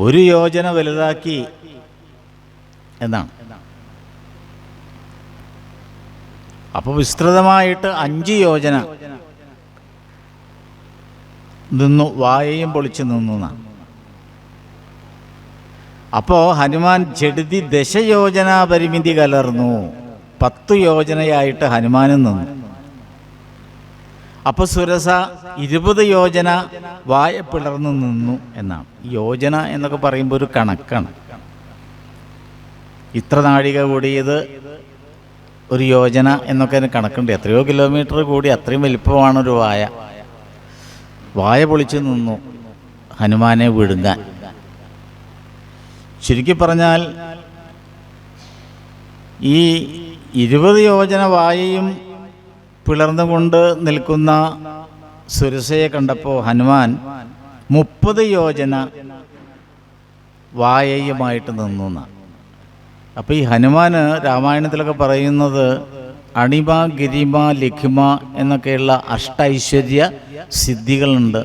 1 യോജന വലുതാക്കി എന്നാണ്. അപ്പോൾ വിസ്തൃതമായിട്ട് 5 യോജന നിന്നു, വായയും പൊളിച്ച് നിന്നു എന്നാണ്. അപ്പോൾ ഹനുമാൻ ജഡിതി ദശയോജനാ പരിമിതി കലർന്നു, 10 യോജനയായിട്ട് ഹനുമാനും നിന്നു. അപ്പോൾ സുരസ 20 യോജന വായ പിളർന്നു നിന്നു എന്നാണ്. യോജന എന്നൊക്കെ പറയുമ്പോൾ ഒരു കണക്കാണ്. ഇത്ര നാഴിക കൂടിയത് 1 യോജന എന്നൊക്കെ അതിന് കണക്കുണ്ട്. എത്രയോ കിലോമീറ്റർ കൂടി അത്രയും വലിപ്പമാണ് ഒരു വായ. വായ പൊളിച്ചു നിന്നു ഹനുമാനെ വിഴുങ്ങാൻ. ചുരുക്കി പറഞ്ഞാൽ ഈ 20 യോജന വായയും പിളർന്നുകൊണ്ട് നിൽക്കുന്ന സുരസയെ കണ്ടപ്പോൾ ഹനുമാൻ 30 യോജന വായയുമായിട്ട് നിന്നു എന്നാണ്. അപ്പോൾ ഈ ഹനുമാന് രാമായണത്തിലൊക്കെ പറയുന്നത് അണിമ, ഗിരിമ, ലിഖിമ എന്നൊക്കെയുള്ള അഷ്ടൈശ്വര്യ സിദ്ധികളുണ്ട്.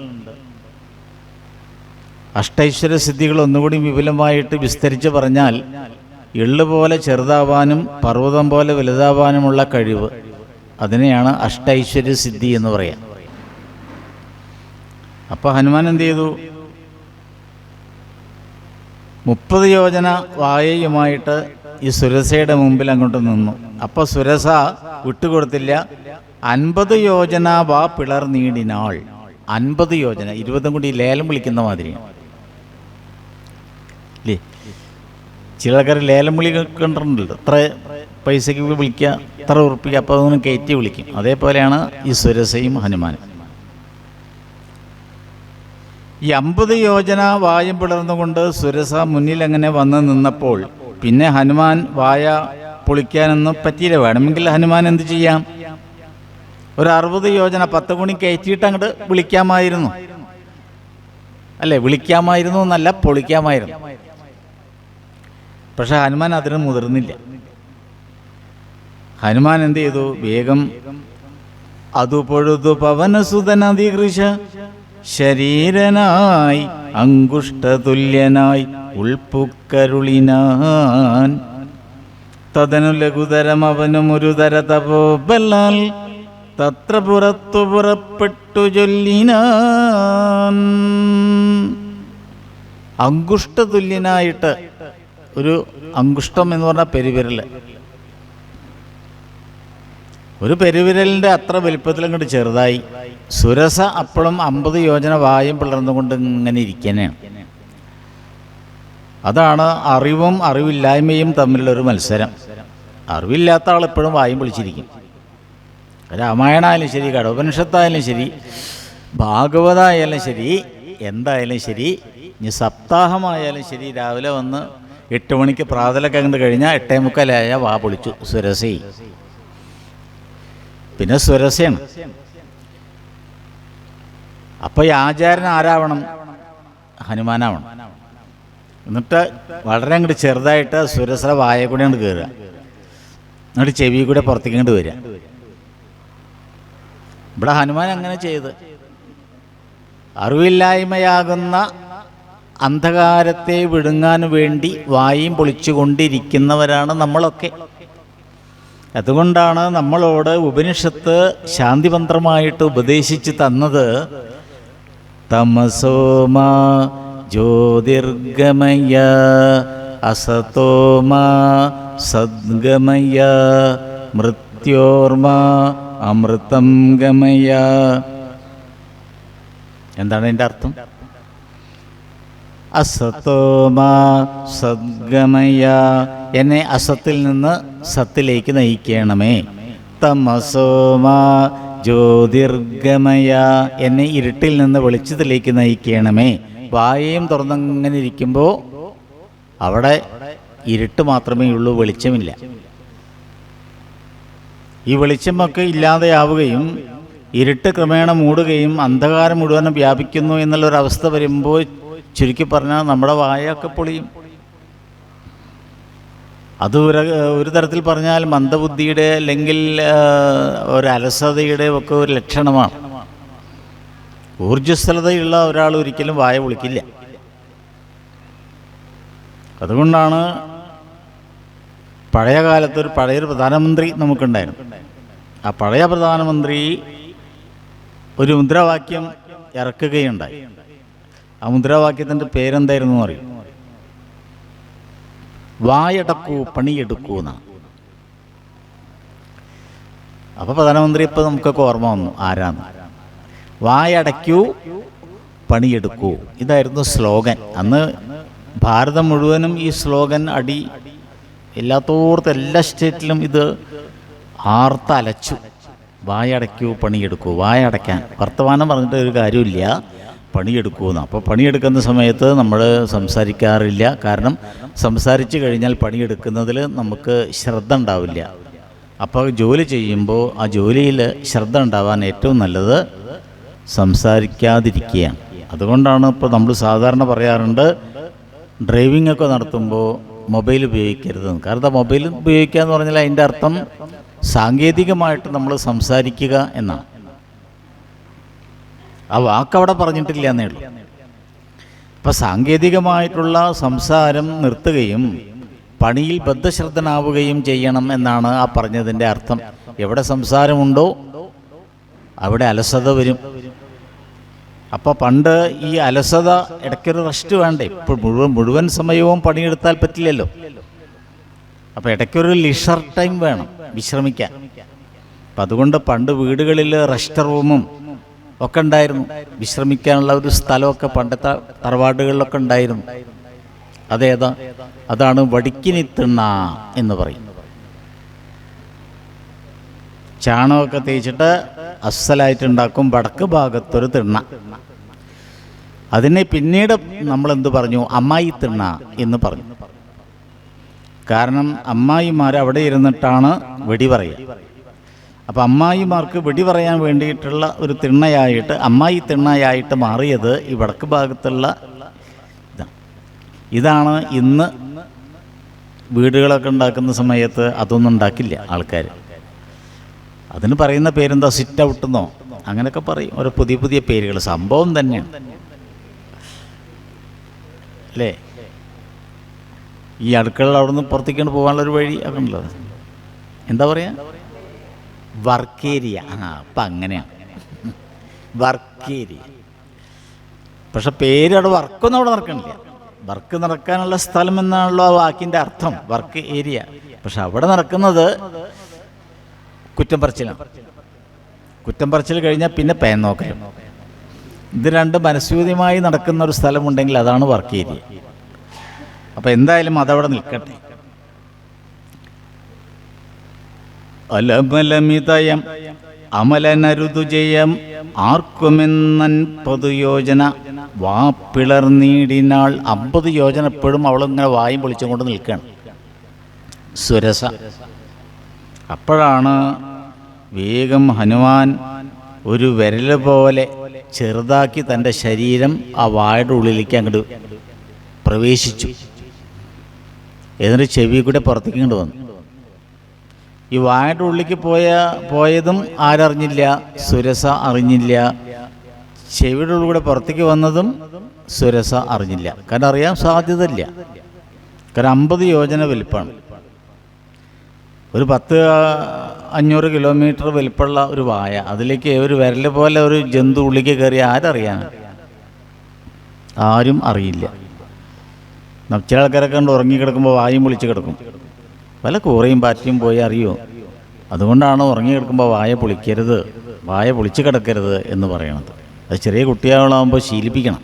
അഷ്ടൈശ്വര്യ സിദ്ധികൾ ഒന്നുകൂടി വിപുലമായിട്ട് വിസ്തരിച്ച് പറഞ്ഞാൽ എള്ള് പോലെ ചെറുതാവാനും പർവ്വതം പോലെ വലുതാവാനുമുള്ള കഴിവ്, അതിനെയാണ് അഷ്ടൈശ്വര്യ സിദ്ധി എന്ന് പറയാം. അപ്പോൾ ഹനുമാൻ എന്ത് ചെയ്തു? 30 യോജന വായയുമായിട്ട് ഈ സുരസയുടെ മുമ്പിൽ അങ്ങോട്ട് നിന്നു. അപ്പോൾ സുരസ വിട്ടുകൊടുത്തില്ല. 50 യോജന വാ പിളർ നീടിനാൾ. 50 യോജന, 20 കൂടി ലേലം വിളിക്കുന്ന മാതിരിയാണ് അല്ലേ? ചില ആൾക്കാർ ലേലം വിളി കണ്ടിട്ടുണ്ടല്ലോ, ഇത്ര പൈസയ്ക്ക് വിളിക്കുക, ഇത്ര ഉറപ്പിക്കുക, അപ്പോൾ അതൊന്നും കയറ്റി വിളിക്കും. അതേപോലെയാണ് ഈ സുരസയും ഹനുമാനും. ഈ 50 യോജന വായും പിളർന്നുകൊണ്ട് സുരസ മുന്നിൽ അങ്ങനെ വന്ന് നിന്നപ്പോൾ പിന്നെ ഹനുമാൻ വായ പൊളിക്കാനൊന്നും പറ്റിയില്ല. വേണമെങ്കിൽ ഹനുമാൻ എന്ത് ചെയ്യാം? ഒരു 60 യോജന 10 ഗുണി കയറ്റിയിട്ട് അങ്ങോട്ട് വിളിക്കാമായിരുന്നു അല്ലേ? വിളിക്കാമായിരുന്നു എന്നല്ല, പൊളിക്കാമായിരുന്നു. പക്ഷെ ഹനുമാൻ അതിന് മുതിർന്നില്ല. ഹനുമാൻ എന്ത് ചെയ്തു? വേഗം അതു പൊഴുതു പവനസുതനധികൃശ ശരീരനായി അങ്കുഷ്ടതുല്യനായി ഉൾപ്പുക്കരുളിനാൻ തദനു ലഘുതരം അവനും ഒരു തര തപോബലാൽ തത്ര പുറത്തു പുറപ്പെട്ടു ചൊല്ലിനാൻ. അങ്കുഷ്ടതുല്യനായിട്ട്, ഒരു അങ്കുഷ്ടം എന്ന് പറഞ്ഞാൽ പെരുവിരൽ, ഒരു പെരുവിരലിൻ്റെ അത്ര വലിപ്പത്തിൽ അങ്ങോട്ട് ചെറുതായി. സുരസ അപ്പോഴും 50 യോജന വായും പിളർന്നുകൊണ്ട് ഇങ്ങനെ ഇരിക്കാനാണ്. അതാണ് അറിവും അറിവില്ലായ്മയും തമ്മിലുള്ളൊരു മത്സരം. അറിവില്ലാത്ത ആൾ എപ്പോഴും വായും പൊളിച്ചിരിക്കും. രാമായണമായാലും ശരി, കഠോപനിഷത്തായാലും ശരി, ഭാഗവതമായാലും ശരി, എന്തായാലും ശരി, ഇനി സപ്താഹമായാലും ശരി, രാവിലെ വന്ന് 8 മണിക്ക് പ്രാതലൊക്കെ കണ്ട് കഴിഞ്ഞാൽ 8:45 വാ പൊളിച്ചു സുരസയി. പിന്നെ സുരസയാണ്. അപ്പോൾ ഈ ആചാരൻ ആരാവണം? ഹനുമാനാവണം. എന്നിട്ട് വളരെ അങ്ങോട്ട് ചെറുതായിട്ട് സുരസ വായ കൂടെ അങ്ങോട്ട് കയറുക, എന്നിട്ട് ചെവി കൂടെ പുറത്തേക്ക് അങ്ങോട്ട് വരിക. ഇവിടെ ഹനുമാൻ അങ്ങനെ ചെയ്ത് അറിവില്ലായ്മയാകുന്ന അന്ധകാരത്തെ വിഴുങ്ങാൻ വേണ്ടി വായും പൊളിച്ചുകൊണ്ടിരിക്കുന്നവരാണ് നമ്മളൊക്കെ. അതുകൊണ്ടാണ് നമ്മളോട് ഉപനിഷത്ത് ശാന്തിമന്ത്രമായിട്ട് ഉപദേശിച്ച് തന്നത് തമസോമ ജ്യോതിർഗമയ അസതോമ സദ്ഗമയ മൃത്യോർമ അമൃതം ഗമയ. എന്താണ് അതിൻ്റെ അർത്ഥം? അസതോമ സദ്ഗമയ, എന്നെ അസത്തിൽ നിന്ന് സത്തിലേക്ക് നയിക്കണമേ. തമസോമ ജ്യോതിർഗമയ, എന്നെ ഇരുട്ടിൽ നിന്ന് വെളിച്ചത്തിലേക്ക് നയിക്കണമേ. വായയും തുറന്നങ്ങനെ ഇരിക്കുമ്പോൾ അവിടെ ഇരുട്ട് മാത്രമേ ഉള്ളൂ, വെളിച്ചമില്ല. ഈ വെളിച്ചമൊക്കെ ഇല്ലാതെയാവുകയും ഇരുട്ട് ക്രമേണ മൂടുകയും അന്ധകാരം മുഴുവനും വ്യാപിക്കുന്നു എന്നുള്ളൊരവസ്ഥ വരുമ്പോൾ ചുരുക്കി പറഞ്ഞാൽ നമ്മുടെ വായൊക്കെ പൊളിയും. അത് ഒരു തരത്തിൽ പറഞ്ഞാൽ മന്ദബുദ്ധിയുടെ അല്ലെങ്കിൽ ഒരു അലസതയുടെ ഒക്കെ ഒരു ലക്ഷണമാണ്. ഊർജ്ജസ്വലതയുള്ള ഒരാൾ ഒരിക്കലും വായ പൊളിക്കില്ല. അതുകൊണ്ടാണ് പഴയ കാലത്തൊരു പഴയൊരു പ്രധാനമന്ത്രി നമുക്കുണ്ടായിരുന്നു. ആ പഴയ പ്രധാനമന്ത്രി ഒരു മുദ്രാവാക്യം ഇറക്കുകയുണ്ടായി. ആ മുദ്രാവാക്യത്തിൻ്റെ പേരെന്തായിരുന്നു അറിയും? വായടക്കൂ പണിയെടുക്കൂ എന്നാണ്. അപ്പോൾ പ്രധാനമന്ത്രി ഇപ്പോൾ നമുക്കൊക്കെ ഓർമ്മ വന്നു ആരാന്ന്. വായടയ്ക്കൂ പണിയെടുക്കൂ, ഇതായിരുന്നു സ്ലോഗൻ. അന്ന് ഭാരതം മുഴുവനും ഈ സ്ലോഗൻ അടി എല്ലാത്തോടത്തും എല്ലാ സ്റ്റേറ്റിലും ഇത് ആർത്തലച്ചു. വായടയ്ക്കൂ പണിയെടുക്കൂ, വായടയ്ക്കാൻ വർത്തമാനം പറഞ്ഞിട്ട് ഒരു കാര്യമില്ല, പണിയെടുക്കുമെന്ന്. അപ്പോൾ പണിയെടുക്കുന്ന സമയത്ത് നമ്മൾ സംസാരിക്കാറില്ല. കാരണം സംസാരിച്ച് കഴിഞ്ഞാൽ പണിയെടുക്കുന്നതിൽ നമുക്ക് ശ്രദ്ധ ഉണ്ടാവില്ല. അപ്പോൾ ജോലി ചെയ്യുമ്പോൾ ആ ജോലിയിൽ ശ്രദ്ധ ഉണ്ടാവാൻ ഏറ്റവും നല്ലത് സംസാരിക്കാതിരിക്കുകയാണ്. അതുകൊണ്ടാണ് ഇപ്പോൾ നമ്മൾ സാധാരണ പറയാറുണ്ട്, ഡ്രൈവിംഗ് ഒക്കെ നടത്തുമ്പോൾ മൊബൈൽ ഉപയോഗിക്കരുതെന്ന്. കാരണം മൊബൈൽ ഉപയോഗിക്കുക എന്ന് പറഞ്ഞാൽ അതിൻ്റെ അർത്ഥം സാങ്കേതികമായിട്ട് നമ്മൾ സംസാരിക്കുക എന്നാണ്. ആ വാക്കവിടെ പറഞ്ഞിട്ടില്ല എന്നേ ഉള്ളൂ. അപ്പം സാങ്കേതികമായിട്ടുള്ള സംസാരം നിർത്തുകയും പണിയിൽ ബദ്ധശ്രദ്ധനാവുകയും ചെയ്യണം എന്നാണ് ആ പറഞ്ഞതിൻ്റെ അർത്ഥം. എവിടെ സംസാരമുണ്ടോ അവിടെ അലസത വരും. അപ്പോൾ പണ്ട് ഈ അലസത, ഇടയ്ക്കൊരു റെസ്റ്റ് വേണ്ടേ? ഇപ്പോൾ മുഴുവൻ സമയവും പണിയെടുത്താൽ പറ്റില്ലല്ലോ. അപ്പോൾ ഇടയ്ക്കൊരു ലിഷർ ടൈം വേണം, വിശ്രമിക്കാൻ. അപ്പം അതുകൊണ്ട് പണ്ട് വീടുകളിൽ റെസ്റ്റ് റൂമും ഒക്കെ ഉണ്ടായിരുന്നു. വിശ്രമിക്കാനുള്ള ഒരു സ്ഥലമൊക്കെ പണ്ടത്തെ തറവാടുകളിലൊക്കെ ഉണ്ടായിരുന്നു. അതേതാ? അതാണ് വടിക്കിനി തിണ്ണ എന്ന് പറയും. ചാണകമൊക്കെ തേച്ചിട്ട് അസ്സലായിട്ടുണ്ടാക്കും വടക്ക് ഭാഗത്തൊരു തിണ്ണ. അതിനെ പിന്നീട് നമ്മളെന്ത് പറഞ്ഞു? അമ്മായി തിണ്ണ എന്ന് പറഞ്ഞു. കാരണം അമ്മായിമാർ അവിടെ ഇരുന്നിട്ടാണ് വെടി പറയുക. അപ്പം അമ്മായിമാർക്ക് വെടി പറയാൻ വേണ്ടിയിട്ടുള്ള ഒരു തിണ്ണയായിട്ട്, അമ്മായി തിണ്ണയായിട്ട് മാറിയത് ഈ വടക്ക് ഭാഗത്തുള്ള ഇതാണ്. ഇന്ന് വീടുകളൊക്കെ ഉണ്ടാക്കുന്ന സമയത്ത് അതൊന്നും ഉണ്ടാക്കില്ല ആൾക്കാർ. അതിന് പറയുന്ന പേരെന്താ? സിറ്റ് ഔട്ടെന്നോ അങ്ങനെയൊക്കെ പറയും. ഓരോ പുതിയ പുതിയ പേരുകൾ. സംഭവം തന്നെയാണ് അല്ലേ? ഈ അടുക്കള അവിടെ നിന്ന് പുറത്തേക്കാണ് പോകാനുള്ളൊരു വഴി ഒക്കെ ഉള്ളത്. എന്താ പറയുക? Work area. അപ്പം അങ്ങനെയാണ് വർക്ക് ഏരിയ. പക്ഷെ പേര് അവിടെ വർക്കൊന്നും അവിടെ നടക്കണില്ല. വർക്ക് നടക്കാനുള്ള സ്ഥലം എന്നാണല്ലോ ആ വാക്കിൻ്റെ അർത്ഥം, വർക്ക് ഏരിയ. പക്ഷെ അവിടെ നടക്കുന്നത് കുറ്റം പറച്ചിലാണ്. കുറ്റം പറച്ചിൽ കഴിഞ്ഞാൽ പിന്നെ പേൻ നോക്കലും. ഇത് രണ്ട് മനസ്യൂതിയമായി നടക്കുന്ന ഒരു സ്ഥലമുണ്ടെങ്കിൽ അതാണ് വർക്ക് ഏരിയ. അപ്പം എന്തായാലും അതവിടെ നിൽക്കട്ടെ. അലമലമിതയം അമലനരുതുജയം ആർക്കുമെന്നൻ പൊതുയോജന വാപ്പിളർനീടിനാൾ. 50 യോജന എപ്പോഴും അവളിങ്ങനെ വായും പൊളിച്ചും കൊണ്ട് നിൽക്കുകയാണ്. സുരസ. അപ്പോഴാണ് വേഗം ഹനുമാൻ ഒരു വിരൽ പോലെ ചെറുതാക്കി തൻ്റെ ശരീരം ആ വായുടെ ഉള്ളിലേക്ക് അങ്ങോട്ട് പ്രവേശിച്ചു. എന്നിട്ട് ചെവി കൂടെ പുറത്തേക്ക് ഇങ്ങോട്ട് വന്നു. ഈ വായുടെ ഉള്ളിലേക്ക് പോയതും ആരറിഞ്ഞില്ല? സുരസ അറിഞ്ഞില്ല. ചെവിയുടെ ഉള്ളിലൂടെ പുറത്തേക്ക് വന്നതും സുരസ അറിഞ്ഞില്ല. കാരണം അറിയാൻ സാധ്യതയില്ല. കാരണം 50 യോജന വലിപ്പമാണ്. ഒരു 10-500 കിലോമീറ്റർ വലിപ്പമുള്ള ഒരു വായ, അതിലേക്ക് ഒരു വിരൽ പോലെ ഒരു ജന്തു ഉള്ളിലേക്ക് കയറി ആരറിയാൻ? ആരും അറിയില്ല. ചില ആൾക്കാരൊക്കെ കണ്ട് ഉറങ്ങിക്കിടക്കുമ്പോൾ വായും പൊളിച്ച് കിടക്കും. വല്ല കൂറയും പാറ്റിയും പോയി അറിയോ? അതുകൊണ്ടാണ് ഉറങ്ങിക്കിടക്കുമ്പോൾ വായ പൊളിക്കരുത്, വായ പൊളിച്ച് കിടക്കരുത് എന്ന് പറയണത്. അത് ചെറിയ കുട്ടികളാകുമ്പോൾ ശീലിപ്പിക്കണം.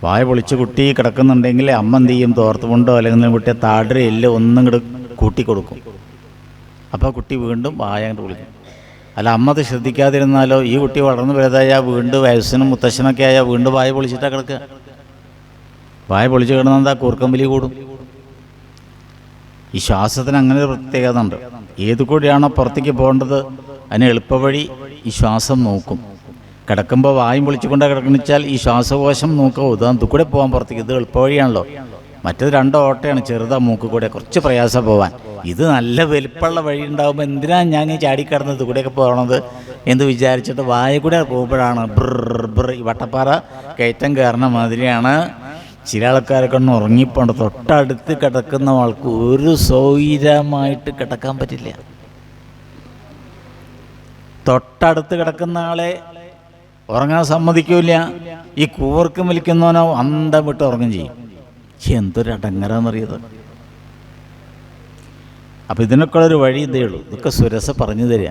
വായ പൊളിച്ച് കുട്ടി കിടക്കുന്നുണ്ടെങ്കിൽ അമ്മ എന്ത് ചെയ്യും? തോർത്തുമുണ്ടോ അല്ലെങ്കിൽ കുട്ടിയെ താഴെ എല്ലാം ഒന്നും കൂടെ കൂട്ടിക്കൊടുക്കും. അപ്പോൾ കുട്ടി വീണ്ടും വായ അങ്ങോട്ട് പൊളിക്കും. അല്ല, അമ്മ അത് ശ്രദ്ധിക്കാതിരുന്നാലോ ഈ കുട്ടി വളർന്നു വലുതായാൽ വീണ്ടും വയസ്സിനും മുത്തശ്ശനൊക്കെ ആയാൽ വീണ്ടും വായ പൊളിച്ചിട്ടാണ് കിടക്കുക. വായ പൊളിച്ച് കിടന്നാൽ എന്താ? കൂർക്കമ്പലി കൂടും. ഈ ശ്വാസത്തിന് അങ്ങനെ ഒരു പ്രത്യേകത ഉണ്ട്. ഏത് കൂടിയാണോ പുറത്തേക്ക് പോകേണ്ടത് അതിന് എളുപ്പവഴി ഈ ശ്വാസം നോക്കും. കിടക്കുമ്പോൾ വായും പൊളിച്ചുകൊണ്ട് കിടക്കണിച്ചാൽ ഈ ശ്വാസകോശം നോക്കുക, ഇത് കൂടെ പോകാൻ പുറത്തേക്ക്, ഇത് എളുപ്പവഴിയാണല്ലോ. മറ്റേത് 2 ഓട്ടയാണ്, ചെറുതാ മൂക്ക് കൂടെ, കുറച്ച് പ്രയാസം പോകാൻ. ഇത് നല്ല വലിപ്പമുള്ള വഴി ഉണ്ടാകുമ്പോൾ എന്തിനാണ് ഞാൻ ചാടിക്കിടന്നത് കൂടെയൊക്കെ പോകണത് എന്ന് വിചാരിച്ചിട്ട് വായ കൂടെ പോകുമ്പോഴാണ് ബ്ര ഈ വട്ടപ്പാറ കയറ്റം കയറുന്ന മാതിരിയാണ് ചില ആൾക്കാരൊക്കെ ഒന്ന് ഉറങ്ങിപ്പോണ്ട്. തൊട്ടടുത്ത് കിടക്കുന്ന ആൾക്ക് ഒരു സ്വൈരമായിട്ട് കിടക്കാൻ പറ്റില്ല. തൊട്ടടുത്ത് കിടക്കുന്ന ആളെ ഉറങ്ങാൻ സമ്മതിക്കൂല. ഈ കൂർക്കം വലിക്കുന്നവനോ അന്തം വിട്ട് ഉറങ്ങും ചെയ്യും. എന്തൊരു അടങ്ങറാന്നറിയത്. അപ്പം ഇതിനൊക്കെ ഒരു വഴി ഇതേ ഉള്ളൂ. ഇതൊക്കെ സുരസ പറഞ്ഞു തരിക.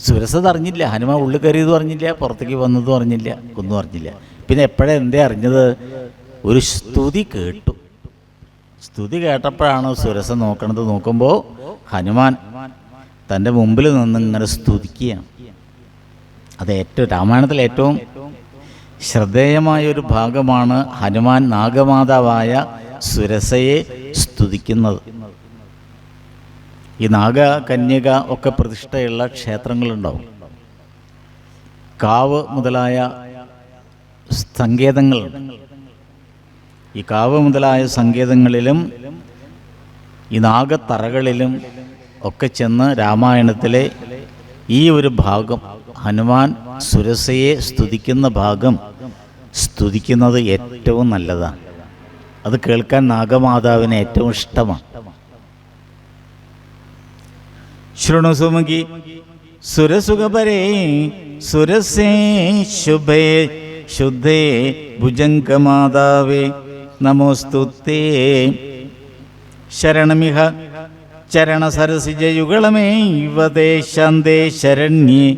സുരസ അറിഞ്ഞില്ല. ഹനുമാൻ ഉള്ളിൽ കയറിയതും അറിഞ്ഞില്ല, പുറത്തേക്ക് വന്നതും അറിഞ്ഞില്ല, ഒന്നും അറിഞ്ഞില്ല. പിന്നെ എപ്പോഴാണ് എന്തേ അറിഞ്ഞത്? ഒരു സ്തുതി കേട്ടു. സ്തുതി കേട്ടപ്പോഴാണ് സുരസ നോക്കണത്. നോക്കുമ്പോൾ ഹനുമാൻ തൻ്റെ മുമ്പിൽ നിന്ന് ഇങ്ങനെ സ്തുതിക്കുകയാണ്. അത് രാമായണത്തിലെ ഏറ്റവും ശ്രദ്ധേയമായൊരു ഭാഗമാണ് ഹനുമാൻ നാഗമാതാവായ സുരസയെ സ്തുതിക്കുന്നത്. ഈ നാഗകന്യക ഒക്കെ പ്രതിഷ്ഠയുള്ള ക്ഷേത്രങ്ങളുണ്ടാവും. കാവ് മുതലായ സങ്കേതങ്ങളുണ്ട്. ഈ കാവ് മുതലായ സങ്കേതങ്ങളിലും ഈ നാഗത്തറകളിലും ഒക്കെ ചെന്ന് രാമായണത്തിലെ ഈ ഒരു ഭാഗം, ഹനുമാൻ സുരസയെ സ്തുതിക്കുന്ന ഭാഗം സ്തുതിക്കുന്നത് ഏറ്റവും നല്ലതാണ്. അത് കേൾക്കാൻ നാഗമാതാവിന് ഏറ്റവും ഇഷ്ടമാണ്. ശൃണുസുമുഖി സുരസുഖപരേ സുരസേ ശുഭേ ശുദ്ധേ ഭുജംഗമാതാവേ നമോസ്തുതേ ശരണമിഹ ചരണസരസിജയുഗളമേ യുവതേ ശാന്തേ ശരണ്യേ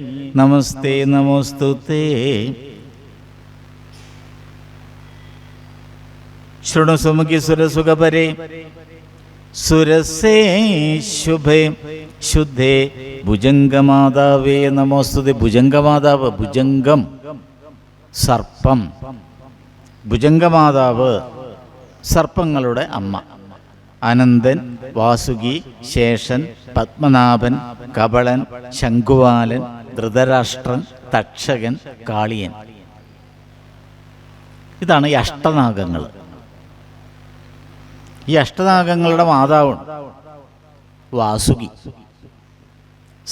നമസ്തേ നമോസ്തുതേ. ശൃണുസുമുഖി സുരസുഖപരേ സുരസേ ശുഭേ ശുദ്ധേ ഭുജംഗമാതാവേ നമോസ്തുതേ. ഭുജംഗമാതാവ്, ഭുജംഗം സർപ്പം, ഭുജംഗമാതാവ് സർപ്പങ്ങളുടെ അമ്മ. അനന്തൻ, വാസുകി, ശേഷൻ, പത്മനാഭൻ, കപളൻ, ശംഖുവാലൻ, ധൃതരാഷ്ട്രൻ, തക്ഷകൻ, കാളിയൻ. ഇതാണ് ഈ അഷ്ടനാഗങ്ങൾ. ഈ അഷ്ടനാഗങ്ങളുടെ മാതാവാണ് വാസുകി,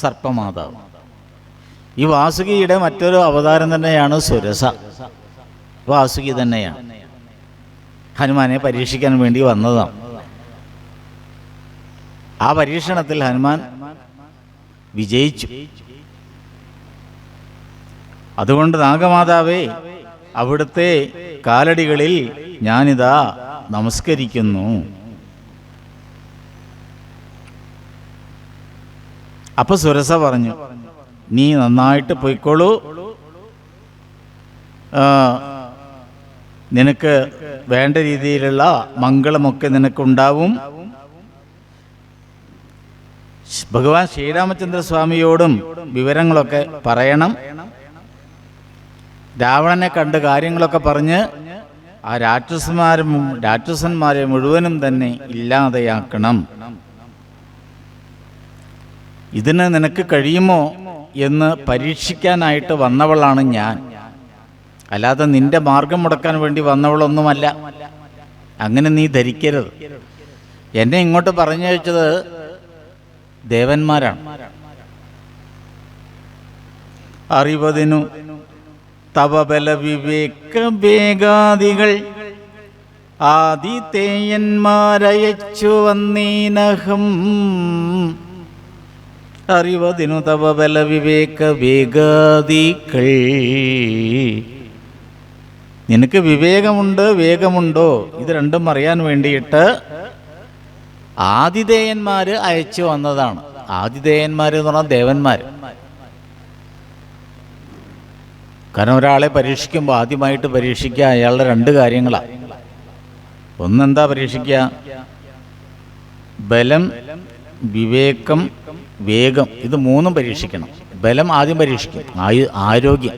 സർപ്പമാതാവ്. ഈ വാസുകിയുടെ മറ്റൊരു അവതാരം തന്നെയാണ് സുരസ. വാസുകി തന്നെയാണ്. ഹനുമാനെ പരീക്ഷിക്കാൻ വേണ്ടി വന്നതാണ്. ആ പരീക്ഷണത്തിൽ ഹനുമാൻ വിജയിച്ചു. അതുകൊണ്ട് നാഗമാതാവേ, അവിടുത്തെ കാലടികളിൽ ഞാനിതാ നമസ്കരിക്കുന്നു. അപ്പൊ സുരസ പറഞ്ഞു, നീ നന്നായിട്ട് പോയിക്കോളൂ, നിനക്ക് വേണ്ട രീതിയിലുള്ള മംഗളമൊക്കെ നിനക്കുണ്ടാവും. ഭഗവാൻ ശ്രീരാമചന്ദ്രസ്വാമിയോടും വിവരങ്ങളൊക്കെ പറയണം. രാവണനെ കണ്ട് കാര്യങ്ങളൊക്കെ പറഞ്ഞ് ആ രാക്ഷസന്മാരെ മുഴുവനും തന്നെ ഇല്ലാതെയാക്കണം. ഇതിന് നിനക്ക് കഴിയുമോ എന്ന് പരീക്ഷിക്കാനായിട്ട് വന്നവളാണ് ഞാൻ, അല്ലാതെ നിന്റെ മാർഗം മുടക്കാൻ വേണ്ടി വന്നവളൊന്നുമല്ല. അങ്ങനെ നീ ധരിക്കരുത്. എന്നെ ഇങ്ങോട്ട് പറഞ്ഞയച്ചത് ദേവന്മാരാണ്. അറിവതിനു തവബല വിവേക വേഗാദികൾ ആദിതേയന്മാരയച്ചു വന്നീനഹം. അറിവതിനു തവബല വിവേക വേഗാദികൾ. നിനക്ക് വിവേകമുണ്ട്, വേഗമുണ്ടോ, ഇത് രണ്ടും അറിയാൻ വേണ്ടിയിട്ട് ആദിതേയന്മാർ അയച്ചു വന്നതാണ്. ആദിതേയന്മാർ എന്ന് പറഞ്ഞാൽ ദേവന്മാർ. കാരണം ഒരാളെ പരീക്ഷിക്കുമ്പോൾ ആദ്യമായിട്ട് പരീക്ഷിക്കുക അയാളുടെ രണ്ട് കാര്യങ്ങളാണ്. ഒന്നെന്താ പരീക്ഷിക്കുക? ബലം, വിവേകം, വേഗം. ഇത് മൂന്നും പരീക്ഷിക്കണം. ബലം ആദ്യം പരീക്ഷിക്കും. ആരോഗ്യം.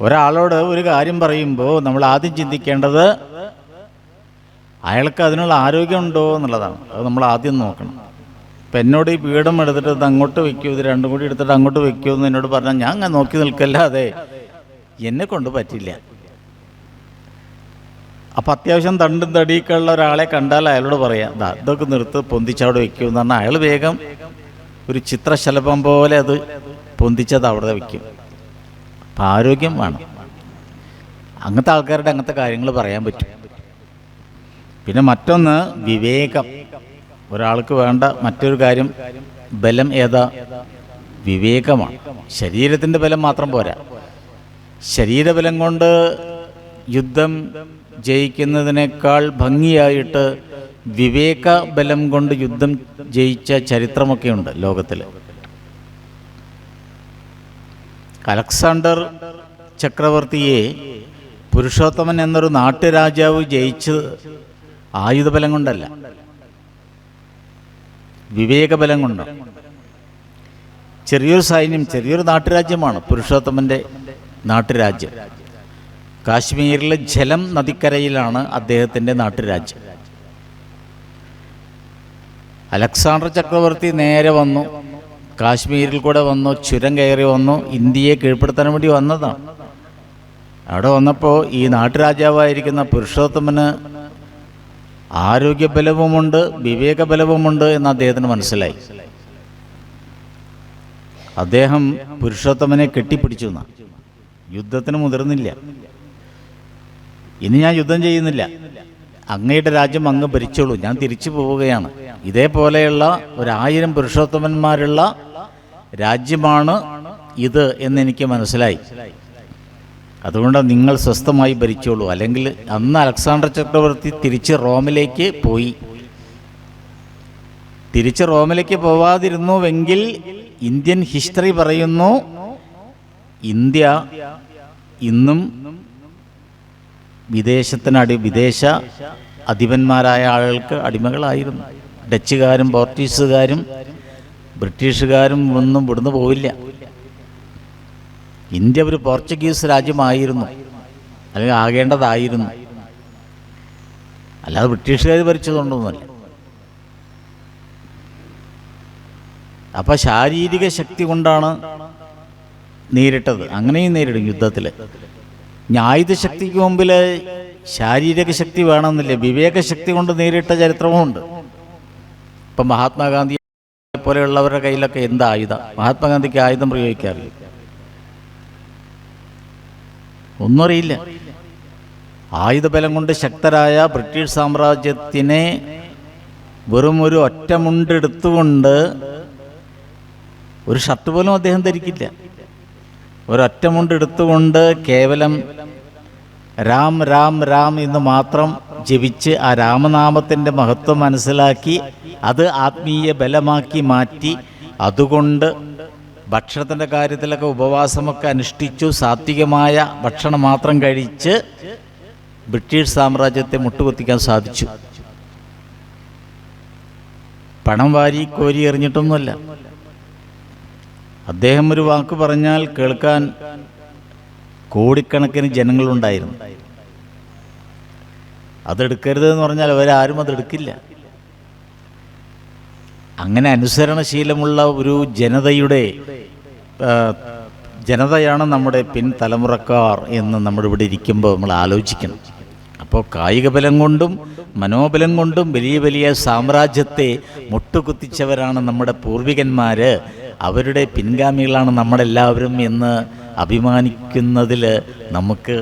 ഒരാളോട് ഒരു കാര്യം പറയുമ്പോൾ നമ്മൾ ആദ്യം ചിന്തിക്കേണ്ടത് അയാൾക്ക് അതിനുള്ള ആരോഗ്യം ഉണ്ടോ എന്നുള്ളതാണ്. അത് നമ്മൾ ആദ്യം നോക്കണം. ഇപ്പം എന്നോട് ഈ പീഠം എടുത്തിട്ട് ഇത് അങ്ങോട്ട് വയ്ക്കൂ, ഇത് രണ്ടും കൂടി എടുത്തിട്ട് അങ്ങോട്ട് വയ്ക്കൂ എന്ന് എന്നോട് പറഞ്ഞാൽ ഞാൻ അങ്ങനെ നോക്കി നിൽക്കല്ലാതെ എന്നെ കൊണ്ട് പറ്റില്ല. അപ്പം അത്യാവശ്യം തണ്ടും തടിയൊക്കെ ഉള്ള ഒരാളെ കണ്ടാൽ അയാളോട് പറയാം, ഇതൊക്കെ നിർത്ത്, പൊന്തിച്ചവിടെ വയ്ക്കൂ എന്ന് പറഞ്ഞാൽ അയാൾ വേഗം ഒരു ചിത്രശലഭം പോലെ അത് പൊന്തിച്ചത് അവിടെ വയ്ക്കും. അപ്പം ആരോഗ്യം വേണം. അങ്ങനത്തെ ആൾക്കാരുടെ അങ്ങനത്തെ കാര്യങ്ങൾ പറയാൻ പറ്റും. പിന്നെ മറ്റൊന്ന് വിവേകം. ഒരാൾക്ക് വേണ്ട മറ്റൊരു കാര്യം ബലം ഏതാ? വിവേകമാണ്. ശരീരത്തിൻ്റെ ബലം മാത്രം പോരാ. ശരീരബലം കൊണ്ട് യുദ്ധം ജയിക്കുന്നതിനേക്കാൾ ഭംഗിയായിട്ട് വിവേക ബലം കൊണ്ട് യുദ്ധം ജയിച്ച ചരിത്രമൊക്കെയുണ്ട് ലോകത്തിൽ. അലക്സാണ്ടർ ചക്രവർത്തിയെ പുരുഷോത്തമൻ എന്നൊരു നാട്ടുരാജാവ് ജയിച്ച് ആയുധബലം കൊണ്ടല്ല, വിവേകബലം കൊണ്ട്. ചെറിയൊരു സൈന്യം, ചെറിയൊരു നാട്ടുരാജ്യമാണ് പുരുഷോത്തമൻ്റെ നാട്ടുരാജ്യം. കാശ്മീരിലെ ജലം നദിക്കരയിലാണ് അദ്ദേഹത്തിൻ്റെ നാട്ടുരാജ്യം. അലക്സാണ്ടർ ചക്രവർത്തി നേരെ വന്നു, കാശ്മീരിൽ കൂടെ വന്നു, ചുരം കയറി വന്നു, ഇന്ത്യയെ കീഴ്പ്പെടുത്താൻ വേണ്ടി വന്നതാണ്. അവിടെ വന്നപ്പോൾ ഈ നാട്ടുരാജാവായിരിക്കുന്ന പുരുഷോത്തമന് ആരോഗ്യബലവുമുണ്ട് വിവേകബലവുമുണ്ട് എന്ന് അദ്ദേഹത്തിന് മനസ്സിലായി. അദ്ദേഹം പുരുഷോത്തമനെ കെട്ടിപ്പിടിച്ചു. യുദ്ധത്തിന് മുതിർന്നില്ല. ഇനി ഞാൻ യുദ്ധം ചെയ്യുന്നില്ല, അങ്ങയുടെ രാജ്യം അങ്ങ് ഭരിച്ചോളൂ, ഞാൻ തിരിച്ചു പോവുകയാണ്. ഇതേപോലെയുള്ള 1000 പുരുഷോത്തമന്മാരുള്ള രാജ്യമാണ് ഇത് എന്നെനിക്ക് മനസ്സിലായി. അതുകൊണ്ട് നിങ്ങൾ സ്വസ്ഥമായി ഭരിച്ചോളൂ. അല്ലെങ്കിൽ അന്ന് അലക്സാണ്ടർ ചക്രവർത്തി തിരിച്ച് റോമിലേക്ക് പോയി. തിരിച്ച് റോമിലേക്ക് പോവാതിരുന്നുവെങ്കിൽ ഇന്ത്യൻ ഹിസ്റ്ററി പറയുന്നു ഇന്ത്യ ഇന്നും വിദേശ അധിപന്മാരായ ആളുകൾക്ക് അടിമകളായിരുന്നു. ഡച്ചുകാരും പോർച്ചുഗീസുകാരും ബ്രിട്ടീഷുകാരും ഒന്നും ഇവിടുന്ന് പോവില്ല. ഇന്ത്യ ഒരു പോർച്ചുഗീസ് രാജ്യമായിരുന്നു, അല്ലെങ്കിൽ ആകേണ്ടതായിരുന്നു. അല്ലാതെ ബ്രിട്ടീഷുകാർ ഭരിച്ചതുകൊണ്ടൊന്നുമല്ല. അപ്പം ശാരീരിക ശക്തി കൊണ്ടാണ് നേരിട്ടത്. അങ്ങനെയും നേരിടും യുദ്ധത്തിൽ. ആയുധശക്തിക്ക് മുമ്പിൽ ശാരീരിക ശക്തി വേണമെന്നില്ല, വിവേകശക്തി കൊണ്ട് നേരിട്ട ചരിത്രവുമുണ്ട്. ഇപ്പം മഹാത്മാഗാന്ധി പോലെയുള്ളവരുടെ കയ്യിലൊക്കെ എന്താ ആയുധം? മഹാത്മാഗാന്ധിക്ക് ആയുധം പ്രയോഗിക്കാറില്ല, ഒന്നും അറിയില്ല. ആയുധബലം കൊണ്ട് ശക്തരായ ബ്രിട്ടീഷ് സാമ്രാജ്യത്തിനെ വെറും ഒരു ഒറ്റമുണ്ടെടുത്തുകൊണ്ട്, ഒരു ഷർട്ട് പോലും അദ്ദേഹം ധരിക്കില്ല, ഒരൊറ്റമുണ്ടെടുത്തുകൊണ്ട് കേവലം രാം രാം രാം എന്ന് മാത്രം ജപിച്ച് ആ രാമനാമത്തിൻ്റെ മഹത്വം മനസ്സിലാക്കി അത് ആത്മീയ ബലമാക്കി മാറ്റി, അതുകൊണ്ട് ഭക്ഷണത്തിൻ്റെ കാര്യത്തിലൊക്കെ ഉപവാസമൊക്കെ അനുഷ്ഠിച്ചു, സാത്വികമായ ഭക്ഷണം മാത്രം കഴിച്ച് ബ്രിട്ടീഷ് സാമ്രാജ്യത്തെ മുട്ടുകുത്തിക്കാൻ സാധിച്ചു. പണം വാരി കോരി എറിഞ്ഞിട്ടൊന്നുമല്ല. അദ്ദേഹം ഒരു വാക്ക് പറഞ്ഞാൽ കേൾക്കാൻ കോടിക്കണക്കിന് ജനങ്ങളുണ്ടായിരുന്നു. അതെടുക്കരുതെന്ന് പറഞ്ഞാൽ അവരാരും അതെടുക്കില്ല. അങ്ങനെ അനുസരണശീലമുള്ള ഒരു ജനതയാണ് നമ്മുടെ പിൻതലമുറക്കാർ എന്ന് നമ്മളിവിടെ ഇരിക്കുമ്പോൾ നമ്മൾ ആലോചിക്കണം. അപ്പോൾ കായിക ബലം കൊണ്ടും മനോബലം കൊണ്ടും വലിയ വലിയ സാമ്രാജ്യത്തെ മുട്ടുകുത്തിച്ചവരാണ് നമ്മുടെ പൂർവികന്മാർ. അവരുടെ പിൻഗാമികളാണ് നമ്മളെല്ലാവരും എന്ന് അഭിമാനിക്കുന്നതിൽ നമുക്ക്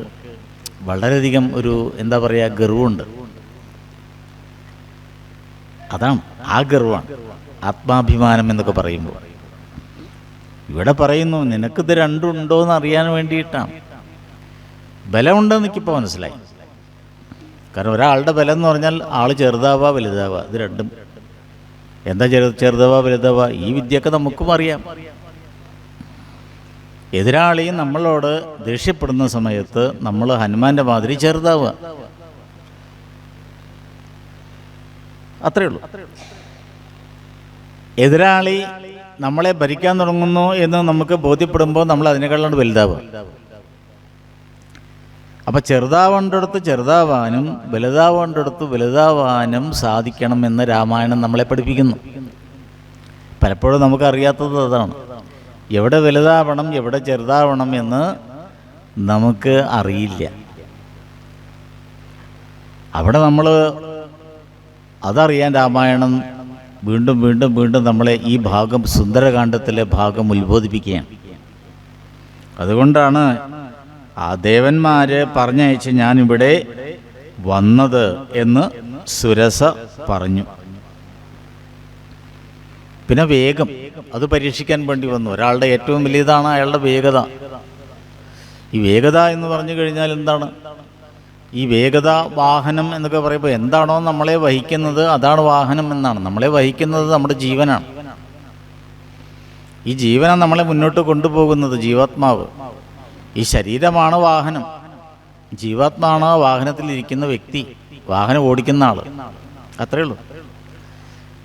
വളരെയധികം ഒരു എന്താ പറയുക ഗർവുണ്ട്. അതാണ് ആ ഗർവാണ് ആത്മാഭിമാനം എന്നൊക്കെ പറയുമ്പോൾ. ഇവിടെ പറയുന്നു നിനക്കിത് രണ്ടും ഉണ്ടോ എന്ന് അറിയാൻ വേണ്ടിയിട്ടാണ്. ബലമുണ്ടെന്ന് എനിക്കിപ്പോൾ മനസ്സിലായി. കാരണം ഒരാളുടെ ബലം എന്ന് പറഞ്ഞാൽ ആൾ ചെറുതാവുക വലുതാവുക, ഇത് രണ്ടും. എന്താ ചെറുതാവുക വലുതാവുക? ഈ വിദ്യയൊക്കെ നമുക്കും അറിയാം. എതിരാളി നമ്മളോട് ദേഷ്യപ്പെടുന്ന സമയത്ത് നമ്മൾ ഹനുമാന്റെ മാതിരി ചെറുതാവുക, അത്രയേ ഉള്ളൂ. എതിരാളി നമ്മളെ ഭരിക്കാൻ തുടങ്ങുന്നു എന്ന് നമുക്ക് ബോധ്യപ്പെടുമ്പോൾ നമ്മൾ അതിനേക്കാളും വലുതാവുക. അപ്പം ചെറുതാവേണ്ടടുത്ത് ചെറുതാവാനും വലുതാവേണ്ടടുത്ത് വലുതാവാനും സാധിക്കണമെന്ന് രാമായണം നമ്മളെ പഠിപ്പിക്കുന്നു. പലപ്പോഴും നമുക്കറിയാത്തത് അതാണ്. എവിടെ വലുതാവണം എവിടെ ചെറുതാവണം എന്ന് നമുക്ക് അറിയില്ല. അവിടെ നമ്മൾ അതറിയാൻ രാമായണം വീണ്ടും വീണ്ടും വീണ്ടും നമ്മളെ ഈ ഭാഗം, സുന്ദരകാന്ഡത്തിലെ ഭാഗം ഉത്ബോധിപ്പിക്കുകയാണ്. അതുകൊണ്ടാണ് ആ ദേവന്മാർ പറഞ്ഞയച്ച് ഞാനിവിടെ വന്നത് എന്ന് സുരസ പറഞ്ഞു. പിന്നെ വേഗം, അത് പരീക്ഷിക്കാൻ വേണ്ടി വന്നു. ഒരാളുടെ ഏറ്റവും വലിയതാണ് അയാളുടെ വേഗത. ഈ വേഗത എന്ന് പറഞ്ഞു കഴിഞ്ഞാൽ എന്താണ്? ഈ വേഗത, വാഹനം എന്നൊക്കെ പറയുമ്പോൾ എന്താണോ നമ്മളെ വഹിക്കുന്നത് അതാണ് വാഹനം എന്നാണ്. നമ്മളെ വഹിക്കുന്നത് നമ്മുടെ ജീവനാണ്. ഈ ജീവനാണ് നമ്മളെ മുന്നോട്ട് കൊണ്ടുപോകുന്നത്, ജീവാത്മാവ്. ഈ ശരീരമാണ് വാഹനം, ജീവാത്മാവാണ് വാഹനത്തിലിരിക്കുന്ന വ്യക്തി, വാഹനം ഓടിക്കുന്ന ആൾ. അത്രയേ ഉള്ളൂ.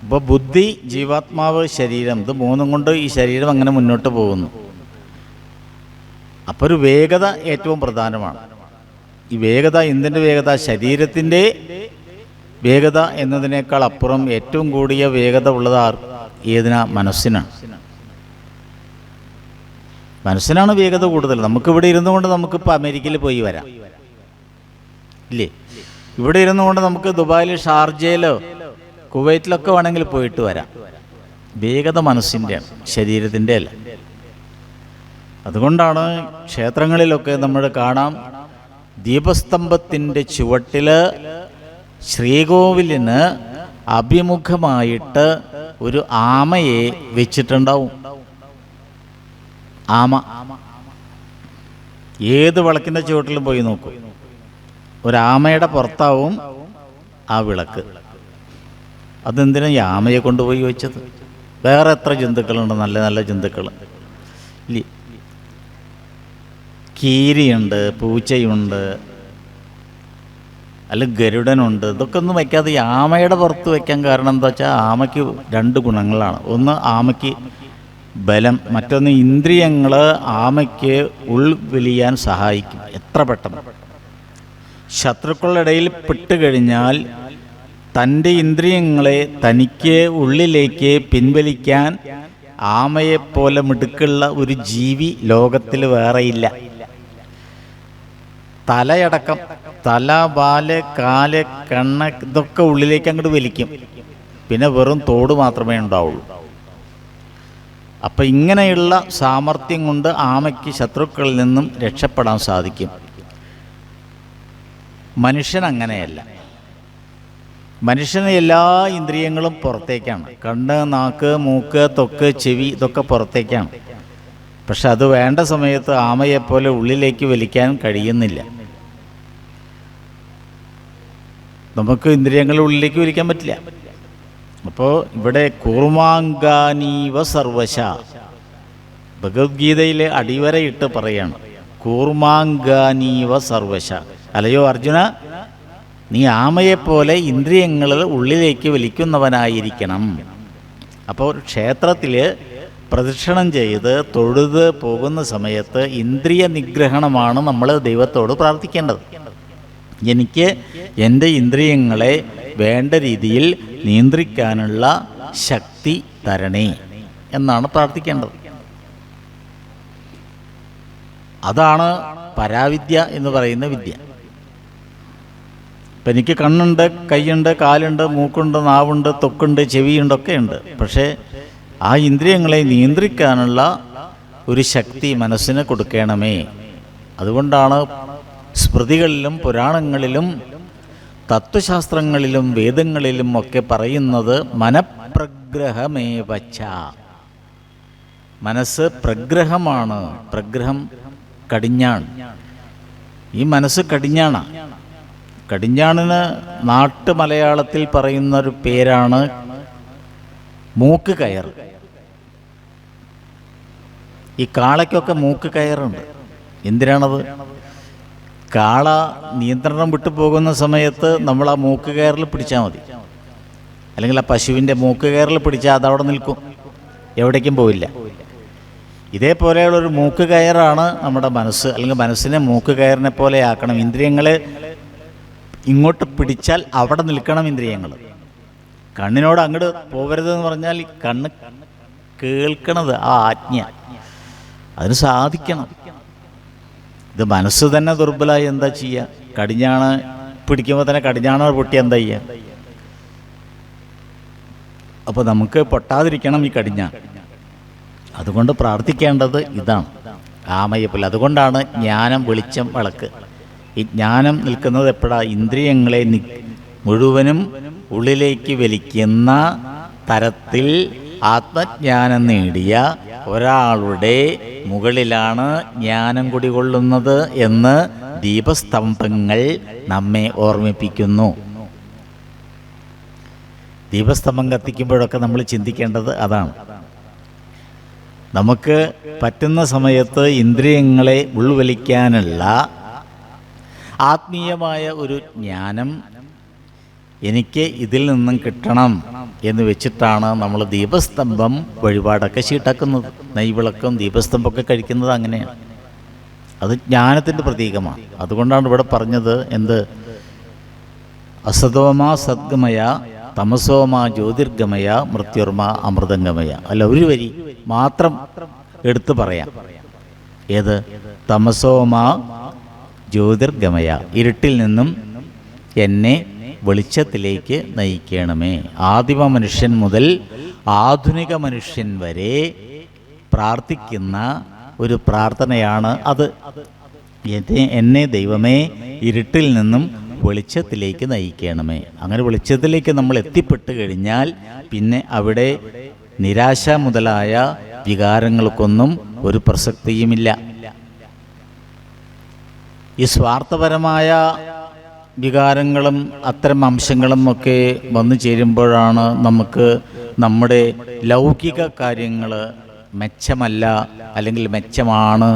ഇപ്പോൾ ബുദ്ധി, ജീവാത്മാവ്, ശരീരം, ഇത് മൂന്നും കൊണ്ട് ഈ ശരീരം അങ്ങനെ മുന്നോട്ട് പോകുന്നു. അപ്പോൾ ഒരു വേഗത ഏറ്റവും പ്രധാനമാണ്. ഈ വേഗത, എന്തിൻ്റെ വേഗത? ശരീരത്തിൻ്റെ വേഗത എന്നതിനേക്കാൾ അപ്പുറം ഏറ്റവും കൂടിയ വേഗത ഉള്ളത് ഏതിനാ? മനസ്സിനാണ്. മനസ്സിനാണ് വേഗത കൂടുതൽ. നമുക്കിവിടെ ഇരുന്നു കൊണ്ട് നമുക്കിപ്പോൾ അമേരിക്കയിൽ പോയി വരാം, ഇല്ലേ? ഇവിടെ ഇരുന്നു കൊണ്ട് നമുക്ക് ദുബായിൽ, ഷാർജയിലോ കുവൈറ്റിലൊക്കെ വേണമെങ്കിൽ പോയിട്ട് വരാം. വേഗത മനസ്സിൻ്റെയാണ്, ശരീരത്തിൻ്റെ അല്ല. അതുകൊണ്ടാണ് ക്ഷേത്രങ്ങളിലൊക്കെ നമ്മൾ കാണാം, ദീപസ്തംഭത്തിൻ്റെ ചുവട്ടിൽ ശ്രീകോവിലിന് അഭിമുഖമായിട്ട് ഒരു ആമയെ വെച്ചിട്ടുണ്ടാവും. ആമ. ഏത് വിളക്കിൻ്റെ ചുവട്ടിലും പോയി നോക്കും, ഒരാമയുടെ പുറത്താവും ആ വിളക്ക്. അതെന്തിനാ ഈ ആമയെ കൊണ്ടുപോയി വെച്ചത്? വേറെ എത്ര ജന്തുക്കളുണ്ട്, നല്ല നല്ല ജന്തുക്കൾ ഇല്ലേ? കീരിയുണ്ട്, പൂച്ചയുണ്ട്, അല്ലെങ്കിൽ ഗരുഡനുണ്ട്. ഇതൊക്കെ ഒന്നും വയ്ക്കാതെ ഈ ആമയുടെ പുറത്ത് വയ്ക്കാൻ കാരണം എന്താ വെച്ചാൽ, ആമയ്ക്ക് രണ്ട് ഗുണങ്ങളാണ്. ഒന്ന്, ആമയ്ക്ക് ബലം. മറ്റൊന്ന്, ഇന്ദ്രിയങ്ങൾ ആമയ്ക്ക് ഉൾവലിയാൻ സഹായിക്കും. എത്ര പെട്ടെന്ന് ശത്രുക്കളുടെ ഇടയിൽ പെട്ടുകഴിഞ്ഞാൽ തൻ്റെ ഇന്ദ്രിയങ്ങളെ തനിക്ക് ഉള്ളിലേക്ക് പിൻവലിക്കാൻ ആമയെപ്പോലെ മിടുക്കുള്ള ഒരു ജീവി ലോകത്തിൽ വേറെയില്ല. തലയടക്കം, തല, വാല്, കാല്, കണ്ണ്, ഇതൊക്കെ ഉള്ളിലേക്ക് അങ്ങോട്ട് വലിക്കും. പിന്നെ വെറും തോട് മാത്രമേ ഉണ്ടാവുള്ളൂ. അപ്പം ഇങ്ങനെയുള്ള സാമർഥ്യം കൊണ്ട് ആമയ്ക്ക് ശത്രുക്കളിൽ നിന്നും രക്ഷപ്പെടാൻ സാധിക്കും. മനുഷ്യൻ അങ്ങനെയല്ല. മനുഷ്യന് എല്ലാ ഇന്ദ്രിയങ്ങളും പുറത്തേക്കാണ്. കണ്ണ്, നാക്ക്, മൂക്ക്, ത്വക്ക്, ചെവി, ഇതൊക്കെ പുറത്തേക്കാണ്. പക്ഷെ അത് വേണ്ട സമയത്ത് ആമയെപ്പോലെ ഉള്ളിലേക്ക് വലിക്കാൻ കഴിയുന്നില്ല. നമുക്ക് ഇന്ദ്രിയങ്ങൾ ഉള്ളിലേക്ക് വലിക്കാൻ പറ്റില്ല. അപ്പോൾ ഇവിടെ കൂർമാങ്കാനീവ സർവശ, ഭഗവത്ഗീതയിലെ അടിവരയിട്ട് പറയാണ്, കൂർമാങ്കാനീവ സർവശ. അല്ലയോ അർജുന, നീ ആമയെപ്പോലെ ഇന്ദ്രിയങ്ങളിൽ ഉള്ളിലേക്ക് വലിക്കുന്നവനായിരിക്കണം. അപ്പോൾ ക്ഷേത്രത്തിൽ പ്രദക്ഷിണം ചെയ്ത് തൊഴുത് പോകുന്ന സമയത്ത് ഇന്ദ്രിയ നിഗ്രഹണമാണ് നമ്മൾ ദൈവത്തോട് പ്രാർത്ഥിക്കേണ്ടത്. എനിക്ക് എൻ്റെ ഇന്ദ്രിയങ്ങളെ വേണ്ട രീതിയിൽ നിയന്ത്രിക്കാനുള്ള ശക്തി തരണേ എന്നാണ് പ്രാർത്ഥിക്കേണ്ടത്. അതാണ് പരാവിദ്യ എന്ന് പറയുന്ന വിദ്യ. ഇപ്പം എനിക്ക് കണ്ണുണ്ട്, കൈയുണ്ട്, കാലുണ്ട്, മൂക്കുണ്ട്, നാവുണ്ട്, ത്വക്കുണ്ട്, ചെവിയുണ്ട്, ഒക്കെ ഉണ്ട്. പക്ഷേ ആ ഇന്ദ്രിയങ്ങളെ നിയന്ത്രിക്കാനുള്ള ഒരു ശക്തി മനസ്സിന് കൊടുക്കണമേ. അതുകൊണ്ടാണ് സ്മൃതികളിലും പുരാണങ്ങളിലും തത്വശാസ്ത്രങ്ങളിലും വേദങ്ങളിലും ഒക്കെ പറയുന്നത് മനഃപ്രഗ്രഹമേവച്ച. മനസ്സ് പ്രഗ്രഹമാണ്. പ്രഗ്രഹം കടിഞ്ഞാൺ. ഈ മനസ്സ് കടിഞ്ഞാണാണ്. കടിഞ്ഞാണിന് നാട്ടു മലയാളത്തിൽ പറയുന്നൊരു പേരാണ് മൂക്ക് കയർ. ഈ കാളയ്ക്കൊക്കെ മൂക്ക് കയറുണ്ട്. എന്തിനാണത്? കാള നിയന്ത്രണം വിട്ടു പോകുന്ന സമയത്ത് നമ്മൾ ആ മൂക്ക് കയറിൽ പിടിച്ചാൽ മതി. അല്ലെങ്കിൽ ആ പശുവിൻ്റെ മൂക്ക് കയറിൽ പിടിച്ചാൽ അതവിടെ നിൽക്കും, എവിടേക്കും പോവില്ല. ഇതേപോലെയുള്ളൊരു മൂക്ക് കയറാണ് നമ്മുടെ മനസ്സ്. അല്ലെങ്കിൽ മനസ്സിനെ മൂക്ക് കയറിനെ പോലെ ആക്കണം. ഇന്ദ്രിയങ്ങളെ ഇങ്ങോട്ട് പിടിച്ചാൽ അവിടെ നിൽക്കണം ഇന്ദ്രിയങ്ങൾ. കണ്ണിനോട് അങ്ങോട്ട് പോകരുതെന്ന് പറഞ്ഞാൽ കണ്ണ് കേൾക്കണത് ആ ആജ്ഞ, അതിന് സാധിക്കണം. ഇത് മനസ്സ് തന്നെ ദുർബലമായി എന്താ ചെയ്യുക? കടിഞ്ഞാണ് പിടിക്കുമ്പോൾ തന്നെ കടിഞ്ഞാണ് പൊട്ടി എന്താ ചെയ്യുക? അപ്പോൾ നമുക്ക് പൊട്ടാതിരിക്കണം ഈ കടിഞ്ഞാൺ. അതുകൊണ്ട് പ്രാർത്ഥിക്കേണ്ടത് ഇതാണ്, ആമയെപ്പോലെ. അതുകൊണ്ടാണ് ജ്ഞാനം, വെളിച്ചം, വിളക്ക്. ഈ ജ്ഞാനം നിൽക്കുന്നത് എപ്പോഴാണ്? ഇന്ദ്രിയങ്ങളെ മുഴുവനും ഉള്ളിലേക്ക് വലിക്കുന്ന തരത്തിൽ ആത്മജ്ഞാനം നേടിയ ഒരാളുടെ മുകളിലാണ് ജ്ഞാനം കുടികൊള്ളുന്നത് എന്ന് ദീപസ്തംഭങ്ങൾ നമ്മെ ഓർമ്മിപ്പിക്കുന്നു. ദീപസ്തംഭം കത്തിക്കുമ്പോഴൊക്കെ നമ്മൾ ചിന്തിക്കേണ്ടത് അതാണ്. നമുക്ക് പറ്റുന്ന സമയത്ത് ഇന്ദ്രിയങ്ങളെ ഉൾവലിക്കാനുള്ള ആത്മീയമായ ഒരു ജ്ഞാനം എനിക്ക് ഇതിൽ നിന്നും കിട്ടണം എന്ന് വെച്ചിട്ടാണ് നമ്മൾ ദീപസ്തംഭം വഴിപാടൊക്കെ ചീട്ടാക്കുന്നത്. നെയ്വിളക്കും ദീപസ്തംഭമൊക്കെ കഴിക്കുന്നത് അങ്ങനെയാണ്. അത് ജ്ഞാനത്തിൻ്റെ പ്രതീകമാണ്. അതുകൊണ്ടാണ് ഇവിടെ പറഞ്ഞത് എന്ത്? അസതോമാ സദ്ഗമയ തമസോമാ ജ്യോതിർഗമയ മൃത്യുർമാ അമൃതംഗമയ. അല്ല, ഒരു വരി മാത്രം എടുത്തു പറയാം. ഏത്? തമസോമാ ജ്യോതിർഗമയ, ഇരുട്ടിൽ നിന്നും എന്നെ വെളിച്ചത്തിലേക്ക് നയിക്കണമേ. ആദിമ മനുഷ്യൻ മുതൽ ആധുനിക മനുഷ്യൻ വരെ പ്രാർത്ഥിക്കുന്ന ഒരു പ്രാർത്ഥനയാണ് അത്. എന്നെ ദൈവമേ ഇരുട്ടിൽ നിന്നും വെളിച്ചത്തിലേക്ക് നയിക്കണമേ. അങ്ങനെ വെളിച്ചത്തിലേക്ക് നമ്മൾ എത്തിപ്പെട്ട് കഴിഞ്ഞാൽ പിന്നെ അവിടെ നിരാശ മുതലായ വികാരങ്ങൾക്കൊന്നും ഒരു പ്രസക്തിയുമില്ല. ഈ സ്വാർത്ഥപരമായ വികാരങ്ങളും അത്തരം അംശങ്ങളും ഒക്കെ വന്നു ചേരുമ്പോഴാണ് നമുക്ക് നമ്മുടെ ലൗകിക കാര്യങ്ങൾ മെച്ചമല്ല അല്ലെങ്കിൽ മെച്ചമാണ്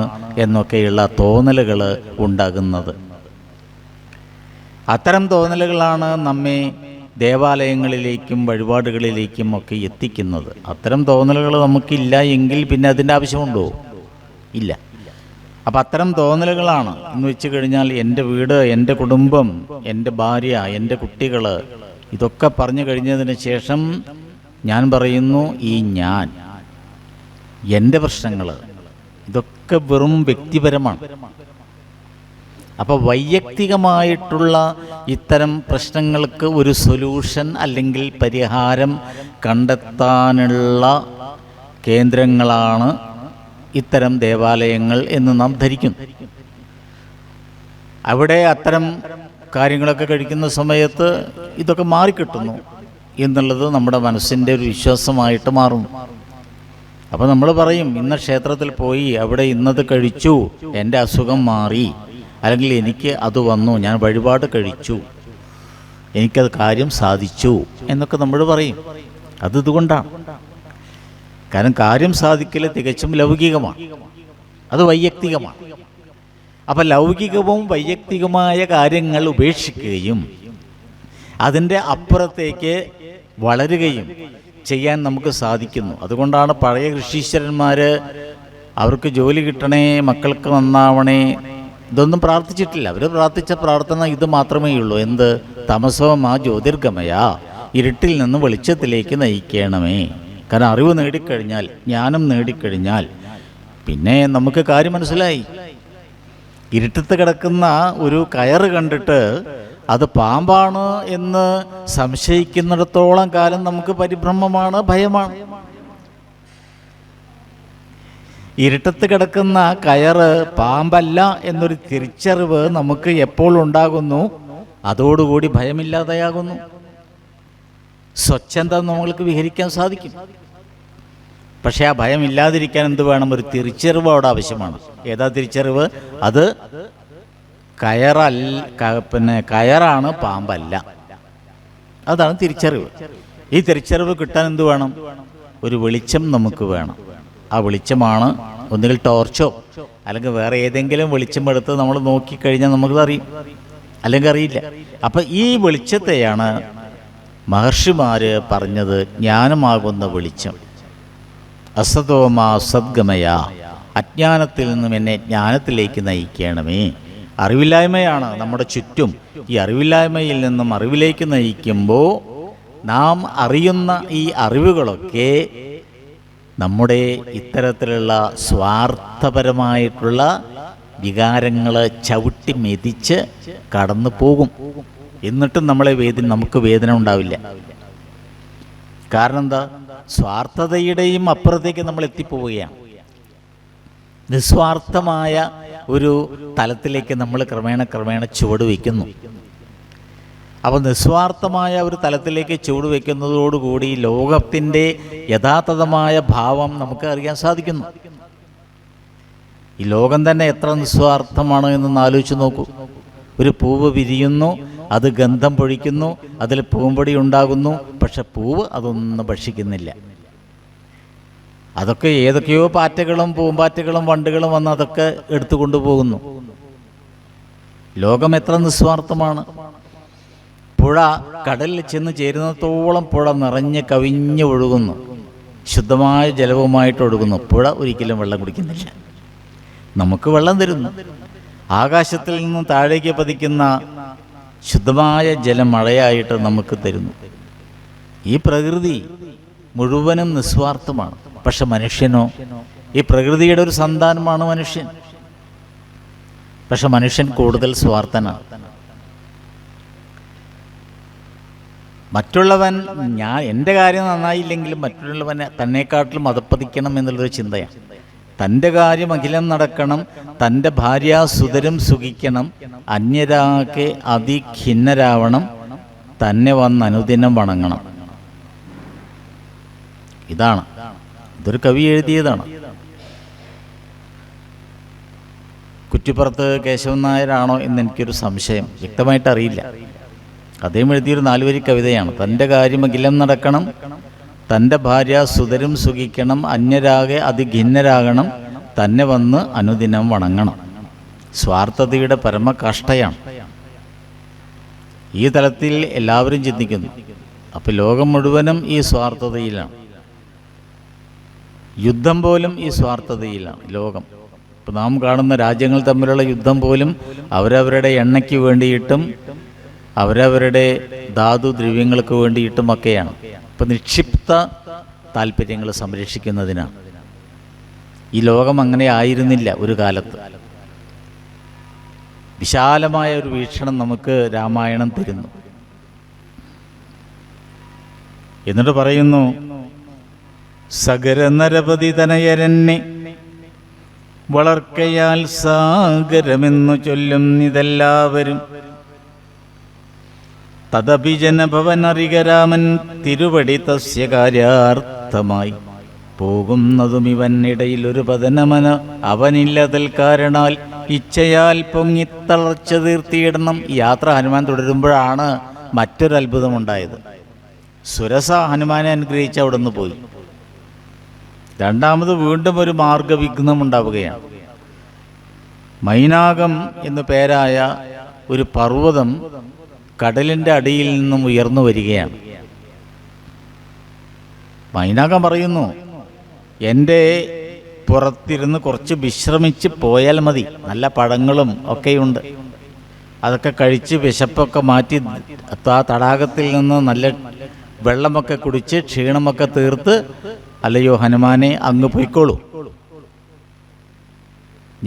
എന്നൊക്കെയുള്ള തോന്നലുകൾ ഉണ്ടാകുന്നത്. അത്തരം തോന്നലുകളാണ് നമ്മെ ദേവാലയങ്ങളിലേക്കും വഴിപാടുകളിലേക്കും ഒക്കെ എത്തിക്കുന്നത്. അത്തരം തോന്നലുകൾ നമുക്കില്ല എങ്കിൽ പിന്നെ അതിൻ്റെ ആവശ്യമുണ്ടോ? ഇല്ല. അപ്പം അത്തരം തോന്നലുകളാണ് എന്ന് വെച്ച് കഴിഞ്ഞാൽ എൻ്റെ വീട്, എൻ്റെ കുടുംബം, എൻ്റെ ഭാര്യ, എൻ്റെ കുട്ടികൾ, ഇതൊക്കെ പറഞ്ഞു കഴിഞ്ഞതിന് ശേഷം ഞാൻ പറയുന്നു ഞാൻ, എൻ്റെ പ്രശ്നങ്ങൾ, ഇതൊക്കെ വെറും വ്യക്തിപരമാണ്. അപ്പോൾ വൈയക്തികമായിട്ടുള്ള ഇത്തരം പ്രശ്നങ്ങൾക്ക് ഒരു സൊല്യൂഷൻ അല്ലെങ്കിൽ പരിഹാരം കണ്ടെത്താനുള്ള കേന്ദ്രങ്ങളാണ് ഇത്തരം ദേവാലയങ്ങൾ എന്ന് നാം ധരിക്കുന്നു. അവിടെ അത്തരം കാര്യങ്ങളൊക്കെ കഴിക്കുന്ന സമയത്ത് ഇതൊക്കെ മാറിക്കിട്ടുന്നു എന്നുള്ളത് നമ്മുടെ മനസ്സിൻ്റെ ഒരു വിശ്വാസമായിട്ട് മാറുന്നു. അപ്പോൾ നമ്മൾ പറയും, ഇന്ന ക്ഷേത്രത്തിൽ പോയി അവിടെ ഇന്നത് കഴിച്ചു, എൻ്റെ അസുഖം മാറി, അല്ലെങ്കിൽ എനിക്ക് അത് വന്നു, ഞാൻ വഴിപാട് കഴിച്ചു, എനിക്കത് കാര്യം സാധിച്ചു എന്നൊക്കെ നമ്മൾ പറയും. അത് ഇതുകൊണ്ടാണ്. കാരണം കാര്യം സാധിക്കൽ തികച്ചും ലൗകികമാണ്, അത് വൈയക്തികമാണ്. അപ്പം ലൗകികവും വൈയക്തികമായ കാര്യങ്ങൾ ഉപേക്ഷിക്കുകയും അതിൻ്റെ അപ്പുറത്തേക്ക് വളരുകയും ചെയ്യാൻ നമുക്ക് സാധിക്കുന്നു. അതുകൊണ്ടാണ് പഴയ ഋഷീശ്വരന്മാർ അവർക്ക് ജോലി കിട്ടണേ, മക്കൾക്ക് നന്നാവണേ, ഇതൊന്നും പ്രാർത്ഥിച്ചിട്ടില്ല. അവർ പ്രാർത്ഥിച്ച പ്രാർത്ഥന ഇത് മാത്രമേ ഉള്ളൂ. എന്ത്? തമസോമാ ജ്യോതിർഗമയ, ഇരുട്ടിൽ നിന്ന് വെളിച്ചത്തിലേക്ക് നയിക്കണമേ. കാരണം അറിവ് നേടിക്കഴിഞ്ഞാൽ, ജ്ഞാനം നേടിക്കഴിഞ്ഞാൽ പിന്നെ നമുക്ക് കാര്യം മനസ്സിലായി. ഇരുട്ടത്ത് കിടക്കുന്ന ഒരു കയറ് കണ്ടിട്ട് അത് പാമ്പാണ് എന്ന് സംശയിക്കുന്നിടത്തോളം കാലം നമുക്ക് പരിഭ്രമമാണ്, ഭയമാണ്. ഇരുട്ടത്ത് കിടക്കുന്ന കയറ് പാമ്പല്ല എന്നൊരു തിരിച്ചറിവ് നമുക്ക് എപ്പോൾ ഉണ്ടാകുന്നു? അതോടുകൂടി ഭയമില്ലാതെയാകുന്നു. സ്വച്ഛന്ത നമ്മൾക്ക് വിഹരിക്കാൻ സാധിക്കും. പക്ഷേ ആ ഭയമില്ലാതിരിക്കാൻ എന്ത് വേണം? ഒരു തിരിച്ചറിവ് അവിടെ ആവശ്യമാണ്. ഏതാ തിരിച്ചറിവ്? അത് കയറാണ്, പാമ്പല്ല. അതാണ് തിരിച്ചറിവ്. ഈ തിരിച്ചറിവ് കിട്ടാൻ എന്ത് വേണം? ഒരു വെളിച്ചം നമുക്ക് വേണം. ആ വെളിച്ചമാണ് ഒന്നുകിൽ ടോർച്ചോ അല്ലെങ്കിൽ വേറെ ഏതെങ്കിലും വെളിച്ചം എടുത്ത് നമ്മൾ നോക്കിക്കഴിഞ്ഞാൽ നമുക്കത് അറിയും, അല്ലെങ്കിൽ അറിയില്ല. അപ്പം ഈ വെളിച്ചത്തെയാണ് മഹർഷിമാർ പറഞ്ഞത് ജ്ഞാനമാകുന്ന വെളിച്ചം. അസതോമാ സദ്ഗമയ, അജ്ഞാനത്തിൽ നിന്നും എന്നെ ജ്ഞാനത്തിലേക്ക് നയിക്കണമേ. അറിവില്ലായ്മയാണ് നമ്മുടെ ചുറ്റും. ഈ അറിവില്ലായ്മയിൽ നിന്നും അറിവിലേക്ക് നയിക്കുമ്പോൾ നാം അറിയുന്ന ഈ അറിവുകളൊക്കെ നമ്മുടെ ഇത്തരത്തിലുള്ള സ്വാർത്ഥപരമായിട്ടുള്ള വികാരങ്ങൾ ചവിട്ടി മെതിച്ച് കടന്നു പോകും. എന്നിട്ടും നമുക്ക് വേദന ഉണ്ടാവില്ല. കാരണം എന്താ? സ്വാർത്ഥതയുടെയും അപ്പുറത്തേക്ക് നമ്മൾ എത്തിപ്പോവുകയാണ്. നിസ്വാർത്ഥമായ ഒരു തലത്തിലേക്ക് നമ്മൾ ക്രമേണ ചുവട് വയ്ക്കുന്നു. അപ്പോൾ നിസ്വാർത്ഥമായ ഒരു തലത്തിലേക്ക് ചുവട് വയ്ക്കുന്നതോടുകൂടി ലോകത്തിൻ്റെ യഥാർത്ഥമായ ഭാവം നമുക്ക് അറിയാൻ സാധിക്കുന്നു. ഈ ലോകം തന്നെ എത്ര നിസ്വാർത്ഥമാണ് എന്നൊന്ന് ആലോചിച്ച് നോക്കൂ. ഒരു പൂവ് വിരിയുന്നു, അത് ഗന്ധം പൊഴിക്കുന്നു, അതിൽ പൂമ്പൊടി ഉണ്ടാകുന്നു, പക്ഷെ പൂവ് അതൊന്നും ഭക്ഷിക്കുന്നില്ല. അതൊക്കെ ഏതൊക്കെയോ പാറ്റകളും പൂമ്പാറ്റകളും വണ്ടുകളും വന്ന് അതൊക്കെ എടുത്തു കൊണ്ടുപോകുന്നു. ലോകം എത്ര നിസ്വാർത്ഥമാണ്. പുഴ കടലിൽ ചെന്ന് ചേരുന്നത്തോളം പുഴ നിറഞ്ഞ് കവിഞ്ഞ് ഒഴുകുന്നു, ശുദ്ധമായ ജലവുമായിട്ട് ഒഴുകുന്നു. പുഴ ഒരിക്കലും വെള്ളം കുടിക്കുന്നില്ല, നമുക്ക് വെള്ളം തരുന്നു. ആകാശത്തിൽ നിന്നും താഴേക്ക് പതിക്കുന്ന ശുദ്ധമായ ജലം മഴയായിട്ട് നമുക്ക് തരുന്നു. ഈ പ്രകൃതി മുഴുവനും നിസ്വാർത്ഥമാണ്. പക്ഷെ മനുഷ്യനോ, ഈ പ്രകൃതിയുടെ ഒരു സന്താനമാണ് മനുഷ്യൻ. പക്ഷെ മനുഷ്യൻ കൂടുതൽ സ്വാർത്ഥനാണ്. മറ്റുള്ളവൻ, എൻ്റെ കാര്യം നന്നായില്ലെങ്കിലും മറ്റുള്ളവനെ തന്നെക്കാട്ടിലും അധപ്പതിക്കണം എന്നുള്ളൊരു ചിന്തയാണ്. തൻ്റെ കാര്യം അഖിലം നടക്കണം, തൻ്റെ ഭാര്യാസുതരും സുഖിക്കണം, അന്യരാകെ അതിഖിന്നരാവണം, തന്നെ വന്ന് അനുദിനം വണങ്ങണം. ഇതൊരു കവി എഴുതിയതാണ്. കുറ്റിപ്പുറത്ത് കേശവൻ നായരാണോ എന്നെനിക്കൊരു സംശയം, വ്യക്തമായിട്ട് അറിയില്ല. അദ്ദേഹം എഴുതിയൊരു 4 വരി കവിതയാണ്. തൻ്റെ കാര്യം അഖിലം നടക്കണം, തൻ്റെ ഭാര്യാസുതരും സുഖിക്കണം, അന്യരാകെ അതിഖിന്നരാകണം, തന്നെ വന്ന് അനുദിനം വണങ്ങണം. സ്വാർത്ഥതയുടെ പരമകാഷ്ഠയാണ്. ഈ തലത്തിൽ എല്ലാവരും ചിന്തിക്കുന്നു. അപ്പോൾ ലോകം മുഴുവനും ഈ സ്വാർത്ഥതയിലാണ്. യുദ്ധം പോലും ഈ സ്വാർത്ഥതയിലാണ് ലോകം. ഇപ്പം നാം കാണുന്ന രാജ്യങ്ങൾ തമ്മിലുള്ള യുദ്ധം പോലും അവരവരുടെ എണ്ണയ്ക്ക് വേണ്ടിയിട്ടും അവരവരുടെ ധാതുദ്രവ്യങ്ങൾക്ക് വേണ്ടിയിട്ടുമൊക്കെയാണ്. ഇപ്പം നിക്ഷിപ്ത താല്പര്യങ്ങൾ സംരക്ഷിക്കുന്നതിനാണ്. ഈ ലോകം അങ്ങനെ ആയിരുന്നില്ല ഒരു കാലത്ത്. വിശാലമായ ഒരു വീക്ഷണം നമുക്ക് രാമായണം തരുന്നു. എന്നിട്ട് പറയുന്നു, സഗര നരപതി തനയരന്നെ വളർക്കയാൽ സാഗരമെന്നു ചൊല്ലും ഇതെല്ലാവരും. തദഭിജനഭവനറികരാമൻ തിരുവടി തസ്യ കാര്യാർത്ഥമായി പോകുന്നതും ഇവനിടയിൽ ഒരു പതനമന അവനില്ലതിൽ കാരണാൽ ഇച്ഛയാൽ പൊങ്ങിത്തളർച്ച തീർത്തിയിടണം. യാത്ര ഹനുമാൻ തുടരുമ്പോഴാണ് മറ്റൊരു അത്ഭുതമുണ്ടായത്. സുരസ ഹനുമാനെ അനുഗ്രഹിച്ച് അവിടെ നിന്ന് പോയി. രണ്ടാമത് വീണ്ടും ഒരു മാർഗവിഘ്നം ഉണ്ടാവുകയാണ്. മൈനാകം എന്നു പേരായ ഒരു പർവ്വതം കടലിൻ്റെ അടിയിൽ നിന്നും ഉയർന്നു വരികയാണ്. മൈനാകം പറയുന്നു, എൻ്റെ പുറത്തിരുന്ന് കുറച്ച് വിശ്രമിച്ച് പോയാൽ മതി, നല്ല പഴങ്ങളും ഒക്കെയുണ്ട്, അതൊക്കെ കഴിച്ച് വിശപ്പൊക്കെ മാറ്റി ആ തടാകത്തിൽ നിന്ന് നല്ല വെള്ളമൊക്കെ കുടിച്ച് ക്ഷീണമൊക്കെ തീർത്ത്, അല്ലയോ ഹനുമാനെ അങ്ങ് പോയിക്കോളൂ,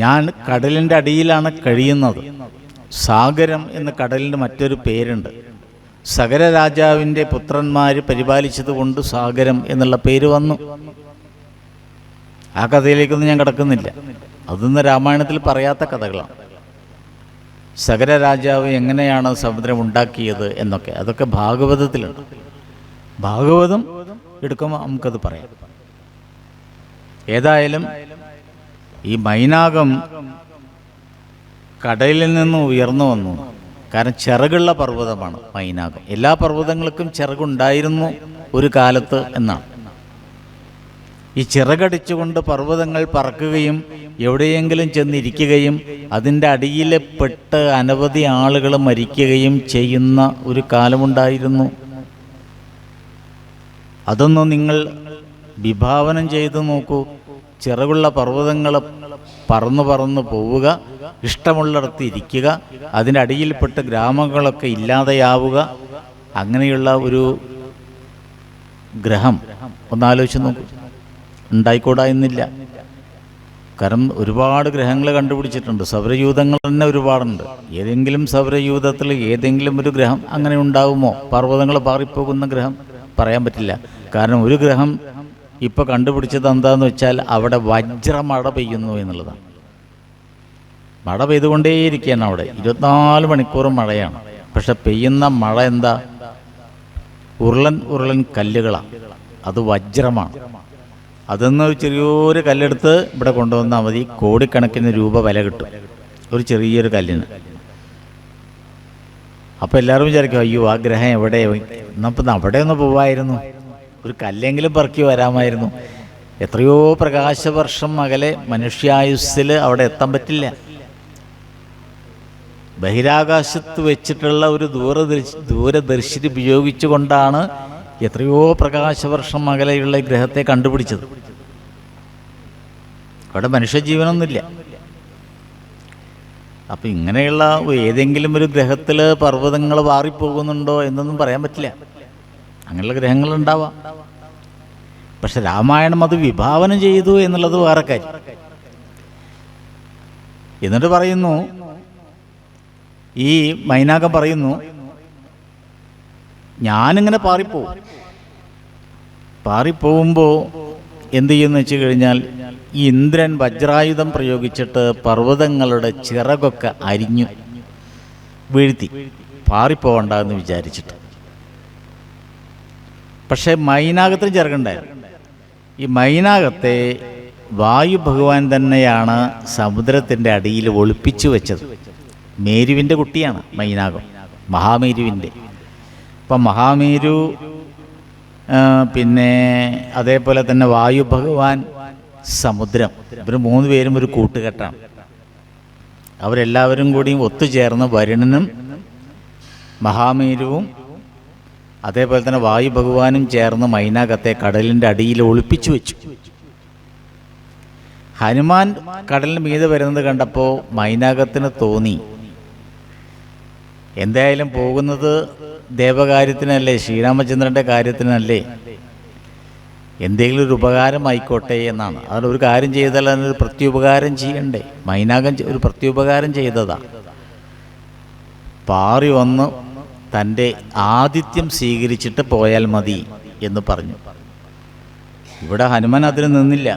ഞാൻ കടലിൻ്റെ അടിയിലാണ് കഴിയുന്നത്. സാഗരം എന്ന കടലിന് മറ്റൊരു പേരുണ്ട്. സഗര രാജാവിൻ്റെ പുത്രന്മാർ പരിപാലിച്ചതുകൊണ്ട് സാഗരം എന്നുള്ള പേര് വന്നു. ആ കഥയിലേക്കൊന്നും ഞാൻ കിടക്കുന്നില്ല, അതൊന്നും രാമായണത്തിൽ പറയാത്ത കഥകളാണ്. സഗര രാജാവ് എങ്ങനെയാണ് സമുദ്രം ഉണ്ടാക്കിയത് എന്നൊക്കെ, അതൊക്കെ ഭാഗവതത്തിലുണ്ട്. ഭാഗവതം എടുക്കുമ്പോൾ നമുക്കത് പറയാം. ഏതായാലും ഈ മൈനാകം കടലിൽ നിന്ന് ഉയർന്നു വന്നു. കാരണം ചിറകുള്ള പർവ്വതമാണ് മൈനാകം. എല്ലാ പർവ്വതങ്ങൾക്കും ചിറകുണ്ടായിരുന്നു ഒരു കാലത്ത് എന്നാണ്. ഈ ചിറകടിച്ചുകൊണ്ട് പർവ്വതങ്ങൾ പറക്കുകയും എവിടെയെങ്കിലും ചെന്നിരിക്കുകയും അതിൻ്റെ അടിയിൽ പെട്ട് അനവധി ആളുകൾ മരിക്കുകയും ചെയ്യുന്ന ഒരു കാലമുണ്ടായിരുന്നു. അതൊന്നും നിങ്ങൾ വിഭാവനം ചെയ്തു നോക്കൂ. ചിറകുള്ള പർവ്വതങ്ങൾ പറന്ന് പറന്ന് പോവുക, ഇഷ്ടമുള്ളിടത്ത് ഇരിക്കുക, അതിൻ്റെ അടിയിൽപ്പെട്ട് ഗ്രാമങ്ങളൊക്കെ ഇല്ലാതെയാവുക, അങ്ങനെയുള്ള ഒരു ഗ്രഹം ഒന്നാലോചിച്ച് നോക്കൂ. ഉണ്ടായിക്കൂടാ എന്നില്ല. കാരണം ഒരുപാട് ഗ്രഹങ്ങൾ കണ്ടുപിടിച്ചിട്ടുണ്ട്. സൗരയൂഥങ്ങൾ തന്നെ ഒരുപാടുണ്ട്. ഏതെങ്കിലും സൗരയൂഥത്തിൽ ഏതെങ്കിലും ഒരു ഗ്രഹം അങ്ങനെ ഉണ്ടാകുമോ? പർവ്വതങ്ങൾ പാറിപ്പോകുന്ന ഗ്രഹം പറയാൻ പറ്റില്ല. കാരണം ഒരു ഗ്രഹം ഇപ്പോൾ കണ്ടുപിടിച്ചത് എന്താണെന്ന് വെച്ചാൽ അവിടെ വജ്രമഴ പെയ്യുന്നു എന്നുള്ളതാണ്. മഴ പെയ്തുകൊണ്ടേയിരിക്കുകയാണ് അവിടെ. 24 മണിക്കൂറും മഴയാണ്. പക്ഷെ പെയ്യുന്ന മഴ എന്താ? ഉരുളൻ കല്ലുകളാണ്. അത് വജ്രമാണ്. അതൊന്ന് ചെറിയൊരു കല്ലെടുത്ത് ഇവിടെ കൊണ്ടുവന്നാൽ മതി, കോടിക്കണക്കിന് രൂപ വില കിട്ടും ഒരു ചെറിയൊരു കല്ലിന്. അപ്പോൾ എല്ലാവരും വിചാരിക്കും, അയ്യോ ആ ഗ്രഹം എവിടെ, എന്നപ്പം അവിടെ ഒന്ന് പോവായിരുന്നു, ഒരു കല്ലെങ്കിലും പറക്കി വരാമായിരുന്നു. എത്രയോ പ്രകാശവർഷം അകലെ മനുഷ്യായുസ്സിൽ അവിടെ എത്താൻ പറ്റില്ല. ബഹിരാകാശത്ത് വെച്ചിട്ടുള്ള ഒരു ദൂരദർശിനി ഉപയോഗിച്ചുകൊണ്ടാണ് എത്രയോ പ്രകാശവർഷം അകലെയുള്ള ഗ്രഹത്തെ കണ്ടുപിടിച്ചത്. അവിടെ മനുഷ്യജീവനൊന്നുമില്ല. അപ്പം ഇങ്ങനെയുള്ള ഏതെങ്കിലും ഒരു ഗ്രഹത്തിൽ പർവ്വതങ്ങൾ മാറിപ്പോകുന്നുണ്ടോ എന്നൊന്നും പറയാൻ പറ്റില്ല. അങ്ങനെയുള്ള ഗ്രഹങ്ങളുണ്ടാവാം. പക്ഷെ രാമായണം അത് വിഭാവനം ചെയ്തു എന്നുള്ളത് വേറെ കാര്യം. എന്നിട്ട് പറയുന്നു, ഈ മൈനാകം പറയുന്നു, ഞാനിങ്ങനെ പാറിപ്പോവുമ്പോൾ എന്ത് ചെയ്യുമെന്ന് വെച്ച് കഴിഞ്ഞാൽ, ഈ ഇന്ദ്രൻ വജ്രായുധം പ്രയോഗിച്ചിട്ട് പർവ്വതങ്ങളുടെ ചിറകൊക്കെ അരിഞ്ഞു വീഴ്ത്തി, പാറിപ്പോവണ്ട എന്ന് വിചാരിച്ചിട്ട്. പക്ഷേ മൈനാകത്തിന് ചിറകുണ്ടായിരുന്നു. ഈ മൈനാകത്തെ വായു ഭഗവാൻ തന്നെയാണ് സമുദ്രത്തിൻ്റെ അടിയിൽ ഒളിപ്പിച്ചു വെച്ചത്. മേരുവിൻ്റെ കുട്ടിയാണ് മൈനാകം, മഹാമേരുവിൻ്റെ. അപ്പം മഹാമേരു, പിന്നെ അതേപോലെ തന്നെ വായു ഭഗവാൻ, സമുദ്രം, ഇവർ 3 പേരും ഒരു കൂട്ടുകെട്ടാണ്. അവരെല്ലാവരും കൂടി ഒത്തുചേർന്ന് വരുണനും മഹാമേരുവും അതേപോലെ തന്നെ വായു ഭഗവാനും ചേർന്ന് മൈനാകത്തെ കടലിൻ്റെ അടിയിൽ ഒളിപ്പിച്ചു വെച്ചു. ഹനുമാൻ കടലിന് മീതെ വരുന്നത് കണ്ടപ്പോൾ മൈനാകത്തിന് തോന്നി, എന്തായാലും പോകുന്നത് ദേവകാര്യത്തിനല്ലേ, ശ്രീരാമചന്ദ്രൻ്റെ കാര്യത്തിനല്ലേ, എന്തെങ്കിലും ഒരു ഉപകാരമായിക്കോട്ടെ എന്നാണ്. അതിനൊരു കാര്യം ചെയ്താൽ അതിനൊരു പ്രത്യുപകാരം ചെയ്യണ്ടേ. മൈനാകം ഒരു പ്രത്യുപകാരം ചെയ്തതാണ്. പാറി വന്ന് തൻ്റെ ആതിഥ്യം സ്വീകരിച്ചിട്ട് പോയാൽ മതി എന്ന് പറഞ്ഞു. ഇവിടെ ഹനുമാൻ അതിന് നിന്നില്ല.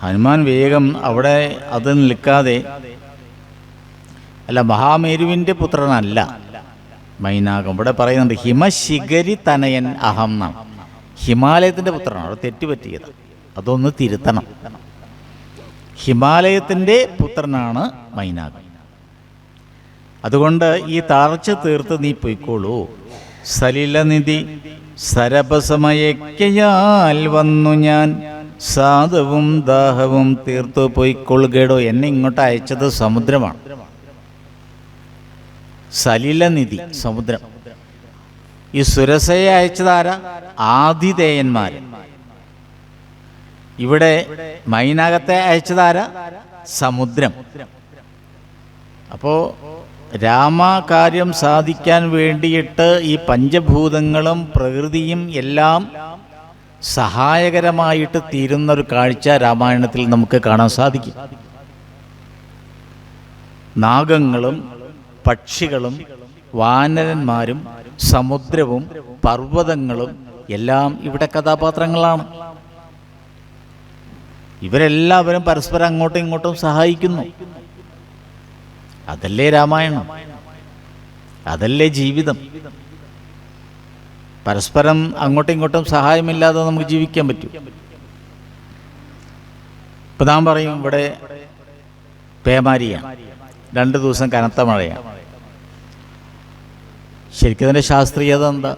ഹനുമാൻ വേഗം അവിടെ അത് നിൽക്കാതെ, അല്ല, മഹാമേരുവിൻ്റെ പുത്രനല്ല മൈനാകം. ഇവിടെ പറയുന്നുണ്ട് ഹിമശിഖരി തനയൻ അഹം എന്നാണ്. ഹിമാലയത്തിൻ്റെ പുത്രനാണ്. അവിടെ തെറ്റുപറ്റിയത്, അതൊന്ന് തിരുത്തണം. ഹിമാലയത്തിൻ്റെ പുത്രനാണ് മൈനാകം. അതുകൊണ്ട് ഈ തളർച്ച തീർത്ത് നീ പൊയ്ക്കോളൂ. സലിലനിധി സരഭസമയക്കയാൽ വന്നു ഞാൻ, സാധവും ദാഹവും തീർത്തു പൊയ്ക്കൊള്ളുകേടോ. എന്നെ ഇങ്ങോട്ട് അയച്ചത് സമുദ്രമാണ്. സലിലനിധി സമുദ്രം. ഈ സുരസയെ അയച്ചതാരാ? ആതിഥേയന്മാർ. ഇവിടെ മൈനാകത്തെ അയച്ചതാരാ? സമുദ്രം. അപ്പോൾ രാമകാര്യം സാധിക്കാൻ വേണ്ടിയിട്ട് ഈ പഞ്ചഭൂതങ്ങളും പ്രകൃതിയും എല്ലാം സഹായകരമായിട്ട് തീരുന്നൊരു കാഴ്ച രാമായണത്തിൽ നമുക്ക് കാണാൻ സാധിക്കും. നാഗങ്ങളും പക്ഷികളും വാനരന്മാരും സമുദ്രവും പർവ്വതങ്ങളും എല്ലാം ഇവിടെ കഥാപാത്രങ്ങളാണ്. ഇവരെല്ലാവരും പരസ്പരം അങ്ങോട്ടും ഇങ്ങോട്ടും സഹായിക്കുന്നു. അതല്ലേ രാമായണം, അതല്ലേ ജീവിതം. പരസ്പരം അങ്ങോട്ടും ഇങ്ങോട്ടും സഹായമില്ലാതെ നമുക്ക് ജീവിക്കാൻ പറ്റും. ഇപ്പം നാം പറയും ഇവിടെ പേമാരിയാണ്, 2 ദിവസം കനത്ത മഴയാണ്. ശരിക്കും അതിൻ്റെ ശാസ്ത്രീയത എന്താ?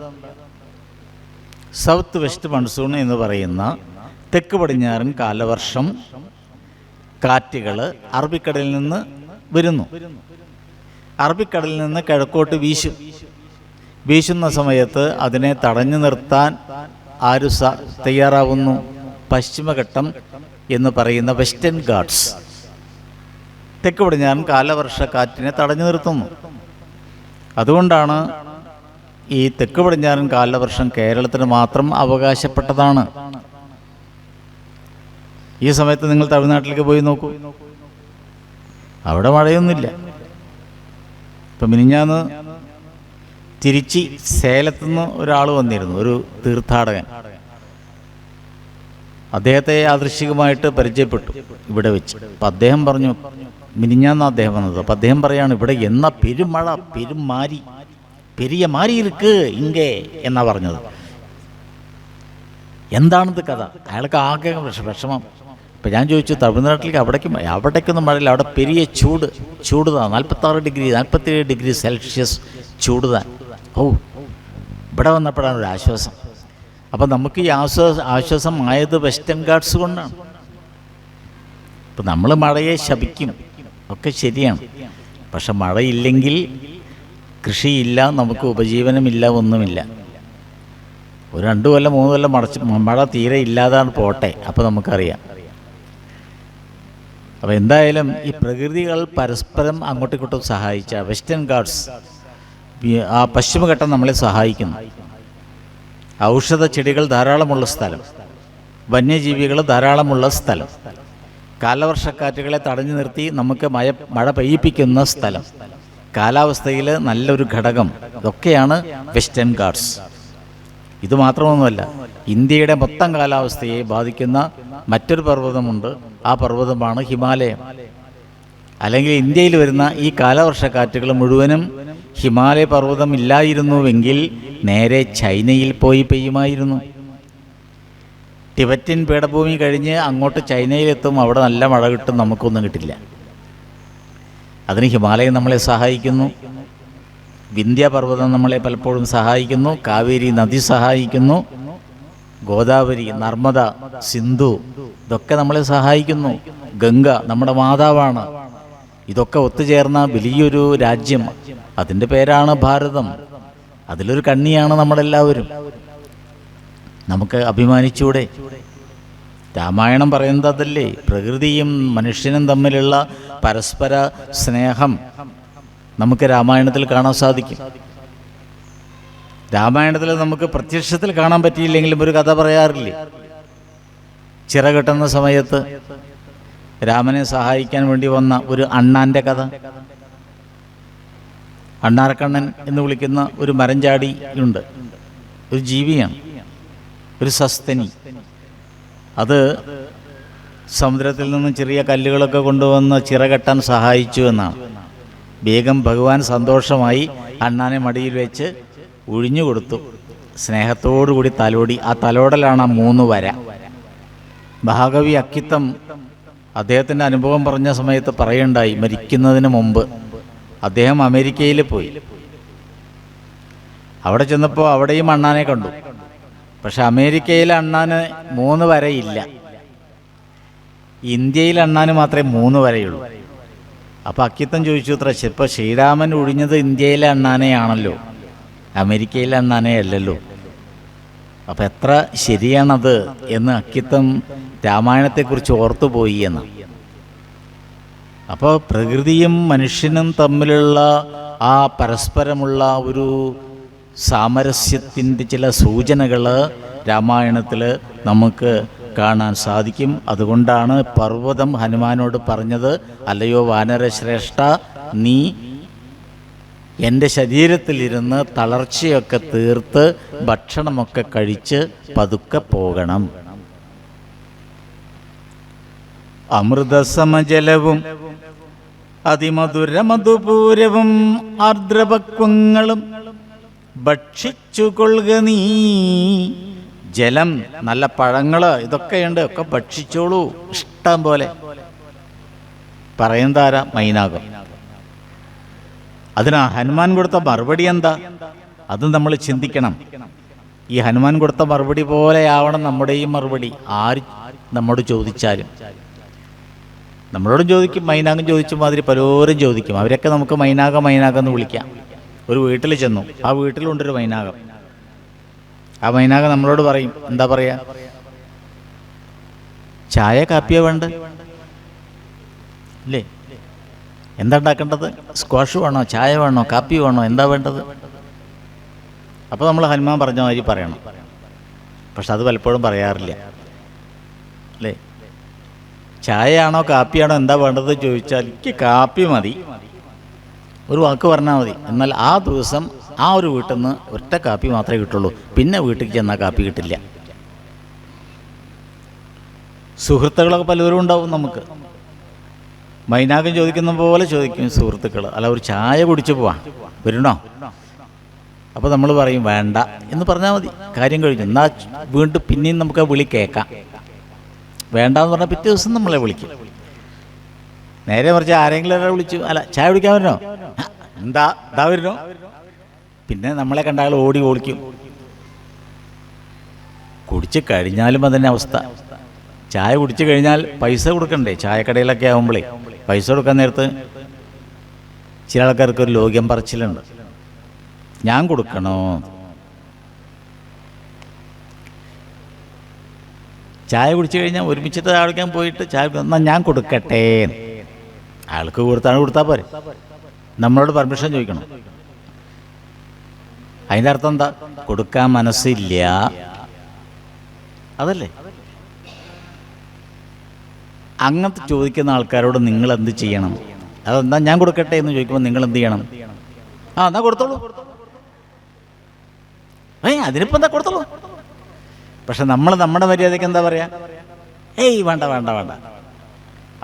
സൗത്ത് വെസ്റ്റ് മൺസൂൺ എന്ന് പറയുന്ന തെക്ക് പടിഞ്ഞാറൻ കാലവർഷം കാറ്റുകൾ അറബിക്കടലിൽ നിന്ന് വരുന്നു. അറബിക്കടലിൽ നിന്ന് കിഴക്കോട്ട് വീശുന്ന സമയത്ത് അതിനെ തടഞ്ഞു നിർത്താൻ ആര് തയ്യാറാവുന്നു? പശ്ചിമഘട്ടം എന്ന് പറയുന്ന വെസ്റ്റേൺ ഗാട്സ് തെക്ക് പടിഞ്ഞാറൻ കാലവർഷക്കാറ്റിനെ തടഞ്ഞു നിർത്തുന്നു. അതുകൊണ്ടാണ് ഈ തെക്ക് പടിഞ്ഞാറൻ കാലവർഷം കേരളത്തിന് മാത്രം അവകാശപ്പെട്ടതാണ്. ഈ സമയത്ത് നിങ്ങൾ തമിഴ്നാട്ടിലേക്ക് പോയി നോക്കൂ, അവിടെ മഴയൊന്നുമില്ല. ഇപ്പം മിനിഞ്ഞാന്ന് തിരിച്ച് സേലത്തുനിന്ന് ഒരാൾ വന്നിരുന്നു, ഒരു തീർത്ഥാടകൻ. അദ്ദേഹത്തെ യാദൃശ്ചികമായിട്ട് പരിചയപ്പെട്ടു ഇവിടെ വെച്ച്. അപ്പം അദ്ദേഹം പറഞ്ഞു, മിനിഞ്ഞാന്ന് അദ്ദേഹം വന്നത്, അപ്പം അദ്ദേഹം പറയാണ്, ഇവിടെ എന്നാ പെരുമഴ പെരുമാരി പെരിയ മാരി ഇருக்கு ഇങ്ങേ എന്നാ പറഞ്ഞത്. എന്താണിത് കഥ? അയാൾക്ക് ആകെ വിഷമം. ഇപ്പം ഞാൻ ചോദിച്ചു, തമിഴ്നാട്ടിലേക്ക് അവിടേക്കൊന്നും മഴയില്ല, അവിടെ പെരിയ ചൂടുതാ, 46 ഡിഗ്രി 47 ഡിഗ്രി സെൽഷ്യസ് ചൂടുതാ. ഓ, ഇവിടെ വന്നപ്പോഴാണ് ഒരു ആശ്വാസം. അപ്പം നമുക്ക് ഈ ആശ്വാസം ആയത് വെസ്റ്റേൺ ഗാർഡ്സ് കൊണ്ടാണ്. ഇപ്പം നമ്മൾ മഴയെ ശപിക്കും, ഒക്കെ ശരിയാണ്. പക്ഷെ മഴയില്ലെങ്കിൽ കൃഷിയില്ല, നമുക്ക് ഉപജീവനമില്ല, ഒന്നുമില്ല. ഒരു 2 കൊല്ലം 3 കൊല്ലം മഴ തീരെ ഇല്ലാതാണ് പോട്ടെ, അപ്പോൾ നമുക്കറിയാം. അപ്പോൾ എന്തായാലും ഈ പ്രകൃതികൾ പരസ്പരം അങ്ങോട്ടും ഇങ്ങോട്ടും സഹായിച്ച വെസ്റ്റേൺ ഗാർഡ്സ്, ആ പശ്ചിമഘട്ടം നമ്മളെ സഹായിക്കുന്നു. ഔഷധ ചെടികൾ ധാരാളമുള്ള സ്ഥലം, വന്യജീവികൾ ധാരാളമുള്ള സ്ഥലം, കാലവർഷക്കാറ്റുകളെ തടഞ്ഞു നിർത്തി നമുക്ക് മഴ പെയ്യിപ്പിക്കുന്ന സ്ഥലം, കാലാവസ്ഥയിൽ നല്ലൊരു ഘടകം, ഇതൊക്കെയാണ് വെസ്റ്റേൺ ഗാർഡ്സ്. ഇതുമാത്രമൊന്നുമല്ല, ഇന്ത്യയുടെ മൊത്തം കാലാവസ്ഥയെ ബാധിക്കുന്ന മറ്റൊരു പർവ്വതമുണ്ട്. ആ പർവ്വതമാണ് ഹിമാലയം. അല്ലെങ്കിൽ ഇന്ത്യയിൽ വരുന്ന ഈ കാലവർഷക്കാറ്റുകൾ മുഴുവനും ഹിമാലയ പർവ്വതം ഇല്ലായിരുന്നുവെങ്കിൽ നേരെ ചൈനയിൽ പോയി പെയ്യുമായിരുന്നു. ടിബറ്റൻ പീഠഭൂമി കഴിഞ്ഞ് അങ്ങോട്ട് ചൈനയിലെത്തും, അവിടെ നല്ല മഴ കിട്ടും, നമുക്കൊന്നും കിട്ടില്ല. അതിന് ഹിമാലയം നമ്മളെ സഹായിക്കുന്നു, വിന്ധ്യ പർവ്വതം നമ്മളെ പലപ്പോഴും സഹായിക്കുന്നു, കാവേരി നദി സഹായിക്കുന്നു, ഗോദാവരി, നർമ്മദ, സിന്ധു ഇതൊക്കെ നമ്മളെ സഹായിക്കുന്നു. ഗംഗ നമ്മുടെ മാതാവാണ്. ഇതൊക്കെ ഒത്തുചേർന്ന വലിയൊരു രാജ്യം, അതിൻ്റെ പേരാണ് ഭാരതം. അതിലൊരു കണ്ണിയാണ് നമ്മളെല്ലാവരും. നമുക്ക് അഭിമാനിച്ചൂടെ? രാമായണം പറയുന്നത് അതല്ലേ? പ്രകൃതിയും മനുഷ്യനും തമ്മിലുള്ള പരസ്പര സ്നേഹം നമുക്ക് രാമായണത്തിൽ കാണാൻ സാധിക്കും. രാമായണത്തിൽ നമുക്ക് പ്രത്യക്ഷത്തിൽ കാണാൻ പറ്റിയില്ലെങ്കിലും ഒരു കഥ പറയാറില്ലേ? ചിറകെട്ടുന്ന സമയത്ത് രാമനെ സഹായിക്കാൻ വേണ്ടി വന്ന ഒരു അണ്ണാൻ്റെ കഥ. അണ്ണാർക്കണ്ണൻ എന്ന് വിളിക്കുന്ന ഒരു മരഞ്ചാടി ഉണ്ട്, ഒരു ജീവിയാണ്, ഒരു സസ്തനി. അത് സമുദ്രത്തിൽ നിന്ന് ചെറിയ കല്ലുകളൊക്കെ കൊണ്ടുവന്ന് ചിറകെട്ടാൻ സഹായിച്ചു എന്നാണ്. വേഗം ഭഗവാൻ സന്തോഷമായി അണ്ണാനെ മടിയിൽ വെച്ച് ഒഴിഞ്ഞു കൊടുത്തു, സ്നേഹത്തോടുകൂടി തലോടി. ആ തലോടലാണ് ആ 3 വര. മഹാകവി അക്കിത്തം അദ്ദേഹത്തിൻ്റെ അനുഭവം പറഞ്ഞ സമയത്ത് പറയുണ്ടായി, മരിക്കുന്നതിന് മുമ്പ് അദ്ദേഹം അമേരിക്കയിൽ പോയി. അവിടെ ചെന്നപ്പോൾ അവിടെയും അണ്ണാനെ കണ്ടു. പക്ഷെ അമേരിക്കയിലെ അണ്ണാന് 3 വരയില്ല, ഇന്ത്യയിലെ അണ്ണാന് മാത്രമേ 3 വരയുള്ളൂ. അപ്പോൾ അക്കിത്തം ചോദിച്ചു, അത്ര ഇപ്പോൾ ശ്രീരാമൻ ഒഴിഞ്ഞത് ഇന്ത്യയിലെ അണ്ണാനെയാണല്ലോ, അമേരിക്കയിലെ അണ്ണാനെ അല്ലല്ലോ. അപ്പം എത്ര ശരിയാണത് എന്ന് അക്കിത്തം രാമായണത്തെക്കുറിച്ച് ഓർത്തുപോയി എന്ന്. അപ്പോൾ പ്രകൃതിയും മനുഷ്യനും തമ്മിലുള്ള ആ പരസ്പരമുള്ള ഒരു സാമരസ്യത്തിൻ്റെ ചില സൂചനകൾ രാമായണത്തിൽ നമുക്ക് കാണാൻ സാധിക്കും. അതുകൊണ്ടാണ് പർവ്വതം ഹനുമാനോട് പറഞ്ഞത്, അല്ലയോ വാനരശ്രേഷ്ഠ, നീ എൻ്റെ ശരീരത്തിലിരുന്ന് തളർച്ചയൊക്കെ തീർത്ത് ഭക്ഷണമൊക്കെ കഴിച്ച് പതുക്കെ പോകണം. അമൃതസമജലവും അതിമധുര മധുപൂരവും ആർദ്രപക്വങ്ങളും ഭക്ഷിച്ചുകൊള്ളുക നീ. ജലം, നല്ല പഴങ്ങൾ, ഇതൊക്കെയുണ്ട്, ഒക്കെ ഭക്ഷിച്ചോളൂ ഇഷ്ടം പോലെ. പറയുന്നതാരാ? മൈനാകം. അതിനാ ഹനുമാൻ കൊടുത്ത മറുപടി എന്താ? അതും നമ്മൾ ചിന്തിക്കണം. ഈ ഹനുമാൻ കൊടുത്ത മറുപടി പോലെയാവണം നമ്മുടെയും മറുപടി. ആര് നമ്മോട് ചോദിച്ചാലും നമ്മളോടും ചോദിക്കും, മൈനാകം ചോദിച്ച മാതിരി പലരും ചോദിക്കും. അവരൊക്കെ നമുക്ക് മൈനാകം എന്ന് വിളിക്കാം. ഒരു വീട്ടിൽ ചെന്നു, ആ വീട്ടിലുണ്ടൊരു മൈനാകം. ആ മൈനാകം നമ്മളോട് പറയും, എന്താ പറയാ? ചായ കാപ്പിയോ വേണ്ട അല്ലേ? എന്താ ഉണ്ടാക്കേണ്ടത്? സ്ക്വാഷ് വേണോ, ചായ വേണോ, കാപ്പി വേണോ, എന്താ വേണ്ടത്? അപ്പോൾ നമ്മൾ ഹനുമാൻ പറഞ്ഞ മാതിരി പറയണം. പക്ഷെ അത് പലപ്പോഴും പറയാറില്ല അല്ലേ? ചായയാണോ കാപ്പിയാണോ എന്താ വേണ്ടത് ചോദിച്ചാൽ എനിക്ക് കാപ്പി മതി, ഒരു വാക്ക് പറഞ്ഞാൽ മതി. എന്നാൽ ആ ദിവസം ആ ഒരു വീട്ടിൽ നിന്ന് ഒറ്റ കാപ്പി മാത്രമേ കിട്ടുള്ളൂ, പിന്നെ വീട്ടിൽ ചെന്നാൽ കാപ്പി കിട്ടില്ല. സുഹൃത്തുക്കളൊക്കെ പലരും ഉണ്ടാവും നമുക്ക്. മൈനാകം ചോദിക്കുന്ന പോലെ ചോദിക്കും സുഹൃത്തുക്കൾ, അല്ല ഒരു ചായ കുടിച്ച് പോവാം, വരണോ? അപ്പോൾ നമ്മൾ പറയും വേണ്ട എന്ന് പറഞ്ഞാൽ മതി, കാര്യം കഴിഞ്ഞു. എന്നാൽ വീണ്ടും പിന്നെയും നമുക്ക് ആ വിളി കേൾക്കാം. വേണ്ടാന്ന് പറഞ്ഞാൽ പിറ്റേ ദിവസം നമ്മളെ വിളിക്കും. നേരെ മറിച്ച് ആരെങ്കിലും ഒരാൾ വിളിച്ചു, അല്ല ചായ കുടിക്കാൻ വരണോ, എന്താ വരണോ, പിന്നെ നമ്മളെ കണ്ട ആൾ ഓടി ഓടിക്കും. കുടിച്ച് കഴിഞ്ഞാലും അതന്നെ അവസ്ഥ. ചായ കുടിച്ചു കഴിഞ്ഞാൽ പൈസ കൊടുക്കണ്ടേ? ചായക്കടയിലൊക്കെ ആകുമ്പോഴേ പൈസ കൊടുക്കാൻ നേരത്ത് ചില ആൾക്കാർക്ക് ഒരു ലോക്യം പറച്ചിലുണ്ട്, ഞാൻ കൊടുക്കണോ? ചായ കുടിച്ചു കഴിഞ്ഞാൽ ഒരുമിച്ചിട്ട് ചായ കുടിക്കാൻ പോയിട്ട് ചായ എന്നാൽ ഞാൻ കൊടുക്കട്ടെ, ആൾക്ക് കൊടുത്താൽ പോരെ, നമ്മളോട് പെർമിഷൻ ചോദിക്കണം. അതിൻ്റെ അർത്ഥം എന്താ? കൊടുക്കാൻ മനസ്സില്ല, അതല്ലേ? അങ്ങനത്തെ ചോദിക്കുന്ന ആൾക്കാരോട് നിങ്ങൾ എന്ത് ചെയ്യണം? അതെന്താ ഞാൻ കൊടുക്കട്ടെ എന്ന് ചോദിക്കുമ്പോൾ നിങ്ങൾ എന്ത് ചെയ്യണം? എന്നാ കൊടുത്തോളൂ, അതിനിപ്പോൾ എന്താ കൊടുത്തോളൂ. പക്ഷെ നമ്മുടെ മര്യാദയ്ക്ക് എന്താ പറയാ? വേണ്ട വേണ്ട വേണ്ട.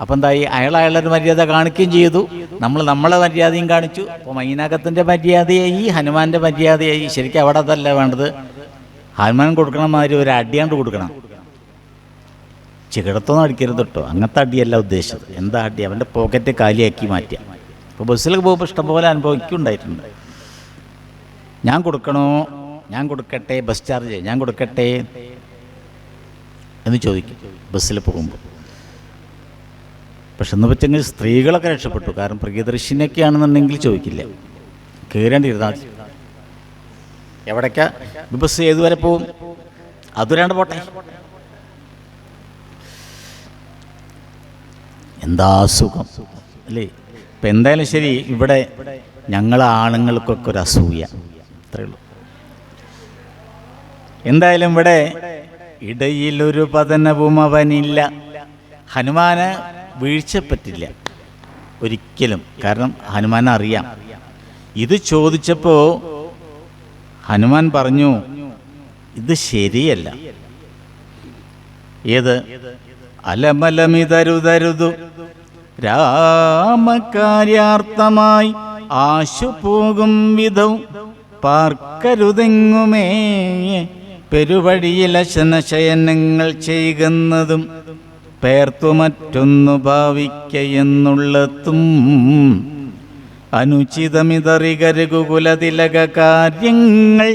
അപ്പം എന്തായി? അയാളൊരു മര്യാദ കാണിക്കുകയും ചെയ്തു, നമ്മളെ മര്യാദയും കാണിച്ചു. അപ്പോൾ മൈനാകത്തിൻ്റെ മര്യാദയായി, ഹനുമാൻ്റെ മര്യാദയായി. ശരിക്കും അവിടെ അതല്ല വേണ്ടത്. ഹനുമാൻ കൊടുക്കണ മാതിരി ഒരു അടിയാണ്ട് കൊടുക്കണം. ചികിടത്തൊന്നും അടിക്കരുത് കേട്ടോ, അങ്ങനത്തെ അടിയല്ല ഉദ്ദേശിച്ചത്. എന്താ അടി? അവൻ്റെ പോക്കറ്റ് കാലിയാക്കി മാറ്റുക. ഇപ്പോൾ ബസ്സിലൊക്കെ പോകുമ്പോൾ ഇഷ്ടംപോലെ അനുഭവിക്കുന്നുണ്ടായിട്ടുണ്ട്. ഞാൻ കൊടുക്കണോ, ഞാൻ കൊടുക്കട്ടെ, ബസ് ചാർജ് ഞാൻ കൊടുക്കട്ടെ എന്ന് ചോദിക്കും ബസ്സിൽ പോകുമ്പോൾ. പക്ഷെ എന്ന് വെച്ചെങ്കിൽ സ്ത്രീകളൊക്കെ രക്ഷപ്പെട്ടു. കാരണം പ്രിയദർശിനിയൊക്കെ ആണെന്നുണ്ടെങ്കിൽ ചോദിക്കില്ല, കയറേണ്ടിയിരുന്നാൽ എവിടേക്കാ ബസ് ഏതുവരെ പോവും, അതുവരാണ്ട് പോട്ടെ. എന്താ സുഖം അല്ലേ? ഇപ്പം എന്തായാലും ശരി, ഇവിടെ ഞങ്ങൾ ആണുങ്ങൾക്കൊക്കെ ഒരു അസൂയ, അത്രേ ഉള്ളൂ. എന്തായാലും ഇവിടെ ഇടയിലൊരു പതനവും അവനില്ല. ഹനുമാന് വീഴ്ച പറ്റില്ല ഒരിക്കലും. കാരണം ഹനുമാൻ അറിയാം. ഇത് ചോദിച്ചപ്പോൾ ഹനുമാൻ പറഞ്ഞു, ഇത് ശരിയല്ല. ഏത്? അലമലമിതരുതരുതു രാമകാര്യാർത്ഥമായി ആശു പോകും വിധം പാർക്കരുതെങ്ങുമേ പെരുവഴിയിലെ ശനശയനങ്ങൾ ചെയ്യുന്നതും പേർത്തു മറ്റൊന്നു ഭാവിക്കയെന്നുള്ളതും അനുചിതമിതറികരുകുലതിലക കാര്യങ്ങൾ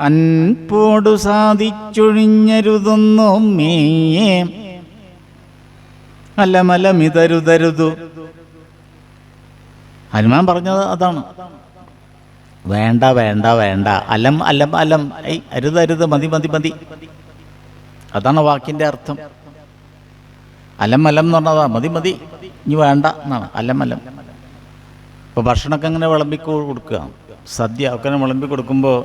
അൻപോടു സാധിച്ചൊഴിഞ്ഞരുതൊന്നോമേ അലമലമിതരുതരുതു. ഹനുമാൻ പറഞ്ഞത് അതാണ്. വേണ്ട വേണ്ട വേണ്ട, അലം അലം അലം, അരുതരുത്, മതി മതി മതി, അതാണ് വാക്കിൻ്റെ അർത്ഥം. അലം അലം എന്ന് പറഞ്ഞതാ, മതി മതി, ഇനി വേണ്ട എന്നാണ് അലം അലം. ഇപ്പോൾ ഭക്ഷണമൊക്കെ അങ്ങനെ വിളമ്പി കൊടുക്കുക, സദ്യ ഒക്കെ വിളമ്പി കൊടുക്കുമ്പോൾ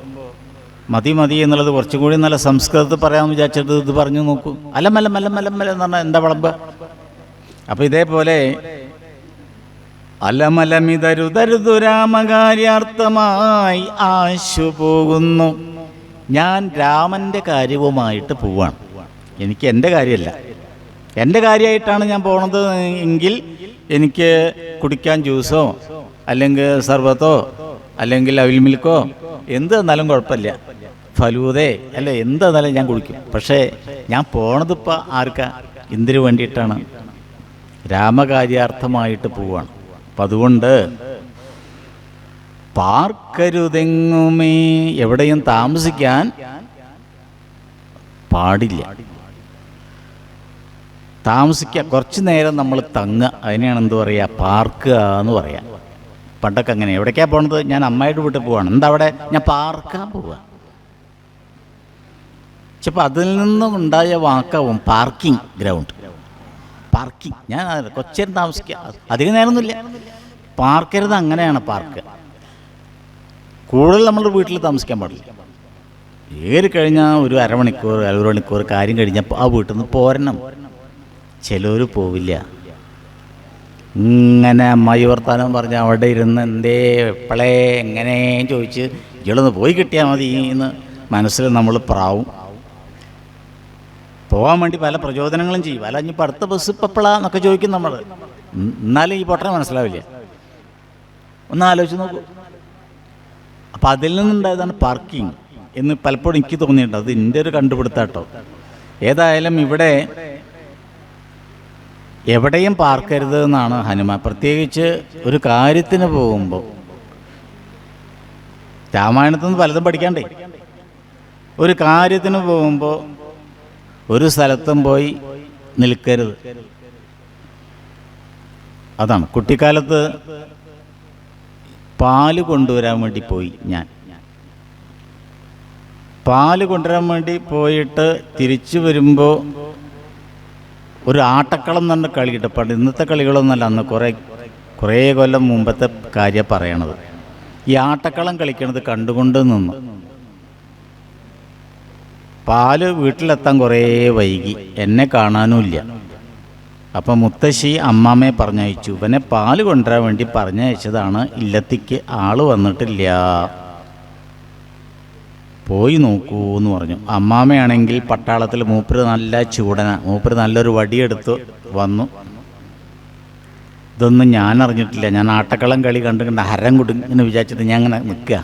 മതി മതി എന്നുള്ളത് കുറച്ചും കൂടി നല്ല സംസ്കൃതത്തിൽ പറയാമെന്ന് വിചാരിച്ചിട്ട് ഇത് പറഞ്ഞു നോക്കൂ. അലം അലം അലം അലം അലം എന്ന് പറഞ്ഞാൽ എന്താ വിളമ്പ്? അപ്പോൾ ഇതേപോലെ അലമലമിതരുതരുതു രാമകാര്യാർത്ഥമായി ആശു പോകുന്നു. ഞാൻ രാമൻ്റെ കാര്യവുമായിട്ട് പോവാണ്. എനിക്ക് എൻ്റെ കാര്യമല്ല, എൻ്റെ കാര്യമായിട്ടാണ് ഞാൻ പോണത് എങ്കിൽ എനിക്ക് കുടിക്കാൻ ജ്യൂസോ അല്ലെങ്കിൽ സർബത്തോ അല്ലെങ്കിൽ അവിൽ മിൽക്കോ എന്ത് തന്നാലും കുഴപ്പമില്ല, ഫലൂദേ അല്ല എന്ത് തന്നാലും ഞാൻ കുടിക്കും. പക്ഷേ ഞാൻ പോണതിപ്പോൾ ആർക്കാ, എന്തിനു വേണ്ടിയിട്ടാണ്? രാമകാര്യാർത്ഥമായിട്ട് പോവാണ്. അപ്പം അതുകൊണ്ട് പാർക്കരുതെങ്ങുമേ, എവിടെയും താമസിക്കാൻ പാടില്ല. താമസിക്കുക, കുറച്ച് നേരം നമ്മൾ തങ്ങുക, അതിനെയാണ് എന്ത് പറയുക, പാർക്കുക എന്ന് പറയാം. പണ്ടൊക്കെ അങ്ങനെ. എവിടേക്കാണ് പോണത്? ഞാൻ അമ്മായിട്ട് വീട്ടിൽ പോവാണ്. എന്താ അവിടെ? ഞാൻ പാർക്കാൻ പോവുക. ചിലപ്പോൾ അതിൽ നിന്നും ഉണ്ടായ വാക്കാവും പാർക്കിംഗ് ഗ്രൗണ്ട്. പാർക്കിംഗ്, ഞാൻ കൊച്ചേരം താമസിക്കുക, അധികം നേരമൊന്നുമില്ല, പാർക്കരുത്. അങ്ങനെയാണ് പാർക്ക്. കൂടുതൽ നമ്മൾ വീട്ടിൽ താമസിക്കാൻ പാടില്ല. ഏറി കഴിഞ്ഞാൽ ഒരു അരമണിക്കൂർ 1 മണിക്കൂർ കാര്യം കഴിഞ്ഞപ്പോൾ ആ വീട്ടിൽ നിന്ന് പോരണം. ചിലർ പോവില്ല. ഇങ്ങനെ അമ്മായി വർത്താനം പറഞ്ഞ് അവിടെ ഇരുന്ന് എന്തേ എപ്പോഴേ എങ്ങനെ ചോദിച്ച് ഇയാളൊന്ന് പോയി കിട്ടിയാൽ മതി എന്ന് മനസ്സിൽ നമ്മൾ പ്രാവും. പോകാൻ വേണ്ടി പല പ്രചോദനങ്ങളും ചെയ്യും. അല്ല ഇനിയിപ്പോൾ അടുത്ത ബസ് ഇപ്പളാന്നൊക്കെ ചോദിക്കും നമ്മൾ. എന്നാലും ഈ പൊട്ടനെ മനസ്സിലാവില്ല. ഒന്ന് ആലോചിച്ച് നോക്കൂ. അപ്പം അതിൽ നിന്നുണ്ടായതാണ് പാർക്കിംഗ് എന്ന് പലപ്പോഴും എനിക്ക് തോന്നിയിട്ടുണ്ട്. അത് എൻ്റെ ഒരു കണ്ടുപിടുത്താട്ടോ. ഏതായാലും ഇവിടെ എവിടെയും പാർക്കരുത് എന്നാണ് ഹനുമാൻ. പ്രത്യേകിച്ച് ഒരു കാര്യത്തിന് പോകുമ്പോൾ. രാമായണത്തിൽ നിന്ന് പലതും പഠിക്കാണ്ടേ. ഒരു കാര്യത്തിന് പോകുമ്പോൾ ഒരു സ്ഥലത്തും പോയി നിൽക്കരുത്. അതാണ്. കുട്ടിക്കാലത്ത് പാല് കൊണ്ടുവരാൻ വേണ്ടി പോയി ഞാൻ. പാല് കൊണ്ടുവരാൻ വേണ്ടി പോയിട്ട് തിരിച്ചു വരുമ്പോൾ ഒരു ആട്ടക്കളം തന്നെ കളിയിട്ട്. പണ്ട് ഇന്നത്തെ കളികളൊന്നുമല്ല, അന്ന് കുറേ കൊല്ലം മുമ്പത്തെ കാര്യം പറയണത്. ഈ ആട്ടക്കളം കളിക്കണത് കണ്ടുകൊണ്ട് നിന്നു. പാല് വീട്ടിലെത്താൻ കുറേ വൈകി, എന്നെ കാണാനുമില്ല. അപ്പം മുത്തശ്ശി അമ്മാമ്മയെ പറഞ്ഞയച്ചു. ഇവനെ പാല് കൊണ്ടുവരാൻ വേണ്ടി പറഞ്ഞയച്ചതാണ്, ഇല്ലത്തേക്ക് ആള് വന്നിട്ടില്ല, പോയി നോക്കൂ എന്ന് പറഞ്ഞു. അമ്മാമ്മയാണെങ്കിൽ പട്ടാളത്തിൽ മൂപ്പര് നല്ല ചൂടന. മൂപ്പര് നല്ലൊരു വടിയെടുത്ത് വന്നു. ഇതൊന്നും ഞാൻ അറിഞ്ഞിട്ടില്ല. ഞാൻ ആട്ടക്കളം കളി കണ്ടുകൊണ്ട് ഹരം കുടുങ്ങെന്ന് വിചാരിച്ചിട്ട് ഞാൻ അങ്ങനെ നിൽക്കുക.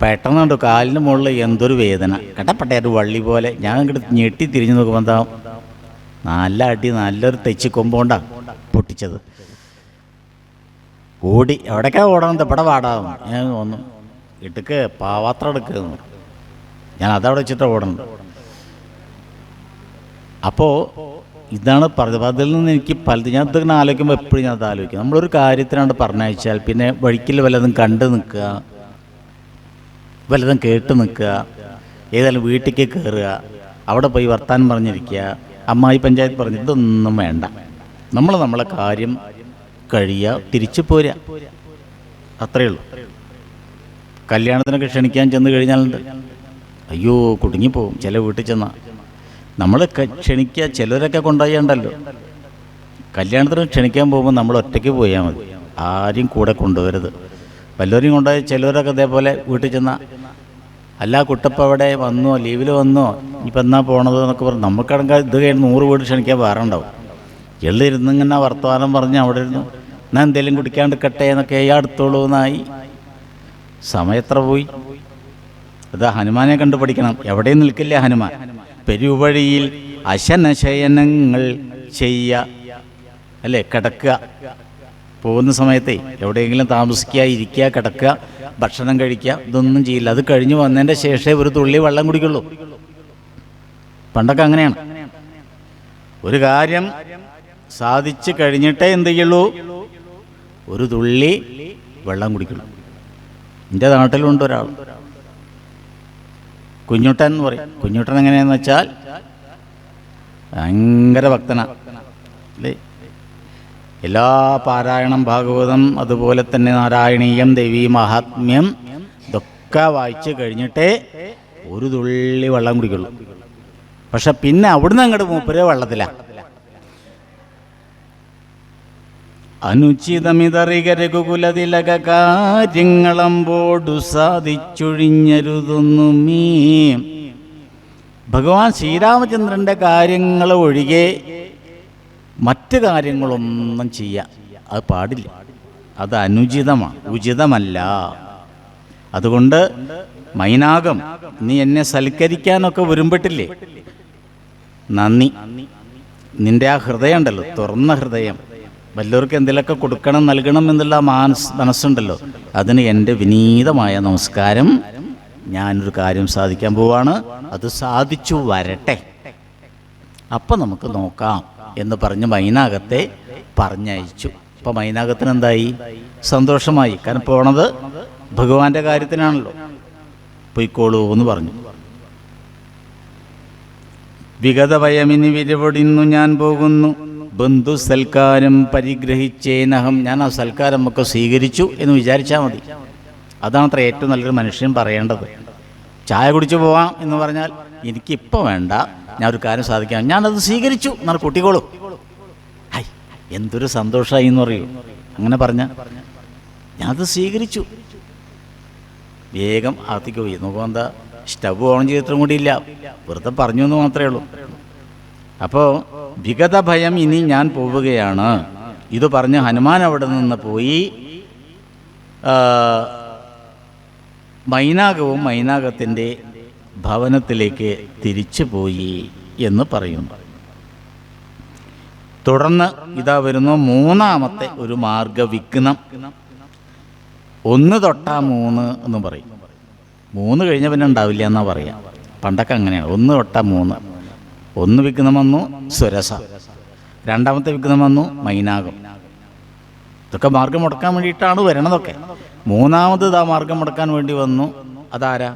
പെട്ടെന്നുണ്ട് കാലിന് മുകളിൽ എന്തൊരു വേദന. കട്ടപ്പെട്ട ഒരു വള്ളി പോലെ. ഞാൻ ഇങ്ങോട്ട് ഞെട്ടി തിരിഞ്ഞു നോക്കുമ്പോൾ എന്താ നല്ല അടി, നല്ലൊരു തെച്ചിക്കൊമ്പോണ്ടാണ് പൊട്ടിച്ചത്. ഓടി. എവിടേക്കാണ് ഓടണം? ഇവിടെ പാടാവും. ഞാൻ തോന്നും ഇടുക്ക് പാവാത്രം എടുക്കുന്നു. ഞാൻ അതവിടെ വെച്ചിട്ട് ഓടണം. അപ്പോൾ ഇതാണ് പറഞ്ഞത്. അതിൽ നിന്ന് എനിക്ക് പലത് ഞാൻ ഇതിങ്ങനെ ആലോചിക്കുമ്പോൾ എപ്പോഴും ഞാൻ അത് ആലോചിക്കും. നമ്മളൊരു കാര്യത്തിനാണ്ട് പറഞ്ഞയച്ചാൽ പിന്നെ വഴിക്കിൽ വല്ലതും കണ്ടു നിൽക്കുക, വല്ലതും കേട്ട് നിൽക്കുക, ഏതായാലും വീട്ടിലേക്ക് കയറുക, അവിടെ പോയി വർത്താനം പറഞ്ഞിരിക്കുക, അമ്മായി പഞ്ചായത്ത് പറഞ്ഞ് ഇതൊന്നും വേണ്ട. നമ്മളെ കാര്യം കഴിയുക, തിരിച്ചു പോരുക, അത്രയേ ഉള്ളൂ. കല്യാണത്തിനൊക്കെ ക്ഷണിക്കാൻ ചെന്ന് കഴിഞ്ഞാലുണ്ട്, അയ്യോ കുടുങ്ങിപ്പോവും. ചില വീട്ടിൽ ചെന്നാൽ നമ്മൾ ക്ഷണിക്കുക. ചിലരൊക്കെ കൊണ്ടുപോയണ്ടല്ലോ. കല്യാണത്തിന് ക്ഷണിക്കാൻ പോകുമ്പോൾ നമ്മൾ ഒറ്റയ്ക്ക് പോയാൽ മതി, ആരും കൂടെ കൊണ്ടുവരരുത്. വല്ലവരെയും കൊണ്ടുപോയി ചിലവരൊക്കെ ഇതേപോലെ വീട്ടിൽ ചെന്നാൽ, അല്ല കുട്ടപ്പം അവിടെ വന്നോ, ലീവിൽ വന്നോ, ഇപ്പം എന്നാ പോണത് എന്നൊക്കെ പറഞ്ഞു. നമുക്കടങ്ക ഇത് കഴിഞ്ഞ് 100 വീട് ക്ഷണിക്കാൻ വേറെ ഉണ്ടാവും. എള്ളിരുന്നിങ്ങനെ വർത്തമാനം പറഞ്ഞ് അവിടെ ഇരുന്നു. എന്നാൽ എന്തെങ്കിലും കുടിക്കാണ്ട് കട്ടെ എന്നൊക്കെ അടുത്തോളൂ എന്നായി. സമയം എത്ര പോയി. അത് ഹനുമാനെ കണ്ടു പഠിക്കണം. എവിടെയും നിൽക്കില്ല ഹനുമാൻ. പെരുവഴിയിൽ അശനശയനങ്ങൾ ചെയ്യ, അല്ലേ, കിടക്കുക. പോകുന്ന സമയത്തേ എവിടെയെങ്കിലും താമസിക്കുക, ഇരിക്കുക, കിടക്കുക, ഭക്ഷണം കഴിക്കുക, ഇതൊന്നും ചെയ്യില്ല. അത് കഴിഞ്ഞ് വന്നതിൻ്റെ ശേഷമേ ഒരു തുള്ളി വെള്ളം കുടിക്കുള്ളൂ. പണ്ടൊക്കെ അങ്ങനെയാണ്. ഒരു കാര്യം സാധിച്ചു കഴിഞ്ഞിട്ടേ എന്ത് ചെയ്യുള്ളൂ, ഒരു തുള്ളി വെള്ളം കുടിക്കുള്ളൂ. എൻ്റെ നാട്ടിലുണ്ട് ഒരാൾ, കുഞ്ഞുട്ടൻ എന്ന് പറയും. കുഞ്ഞുട്ടൻ എങ്ങനെയാന്ന് വെച്ചാൽ ഭയങ്കര ഭക്തനാണ്, അല്ലേ. എല്ലാ പാരായണം, ഭാഗവതം, അതുപോലെ തന്നെ നാരായണീയം, ദേവീ മഹാത്മ്യം ഇതൊക്കെ വായിച്ച് കഴിഞ്ഞിട്ടേ ഒരു തുള്ളി വെള്ളം കുടിക്കുള്ളൂ. പക്ഷെ പിന്നെ അവിടുന്ന് അങ്ങോട്ട് മൂപ്പര് വെള്ളത്തിലാണ്. അനുചിതമിതറിക രഘുകുലതിലക കാര്യങ്ങളമ്പോടു സാധിച്ചൊഴിഞ്ഞരുതൊന്നുമേ. ഭഗവാൻ ശ്രീരാമചന്ദ്രൻ്റെ കാര്യങ്ങൾ ഒഴികെ മറ്റ് കാര്യങ്ങളൊന്നും ചെയ്യാൻ അത് പാടില്ല. അത് അനുചിതമാണ്, ഉചിതമല്ല. അതുകൊണ്ട് മൈനാകം, നീ എന്നെ സൽക്കരിക്കാനൊക്കെ വരുമ്പോട്ടില്ലേ, നന്ദി. നിൻ്റെ ആ ഹൃദയം ഉണ്ടല്ലോ, തുറന്ന ഹൃദയം, വല്ലവർക്ക് എന്തെങ്കിലുമൊക്കെ കൊടുക്കണം, നൽകണം എന്നുള്ള മനസ്സുണ്ടല്ലോ, അതിന് എൻ്റെ വിനീതമായ നമസ്കാരം. ഞാനൊരു കാര്യം സാധിക്കാൻ പോവാണ്, അത് സാധിച്ചു വരട്ടെ, അപ്പം നമുക്ക് നോക്കാം എന്ന് പറഞ്ഞ് മൈനാകത്തെ പറഞ്ഞയച്ചു. അപ്പം മൈനാകത്തിന് എന്തായി? സന്തോഷമായി. കാരണം പോണത് ഭഗവാന്റെ കാര്യത്തിനാണല്ലോ. പൊയ്ക്കോളൂ എന്ന് പറഞ്ഞു. വിഗതഭയമിനി വിരവൊടിന്നു ഞാൻ പോകുന്നു, ബന്ധു സൽക്കാരം പരിഗ്രഹിച്ചേനഹം. ഞാൻ ആ സൽക്കാരം ഒക്കെ സ്വീകരിച്ചു എന്ന് വിചാരിച്ചാൽ മതി. അതാണത്ര ഏറ്റവും നല്ലൊരു മനുഷ്യൻ പറയേണ്ടത്. ചായ കുടിച്ചു പോവാം എന്ന് പറഞ്ഞാൽ എനിക്കിപ്പോൾ വേണ്ട, ഞാൻ ഒരു കാര്യം സാധിക്കാം, ഞാനത് സ്വീകരിച്ചു എന്നാൽ കുട്ടിക്കോളൂ. ഹായ്, എന്തൊരു സന്തോഷമായി എന്ന് പറയൂ. അങ്ങനെ പറഞ്ഞാൽ ഞാനത് സ്വീകരിച്ചു. വേഗം അകത്തേക്ക് പോയി. നോക്കുമ്പോൾ എന്താ, സ്റ്റവ് ഓൺ ചെയ്തിട്ടും കൂടിയില്ല, വെറുതെ പറഞ്ഞു എന്ന് മാത്രമേ ഉള്ളൂ. അപ്പോൾ വിഗത ഭയം, ഇനി ഞാൻ പോവുകയാണ്. ഇത് പറഞ്ഞ് ഹനുമാൻ അവിടെ നിന്ന് പോയി മൈനാകവും മൈനാകത്തിൻ്റെ ഭവനത്തിലേക്ക് തിരിച്ചു പോയി എന്ന് പറയുന്നു. തുടർന്ന് ഇതാ വരുന്നു മൂന്നാമത്തെ ഒരു മാർഗവിഘ്നം. 1 തൊട്ടാ 3 എന്ന് പറയും. 3 കഴിഞ്ഞ പിന്നെ ഉണ്ടാവില്ല എന്നാ പറയാം. പണ്ടൊക്കെ അങ്ങനെയാണ്. 1 തൊട്ടാ 3. 1 വിഘ്നം വന്നു സുരസ, 2ാമത്തെ വിഘ്നം വന്നു മൈനാകം. ഇതൊക്കെ മാർഗം മുടക്കാൻ വേണ്ടിയിട്ടാണ് വരണതൊക്കെ. 3ാമത് ഇതാ മാർഗം മുടക്കാൻ വേണ്ടി വന്നു. അതാരാ?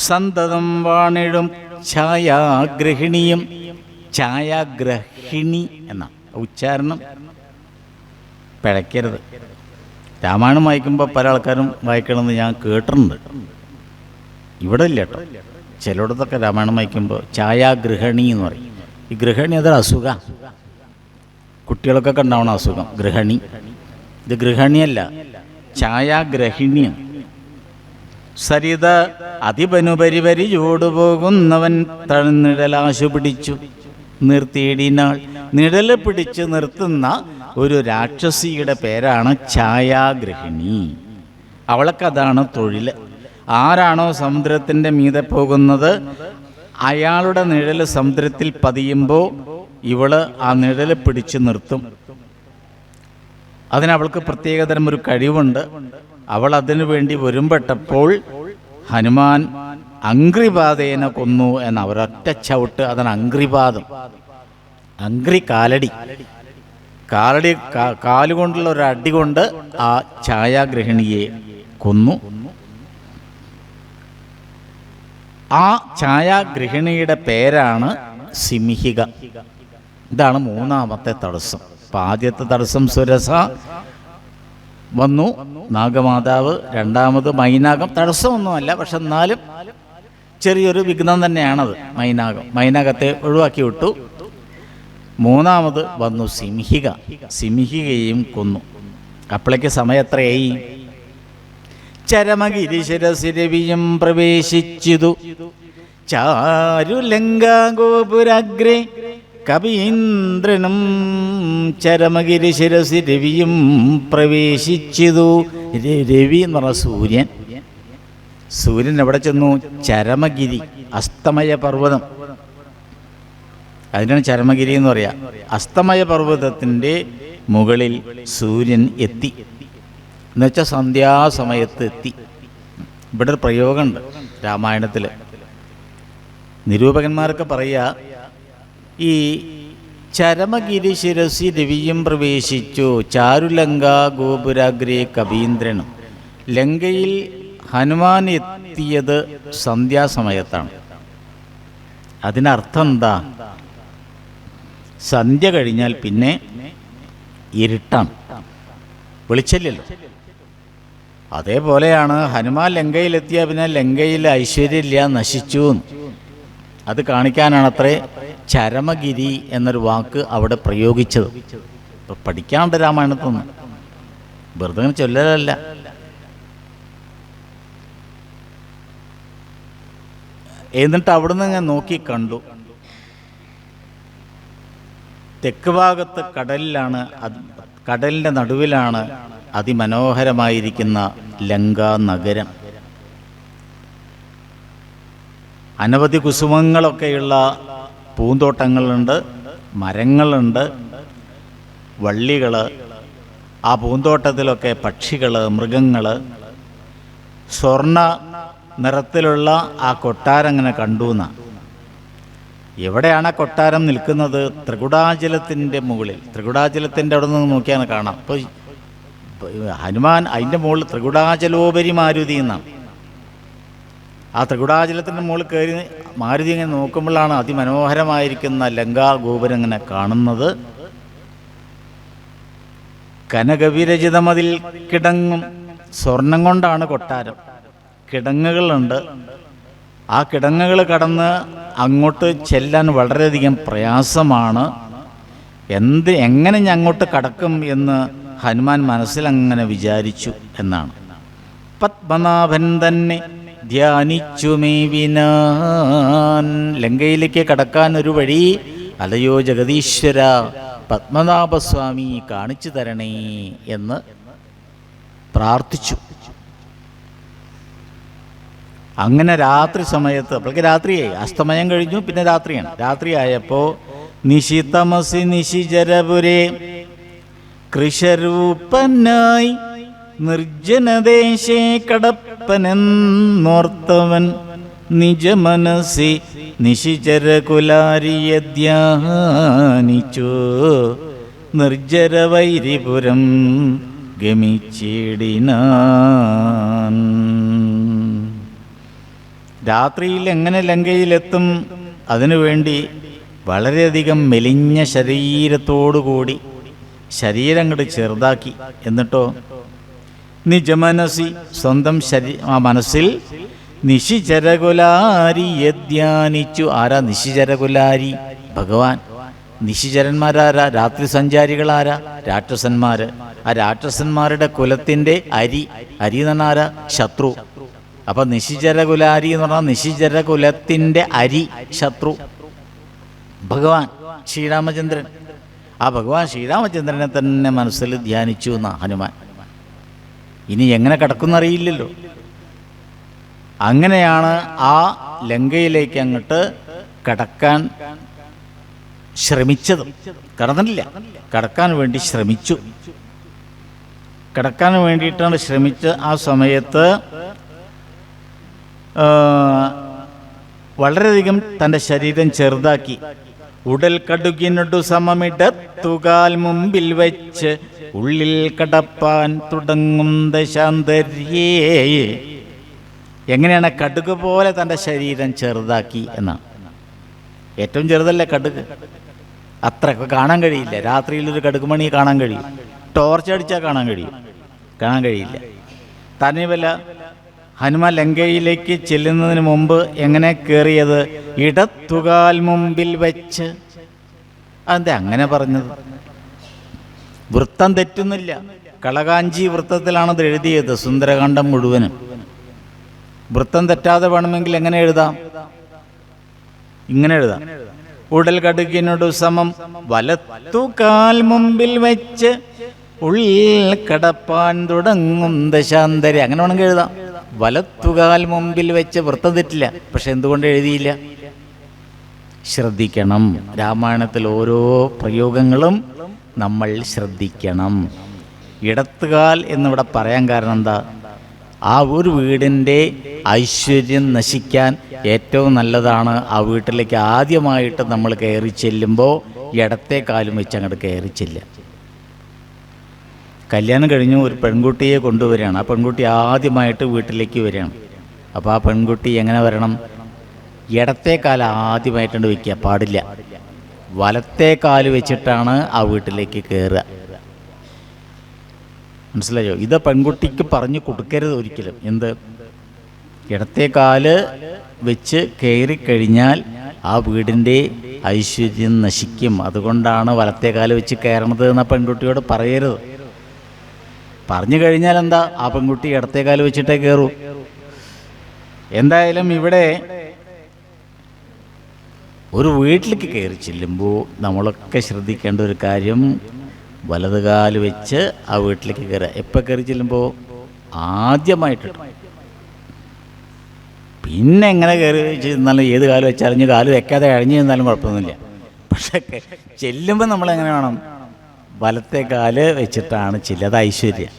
സന്തതം വാണിടും ഛായാഗ്രഹിണിയും. ഛായാഗ്രഹിണി എന്ന ഉച്ചാരണം പിഴയ്ക്കരുത്. രാമായണം വായിക്കുമ്പോൾ പല ആൾക്കാരും വായിക്കണമെന്ന് ഞാൻ കേട്ടിട്ടുണ്ട്. ഇവിടെ ഇല്ല കേട്ടോ. ചിലയിടത്തൊക്കെ രാമായണം വായിക്കുമ്പോൾ ഛായാഗ്രഹണി എന്ന് പറയും. ഈ ഗൃഹിണി അതൊരു അസുഖം, കുട്ടികൾക്കൊക്കെ ഉണ്ടാവണ അസുഖം ഗൃഹിണി. ഇത് ഗൃഹിണിയല്ല, ഛായാഗ്രഹിണിയാണ്. സരിത അതിപനുപരിപരി ചൂടുപോകുന്നവൻ തഴുനിഴലാശു പിടിച്ചു നിർത്തിയിടിനാൾ. നിഴല് പിടിച്ച് നിർത്തുന്ന ഒരു രാക്ഷസിയുടെ പേരാണ് ഛായാഗ്രഹിണി. അവൾക്കതാണ് തൊഴിൽ. ആരാണോ സമുദ്രത്തിൻ്റെ മീതെ പോകുന്നത്, അയാളുടെ നിഴല് സമുദ്രത്തിൽ പതിയുമ്പോൾ ഇവള് ആ നിഴല് പിടിച്ച് നിർത്തും. അതിനവൾക്ക് പ്രത്യേകതരം ഒരു കഴിവുണ്ട്. അവൾ അതിനു വേണ്ടി വരുമ്പെട്ടപ്പോൾ ഹനുമാൻ അംഗ്രിപാതേന കൊന്നു എന്ന ഒരൊറ്റ ചവിട്ട്. അതാണ് അംഗ്രിപാദം. അംഗ്രി കാലടി, കാലുകൊണ്ടുള്ള ഒരു അടി കൊണ്ട് ആ ഛായാഗ്രഹിണിയെ കൊന്നു. ആ ഛായാഗ്രഹിണിയുടെ പേരാണ് സിംഹിക. ഇതാണ് 3ാമത്തെ തടസ്സം. അപ്പം ആദ്യത്തെ തടസ്സം സുരസ വന്നു, നാഗമാതാവ്. 2ാമത് മൈനാകം. തടസ്സമൊന്നുമല്ല, പക്ഷെ എന്നാലും ചെറിയൊരു വിഘ്നം തന്നെയാണത്. മൈനാകത്തെ ഒഴിവാക്കി വിട്ടു. 3ാമത് വന്നു സിംഹിക. സിംഹികയെയും കൊന്നു. അപ്പോഴേക്ക് സമയം എത്രയായി? ചരമഗിരിശിരസിരവിയും പ്രവേശിച്ചിതു ചാരുലങ്കാഗോപുരാഗ്രേ കവീന്ദ്രനും. ചരമഗിരിശിരസി രവിയും പ്രവേശിച്ചിതു. രവി എന്ന് പറഞ്ഞ സൂര്യൻ. സൂര്യൻ എവിടെ ചെന്നു? ചരമഗിരി, അസ്തമയ പർവ്വതം. അതിനാണ് ചരമഗിരി എന്ന് പറയാം. അസ്തമയ പർവ്വതത്തിൻ്റെ മുകളിൽ സൂര്യൻ എത്തി എന്നുവെച്ചാൽ സന്ധ്യാസമയത്ത് എത്തി. ഇവിടെ ഒരു പ്രയോഗമുണ്ട് രാമായണത്തിൽ. നിരൂപകന്മാരൊക്കെ പറയുക, ഈ ചരമഗിരി ശിരസി രവിയും പ്രവേശിച്ചു ചാരുലങ്കാ ഗോപുരാഗ്രേ കവീന്ദ്രനും. ലങ്കയിൽ ഹനുമാൻ എത്തിയത് സന്ധ്യാസമയത്താണ്. അതിനർത്ഥം എന്താ? സന്ധ്യ കഴിഞ്ഞാൽ പിന്നെ ഇരുട്ടാണ്, വെളിച്ചല്ലല്ലോ. അതേപോലെയാണ് ഹനുമാൻ ലങ്കയിലെത്തിയ പിന്നെ ലങ്കയിൽ ഐശ്വര്യമില്ല, നശിച്ചു. അത് കാണിക്കാനാണത്രേ ചരമഗിരി എന്നൊരു വാക്ക് അവിടെ പ്രയോഗിച്ചത്. ഇപ്പം പഠിക്കാണ്ട് രാമായണത്തൊന്നും, വെറുതെ ചൊല്ലലല്ല. എന്നിട്ട് അവിടുന്ന് ഞാൻ നോക്കി കണ്ടു, തെക്ക് ഭാഗത്ത് കടലിലാണ്, കടലിൻ്റെ നടുവിലാണ് അതിമനോഹരമായിരിക്കുന്ന ലങ്കാ നഗരം. അനവധി കുസുമങ്ങളൊക്കെയുള്ള പൂന്തോട്ടങ്ങളുണ്ട്, മരങ്ങളുണ്ട്, വള്ളികൾ. ആ പൂന്തോട്ടത്തിലൊക്കെ പക്ഷികൾ, മൃഗങ്ങൾ. സ്വർണ്ണ നിറത്തിലുള്ള ആ കൊട്ടാരം അങ്ങനെ കണ്ടു എന്നാണ്. എവിടെയാണ് ആ കൊട്ടാരം നിൽക്കുന്നത്? ത്രികുടാചലത്തിൻ്റെ മുകളിൽ. ത്രികുടാചലത്തിൻ്റെ അവിടെ നിന്ന് നോക്കിയാണ് കാണാം. അപ്പോൾ ഹനുമാൻ അതിൻ്റെ മുകളിൽ ത്രികുടാചലോപരി മാരുതി എന്നാണ്. ആ ത്രികുടാചലത്തിൻ്റെ മുകളിൽ കയറി മാരുതി ഇങ്ങനെ നോക്കുമ്പോഴാണ് അതിമനോഹരമായിരിക്കുന്ന ലങ്കാ ഗോപുരം ഇങ്ങനെ കാണുന്നത്. കനകവിരചിതമതിൽ കിടങ്ങും. സ്വർണം കൊണ്ടാണ് കൊട്ടാരം. കിടങ്ങുകളുണ്ട്. ആ കിടങ്ങുകൾ കടന്ന് അങ്ങോട്ട് ചെല്ലാൻ വളരെയധികം പ്രയാസമാണ്. എങ്ങനെ ഞാൻ അങ്ങോട്ട് കടക്കും എന്ന് ഹനുമാൻ മനസ്സിലങ്ങനെ വിചാരിച്ചു എന്നാണ്. പത്മനാഭൻ തന്നെ ധ്യാനിച്ചു മേവിനാൻ. ലങ്കയിലേക്ക് കടക്കാൻ ഒരു വഴി അലയോ ജഗദീശ്വര പത്മനാഭസ്വാമി കാണിച്ചു തരണേ എന്ന് പ്രാർത്ഥിച്ചു. അങ്ങനെ രാത്രി സമയത്ത്, അപ്പോഴേക്ക് രാത്രിയായി, അസ്തമയം കഴിഞ്ഞു, പിന്നെ രാത്രിയാണ്. രാത്രിയായപ്പോൾ നിശിതമസി നിശിചരപുരേ കൃഷരൂപനായി നിർജ്ജനദേശേ കടപ്പനെന്നോർത്തവൻ നിജമനസി നിശിചരകുലാരിയെ ധ്യാനിച്ചു നിർജ്ജരവൈരിപുരം ഗമിച്ചിടിനാൻ. രാത്രിയിൽ എങ്ങനെ ലങ്കയിലെത്തും? അതിനുവേണ്ടി വളരെയധികം മെലിഞ്ഞ ശരീരത്തോടുകൂടി ശരീരം അങ്ങോട്ട് ചെറുതാക്കി. എന്നിട്ടോ നിജമനസി സ്വന്തം മനസ്സിൽ നിശിചരകുലാരിയെ ധ്യാനിച്ചു. ആരാ നിശിചരകുലാരി? ഭഗവാൻ. നിശിചരന്മാരാരാ? രാത്രി സഞ്ചാരികളാരാ? രാക്ഷസന്മാര്. ആ രാക്ഷസന്മാരുടെ കുലത്തിൻ്റെ അരി എന്ന് പറഞ്ഞാരാ? ശത്രു. അപ്പം നിശിചരകുലാരി എന്ന് പറഞ്ഞാൽ നിശിചരകുലത്തിൻ്റെ അരി, ശത്രു ഭഗവാൻ ശ്രീരാമചന്ദ്രൻ. ആ ഭഗവാൻ ശ്രീരാമചന്ദ്രനെ തന്നെ മനസ്സിൽ ധ്യാനിച്ചു എന്ന ഹനുമാൻ. ഇനി എങ്ങനെ കിടക്കുന്നറിയില്ലല്ലോ. അങ്ങനെയാണ് ആ ലങ്കയിലേക്ക് അങ്ങോട്ട് കടക്കാൻ ശ്രമിച്ചത്. കടന്നില്ല, കടക്കാൻ വേണ്ടി ശ്രമിച്ചു. കടക്കാൻ വേണ്ടിയിട്ടാണ് ശ്രമിച്ച ആ സമയത്ത് വളരെയധികം തൻ്റെ ശരീരം ചെറുതാക്കി. ഉടൽ കടുകിനൊടു സമമിടത്തുകാൽ മുമ്പിൽ വെച്ച് ഉള്ളിൽ കടപ്പാൻ തുടങ്ങും ദശാന്തര്യേ. എങ്ങനെയാണ്? കടുക് പോലെ തൻ്റെ ശരീരം ചെറുതാക്കി എന്നാണ്. ഏറ്റവും ചെറുതല്ലേ കടുക്? അത്രയൊക്കെ കാണാൻ കഴിയില്ല. രാത്രിയിലൊരു കടുക് മണി കാണാൻ കഴിയും, ടോർച്ച് അടിച്ചാൽ കാണാൻ കഴിയില്ല. തന്നെയുമല്ല, ഹനുമാൻ ലങ്കയിലേക്ക് ചെല്ലുന്നതിന് മുമ്പ് എങ്ങനെ കയറിയത്? ഇടത്തുകാൽ മുമ്പിൽ വെച്ച്. അതെന്താ അങ്ങനെ പറഞ്ഞത്? വൃത്തം തെറ്റുന്നില്ല. കളകാഞ്ചി വൃത്തത്തിലാണത് എഴുതിയത്, സുന്ദരകാന്ഡം മുഴുവനും. വൃത്തം തെറ്റാതെ വേണമെങ്കിൽ എങ്ങനെ എഴുതാം? ഇങ്ങനെ എഴുതാം: ഉടൽ കടുകിനോടു സമം വലത്തുകാൽ മുമ്പിൽ വെച്ച് ഉള്ളിൽ കടപ്പാൻ തുടങ്ങും ദശാന്തരി. അങ്ങനെ വേണമെങ്കിൽ എഴുതാം. വലത്തുകാൽ മുമ്പിൽ വെച്ച് വൃത്തം തെറ്റില്ല. പക്ഷെ എന്തുകൊണ്ട് എഴുതിയില്ല? ശ്രദ്ധിക്കണം. രാമായണത്തിൽ ഓരോ പ്രയോഗങ്ങളും നമ്മൾ ശ്രദ്ധിക്കണം. ഇടത്തുകാൽ എന്നിവിടെ പറയാൻ കാരണം എന്താ? ആ ഒരു വീടിൻ്റെ ഐശ്വര്യം നശിക്കാൻ ഏറ്റവും നല്ലതാണ് ആ വീട്ടിലേക്ക് ആദ്യമായിട്ട് നമ്മൾ കയറി ചെല്ലുമ്പോൾ ഇടത്തെ കാലും വെച്ച് അങ്ങോട്ട് കയറി ചെല്ലുക. കല്യാണം കഴിഞ്ഞു ഒരു പെൺകുട്ടിയെ കൊണ്ടുവരികയാണ്. ആ പെൺകുട്ടി ആദ്യമായിട്ട് വീട്ടിലേക്ക് വരികയാണ്. അപ്പോൾ ആ പെൺകുട്ടി എങ്ങനെ വരണം? ഇടത്തെ കാല് ആദ്യമായിട്ടുണ്ട് വയ്ക്കുക പാടില്ല. വലത്തെ കാല് വെച്ചിട്ടാണ് ആ വീട്ടിലേക്ക് കയറുക. മനസ്സിലായോ? ഇത് പെൺകുട്ടിക്ക് പറഞ്ഞു കൊടുക്കരുത് ഒരിക്കലും. എന്ത്? ഇടത്തെ കാല് വെച്ച് കയറിക്കഴിഞ്ഞാൽ ആ വീടിൻ്റെ ഐശ്വര്യം നശിക്കും. അതുകൊണ്ടാണ് വലത്തെ കാല് വെച്ച് കയറണത് എന്ന പെൺകുട്ടിയോട് പറയരുത്. പറഞ്ഞു കഴിഞ്ഞാൽ എന്താ? ആ പെൺകുട്ടി ഇടത്തെ കാല് വെച്ചിട്ടേ കയറൂ. എന്തായാലും ഇവിടെ ഒരു വീട്ടിലേക്ക് കയറി ചെല്ലുമ്പോൾ നമ്മളൊക്കെ ശ്രദ്ധിക്കേണ്ട ഒരു കാര്യം, വലതുകാല് വെച്ച് ആ വീട്ടിലേക്ക് കയറുക. എപ്പോൾ കയറി ചെല്ലുമ്പോൾ? ആദ്യമായിട്ട്. പിന്നെ എങ്ങനെ കയറി ചെന്നാലും ഏത് കാല് വെച്ചാലും കാല് വെക്കാതെ കഴിഞ്ഞ് ചെന്നാലും കുഴപ്പമൊന്നുമില്ല. പക്ഷെ ചെല്ലുമ്പോൾ നമ്മളെങ്ങനെ വേണം? വലത്തെ കാല് വെച്ചിട്ടാണ് ചെല്ലുക. അത് ഐശ്വര്യം.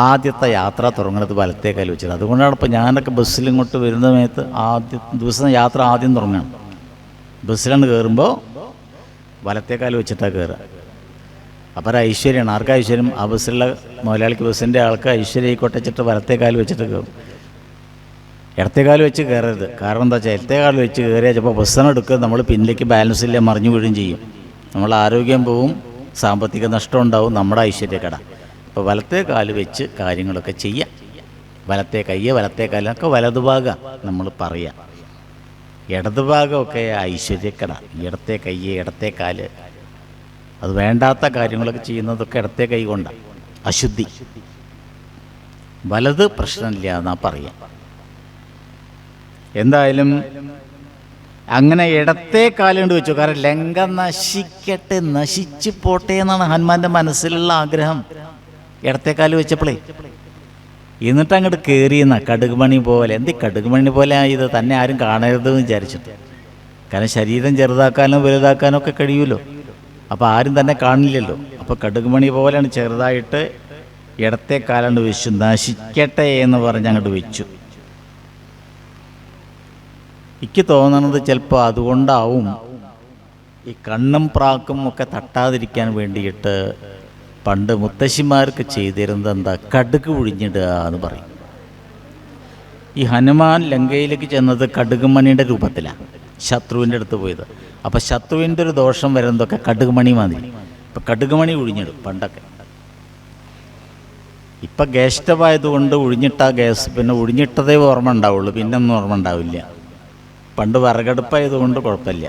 ആദ്യത്തെ യാത്ര തുടങ്ങുന്നത് വലത്തെ കാല് വെച്ചിട്ട്. അതുകൊണ്ടാണ് ഇപ്പോൾ ഞാനൊക്കെ ബസ്സിൽ ഇങ്ങോട്ട് വരുന്ന സമയത്ത് ആദ്യ ദിവസം യാത്ര ആദ്യം തുടങ്ങണം. ബസ്സിലാണ് കയറുമ്പോൾ വലത്തെ കാല് വെച്ചിട്ടാണ് കയറുക. അപ്പോൾ ഒരു ഐശ്വര്യമാണ്. ആർക്കാ ഐശ്വര്യം? ആ ബസ്സിലുള്ള മുതലാളിക്ക്, ബസ്സിൻ്റെ ആൾക്ക് ഐശ്വര്യം ആയിക്കോട്ടെ വെച്ചിട്ട് വലത്തെ കാല് വെച്ചിട്ട് കയറും. ഇടത്തെ കാല് വെച്ച് കയറരുത്. കാരണം എന്താ വെച്ചാൽ ഇടത്തെ കാല് വെച്ച് കയറിയാൽ ചിലപ്പോൾ ബസ്സിനെ എടുക്കുക, നമ്മൾ പിന്നിലേക്ക് ബാലൻസ് ഇല്ല, മറിഞ്ഞു വീഴുകയും ചെയ്യും. നമ്മൾ ആരോഗ്യം പോവും, സാമ്പത്തിക നഷ്ടം ഉണ്ടാവും, നമ്മുടെ ഐശ്വര്യക്കട. അപ്പോൾ വലത്തെ കാല് വെച്ച് കാര്യങ്ങളൊക്കെ ചെയ്യാം. വലത്തെ കയ്യ്, വലത്തെ കാലൊക്കെ വലതുഭാഗം നമ്മൾ പറയാം. ഇടതുഭാഗമൊക്കെ ഐശ്വര്യക്കട. ഇടത്തെ കയ്യ്, ഇടത്തെ കാല്, അത് വേണ്ടാത്ത കാര്യങ്ങളൊക്കെ ചെയ്യുന്നതൊക്കെ ഇടത്തെ കൈ കൊണ്ടാണ്. അശുദ്ധി. വലത് പ്രശ്നമില്ല എന്നാ പറയാം. എന്തായാലും അങ്ങനെ ഇടത്തെ കാലുകൊണ്ട് വെച്ചു. കാരണം ലങ്ക നശിക്കട്ടെ, നശിച്ചു പോട്ടെ എന്നാണ് ഹനുമാന്റെ മനസ്സിലുള്ള ആഗ്രഹം. ഇടത്തെ കാല് വെച്ചപ്പോളേ എന്നിട്ട് അങ്ങോട്ട് കയറിയെന്ന കടുകുമണി പോലെ. എന്ത് കടുകുമണി പോലെ ഇത് തന്നെ ആരും കാണരുതെന്ന് വിചാരിച്ചിട്ട്. കാരണം ശരീരം ചെറുതാക്കാനോ വലുതാക്കാനോ ഒക്കെ കഴിയുമല്ലോ. അപ്പോൾ ആരും തന്നെ കാണില്ലല്ലോ. അപ്പോൾ കടുകുമണി പോലെയാണ് ചെറുതായിട്ട് ഇടത്തെ കാലണ്ട് വെച്ചു. നശിക്കട്ടെ എന്ന് പറഞ്ഞ് അങ്ങോട്ട് വെച്ചു. എനിക്ക് തോന്നുന്നത് ചിലപ്പോൾ അതുകൊണ്ടാവും ഈ കണ്ണും പ്രാക്കും ഒക്കെ തട്ടാതിരിക്കാൻ വേണ്ടിയിട്ട് പണ്ട് മുത്തശ്ശിമാർക്ക് ചെയ്തിരുന്നത് എന്താ, കടുക് ഒഴിഞ്ഞിടുക എന്ന് പറയും. ഈ ഹനുമാൻ ലങ്കയിലേക്ക് ചെന്നത് കടുകുമണിയുടെ രൂപത്തിലാണ് ശത്രുവിൻ്റെ അടുത്ത് പോയത്. അപ്പോൾ ശത്രുവിൻ്റെ ഒരു ദോഷം വരുന്നതൊക്കെ കടുകുമണി മാതിരി. ഇപ്പം കടുകുമണി ഒഴിഞ്ഞിടും പണ്ടൊക്കെ. ഇപ്പം ഗ്യാസ് സ്റ്റവായതുകൊണ്ട് ഒഴിഞ്ഞിട്ട ഗ്യാസ് പിന്നെ ഒഴിഞ്ഞിട്ടതേ ഓർമ്മ ഉണ്ടാവുള്ളൂ, പിന്നെ ഒന്നും ഓർമ്മ ഉണ്ടാവില്ല. പണ്ട് വിറകടുപ്പായതുകൊണ്ട് കുഴപ്പമില്ല.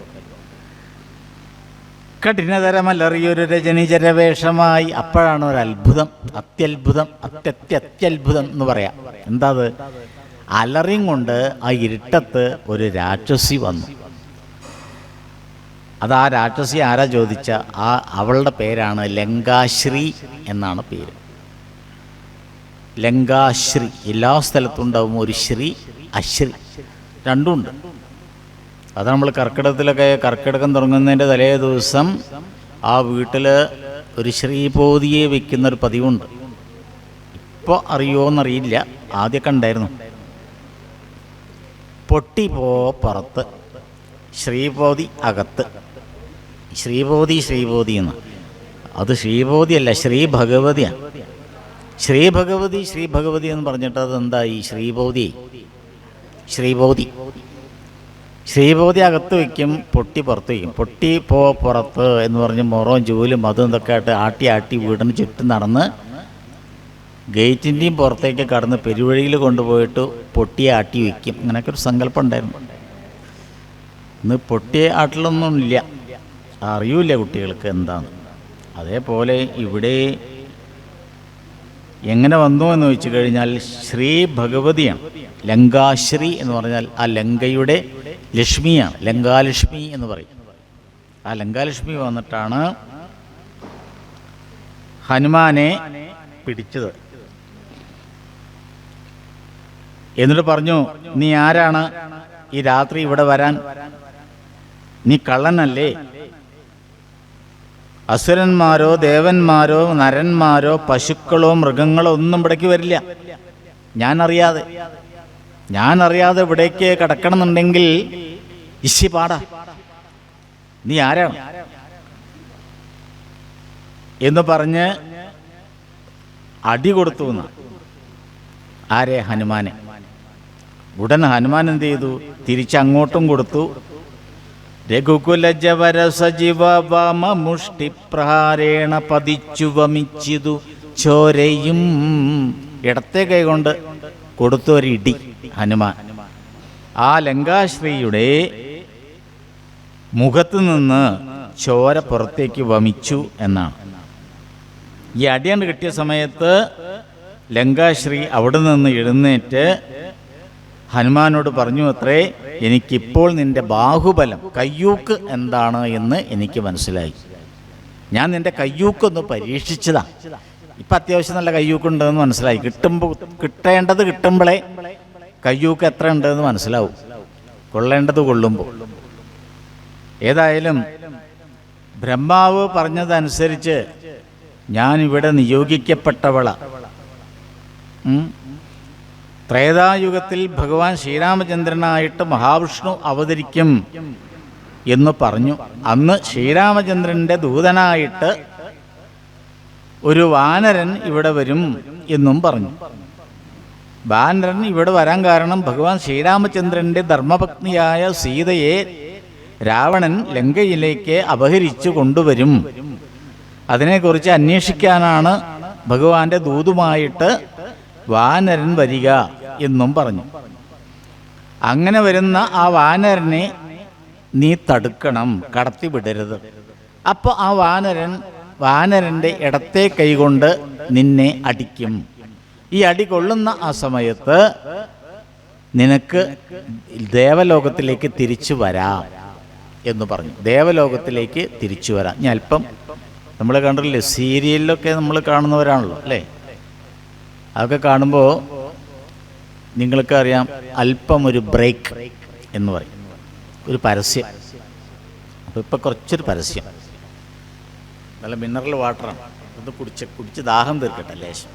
കഠിനതരമല്ലറിയൊരു രജനീചരവേഷമായി. അപ്പോഴാണ് ഒരു അത്ഭുതം, അത്യത്ഭുതം, അത്യത്ഭുതം എന്ന് പറയാം. എന്താ അത്? അലറിയും കൊണ്ട് ആ ഇരുട്ടത്ത് ഒരു രാക്ഷസി വന്നു. അത് ആ രാക്ഷസി ആരാ ചോദിച്ച അവളുടെ പേരാണ് ലങ്കാശ്രീ എന്നാണ് പേര്. ലങ്കാശ്രീ. എല്ലാ സ്ഥലത്തും ഉണ്ടാവും ഒരു ശ്രീ, അശ്രീ, രണ്ടുമുണ്ട്. അത് നമ്മൾ കർക്കിടകം തുടങ്ങുന്നതിൻ്റെ തലേ ദിവസം ആ വീട്ടിൽ ഒരു ശ്രീപോതിയെ വെക്കുന്നൊരു പതിവുണ്ട്. ഇപ്പോൾ അറിയുമോയെന്നറിയില്ല, ആദ്യമൊക്കെ ഉണ്ടായിരുന്നു. പൊട്ടി പുറത്ത്, ശ്രീപോതി അകത്ത്. ശ്രീപോതി എന്ന് അത് ശ്രീപോതിയല്ല, ശ്രീ ഭഗവതിയാണ്. ശ്രീഭഗവതി എന്ന് പറഞ്ഞിട്ട് അതെന്തായി? ശ്രീപോതി അകത്ത് വയ്ക്കും, പൊട്ടി പുറത്ത് വയ്ക്കും. പൊട്ടി പുറത്ത് എന്ന് പറഞ്ഞ് മുറവും ചൂലും അതും ഇതൊക്കെ ആയിട്ട് ആട്ടി വീടിന് ചുറ്റും നടന്ന് ഗേറ്റിൻ്റെയും പുറത്തേക്ക് കടന്ന് പെരുവഴിയിൽ കൊണ്ടുപോയിട്ട് പൊട്ടിയെ ആട്ടി വയ്ക്കും. അങ്ങനെയൊക്കെ ഒരു സങ്കല്പം ഉണ്ടായിരുന്നു. ഇന്ന് പൊട്ടിയെ ആട്ടിലൊന്നും ഇല്ല, അറിയൂല കുട്ടികൾക്ക് എന്താണ്. അതേപോലെ ഇവിടെ എങ്ങനെ വന്നു എന്ന് വെച്ച് കഴിഞ്ഞാൽ ശ്രീ ഭഗവതിയാണ്. ലങ്കാശ്രീ എന്ന് പറഞ്ഞാൽ ആ ലങ്കയുടെ ലക്ഷ്മിയാണ്, ലങ്കാലക്ഷ്മി എന്ന് പറയും. ആ ലങ്കാലക്ഷ്മി വന്നിട്ടാണ് ഹനുമാനെ പിടിച്ചത്. എന്നിട്ട് പറഞ്ഞു, നീ ആരാണ് ഈ രാത്രി ഇവിടെ വരാൻ? നീ കള്ളനല്ലേ? അസുരന്മാരോ ദേവന്മാരോ നരന്മാരോ പശുക്കളോ മൃഗങ്ങളോ ഒന്നും ഇവിടേക്ക് വരില്ല. ഞാനറിയാതെ ഇവിടേക്ക് കിടക്കണമെന്നുണ്ടെങ്കിൽ ഇശി പാടാ. നീ ആരാണ് എന്ന് പറഞ്ഞ് അടി കൊടുത്തു എന്ന്. ആരെ? ഹനുമാനെ. ഉടൻ ഹനുമാൻ എന്ത് ചെയ്തു? തിരിച്ചങ്ങോട്ടും കൊടുത്തു. രഘുകുലജവര സജീവ മുഷ്ടിപ്രഹാരേണ പതിച്ചു വമിച്ചിതു ചോരയും. ഇടത്തെ കൈകൊണ്ട് കൊടുത്തൊരിടി ഹനുമാൻ ആ ലങ്കാശ്രീയുടെ മുഖത്ത് നിന്ന് ചോര പുറത്തേക്ക് വമിച്ചു എന്നാണ്. ഈ അടിയണ്ട് കിട്ടിയ സമയത്ത് ലങ്കാശ്രീ അവിടെ നിന്ന് എഴുന്നേറ്റ് ഹനുമാനോട് പറഞ്ഞു അത്രേ, എനിക്കിപ്പോൾ നിന്റെ ബാഹുബലം, കയ്യൂക്ക് എന്താണ് എന്ന് എനിക്ക് മനസ്സിലായി. ഞാൻ നിന്റെ കയ്യൂക്കൊന്ന് പരീക്ഷിച്ചതാ. ഇപ്പം അത്യാവശ്യം നല്ല കയ്യൂക്കുണ്ടെന്ന് മനസ്സിലായി. കിട്ടേണ്ടത് കിട്ടുമ്പോഴേ കയ്യൂക്ക് എത്ര ഉണ്ടെന്ന് മനസ്സിലാവും, കൊള്ളേണ്ടത് കൊള്ളുമ്പോൾ. ഏതായാലും ബ്രഹ്മാവ് പറഞ്ഞതനുസരിച്ച് ഞാനിവിടെ നിയോഗിക്കപ്പെട്ടവളാ. ത്രേതായുഗത്തിൽ ഭഗവാൻ ശ്രീരാമചന്ദ്രനായിട്ട് മഹാവിഷ്ണു അവതരിക്കും എന്ന് പറഞ്ഞു. അന്ന് ശ്രീരാമചന്ദ്രൻ്റെ ദൂതനായിട്ട് ഒരു വാനരൻ ഇവിടെ വരും എന്നും പറഞ്ഞു. വാനരൻ ഇവിടെ വരാൻ കാരണം ഭഗവാൻ ശ്രീരാമചന്ദ്രൻ്റെ ധർമ്മപത്നിയായ സീതയെ രാവണൻ ലങ്കയിലേക്ക് അപഹരിച്ചു കൊണ്ടുവരും. അതിനെക്കുറിച്ച് അന്വേഷിക്കാനാണ് ഭഗവാന്റെ ദൂതുമായിട്ട് വാനരൻ വരിക എന്നും പറഞ്ഞു. അങ്ങനെ വരുന്ന ആ വാനരനെ നീ തടുക്കണം, കടത്തിവിടരുത്. അപ്പോൾ ആ വാനരൻ്റെ ഇടത്തെ കൈകൊണ്ട് നിന്നെ അടിക്കും. ഈ അടി കൊള്ളുന്ന ആ സമയത്ത് നിനക്ക് ദേവലോകത്തിലേക്ക് തിരിച്ചു വരാം എന്ന് പറഞ്ഞു. ദേവലോകത്തിലേക്ക് തിരിച്ചു വരാം. ഞാൻ അല്പം നമ്മൾ കണ്ടില്ലേ, സീരിയലിലൊക്കെ നമ്മൾ കാണുന്നവരാണല്ലോ അല്ലേ? അതൊക്കെ കാണുമ്പോൾ നിങ്ങൾക്ക് അറിയാം, അല്പം ഒരു ബ്രേക്ക് എന്ന് പറയും, ഒരു പരസ്യം. അപ്പോൾ ഇപ്പം കുറച്ചൊരു പരസ്യം, നല്ല മിനറൽ വാട്ടറാണ്, ഇത് കുടിച്ച് ദാഹം തീർക്കട്ടെ ലേശം.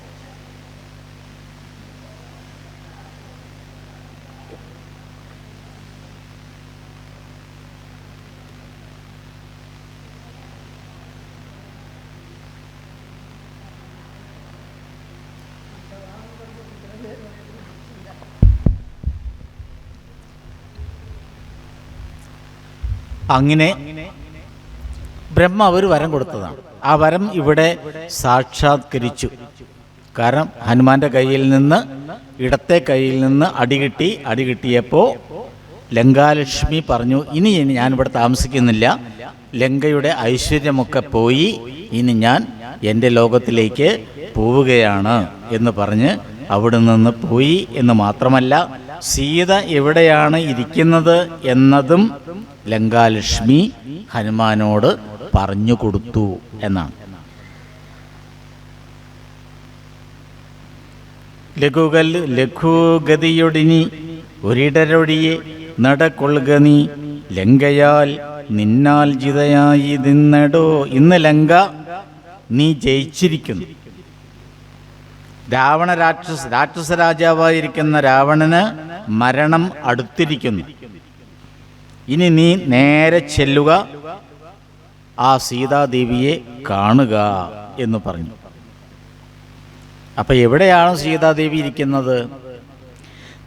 അങ്ങനെ ബ്രഹ്മ ഒരു വരം കൊടുത്തതാണ്. ആ വരം ഇവിടെ സാക്ഷാത്കരിച്ചു. കാരണം ഹനുമാന്റെ കയ്യിൽ നിന്ന്, ഇടത്തെ കയ്യിൽ നിന്ന് അടി കിട്ടിയപ്പോൾ ലങ്കാലക്ഷ്മി പറഞ്ഞു, ഇനി ഞാനിവിടെ താമസിക്കുന്നില്ല, ലങ്കയുടെ ഐശ്വര്യമൊക്കെ പോയി, ഇനി ഞാൻ എൻ്റെ ലോകത്തിലേക്ക് പോവുകയാണ് എന്ന് പറഞ്ഞ് അവിടെ നിന്ന് പോയി. എന്ന് മാത്രമല്ല, സീത എവിടെയാണ് ഇരിക്കുന്നത് എന്നതും ലങ്കാലക്ഷ്മി ഹനുമാനോട് പറഞ്ഞു കൊടുത്തു എന്നാണ്. ലഘുഗതിയൊടിനി ഒരിടരൊഴിയെ നടക്കൊള്ളുക നീ, ലങ്കയാൽ നിന്നാൽ ജിതയായി നിന്നടോ. ഇന്ന് ലങ്ക നീ ജയിച്ചിരിക്കുന്നു. രാക്ഷസ രാജാവായിരിക്കുന്ന രാവണന് മരണം അടുത്തിരിക്കുന്നു. ഇനി നീ നേരെ ചെല്ലുക, ആ സീതാദേവിയെ കാണുക എന്ന് പറഞ്ഞു. അപ്പൊ എവിടെയാണ് സീതാദേവി ഇരിക്കുന്നത്?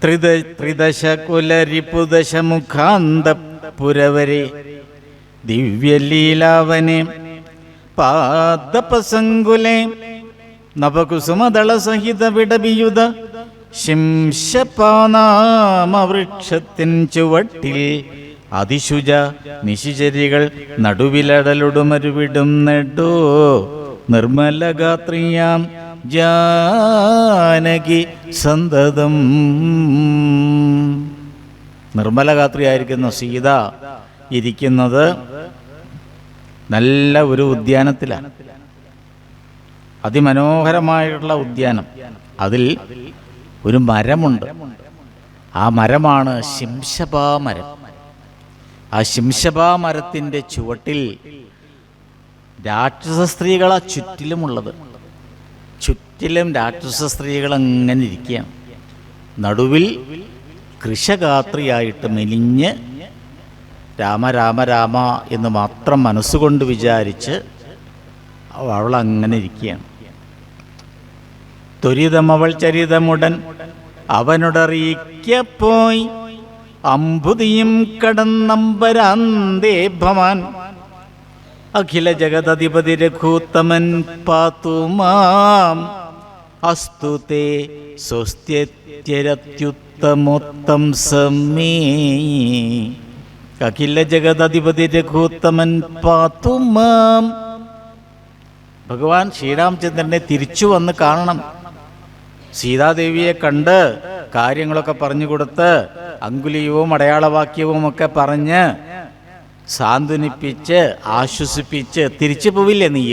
ത്രിദശകുലരിപുദശമുഖാന്തപുരവരെ ദിവ്യലീലാവനെ പാദപസങ്കുലേ നവകുസുമദളസഹിത വിടവിയുത ശിംശപാനാമവൃക്ഷത്തിൻ ചുവട്ടിൽ അതിശുച നിശിചരികൾ നടുവിലടലുടുമരുവിടും നെടോ. നിർമ്മലഗാത്രിയാം ജാനകി സന്തതം. നിർമ്മലഗാത്രിയായിരിക്കുന്ന സീത ഇരിക്കുന്നത് നല്ല ഒരു ഉദ്യാനത്തിലാണ്. അതിമനോഹരമായിട്ടുള്ള ഉദ്യാനം. അതിൽ ഒരു മരമുണ്ട്. ആ മരമാണ് ശിംശപാ മരം. ആ ശിംശപാ മരത്തിൻ്റെ ചുവട്ടിൽ രാക്ഷസ സ്ത്രീകളാ ചുറ്റിലുമുള്ളത്. ചുറ്റിലും രാക്ഷസ സ്ത്രീകൾ അങ്ങനെ ഇരിക്കുകയാണ്. നടുവിൽ കൃശഗാത്രിയായിട്ട് മെലിഞ്ഞ് രാമ രാമ രാമ എന്ന് മാത്രം മനസ്സുകൊണ്ട് വിചാരിച്ച് അവൾ അങ്ങനെ ഇരിക്കുകയാണ്. ത്വരിതമവൾ ചരിതമുടൻ അവനോടറിയിക്കപ്പോയി, അമ്പുതിയും കടന്നമ്പരാന്തേ ഭവാൻ അഖില ജഗദധിപതി രഘൂത്തമൻ പാത്തുമാം അസ്തു തേ സ്വസ്ത്യത്യരത്യുത്തമോത്തം സമേ. അഖില ജഗദധിപതി രഘൂത്തമൻ പാത്തുമാം. ഭഗവാൻ ശ്രീരാമചന്ദ്രനെ തിരിച്ചു വന്ന് കാണണം. സീതാദേവിയെ കണ്ട് കാര്യങ്ങളൊക്കെ പറഞ്ഞു കൊടുത്ത് അങ്കുലിയവും അടയാളവാക്യവും ഒക്കെ പറഞ്ഞ് സാന്ത്വനിപ്പിച്ച് ആശ്വസിപ്പിച്ച് തിരിച്ചു പോവില്ലേ നീ?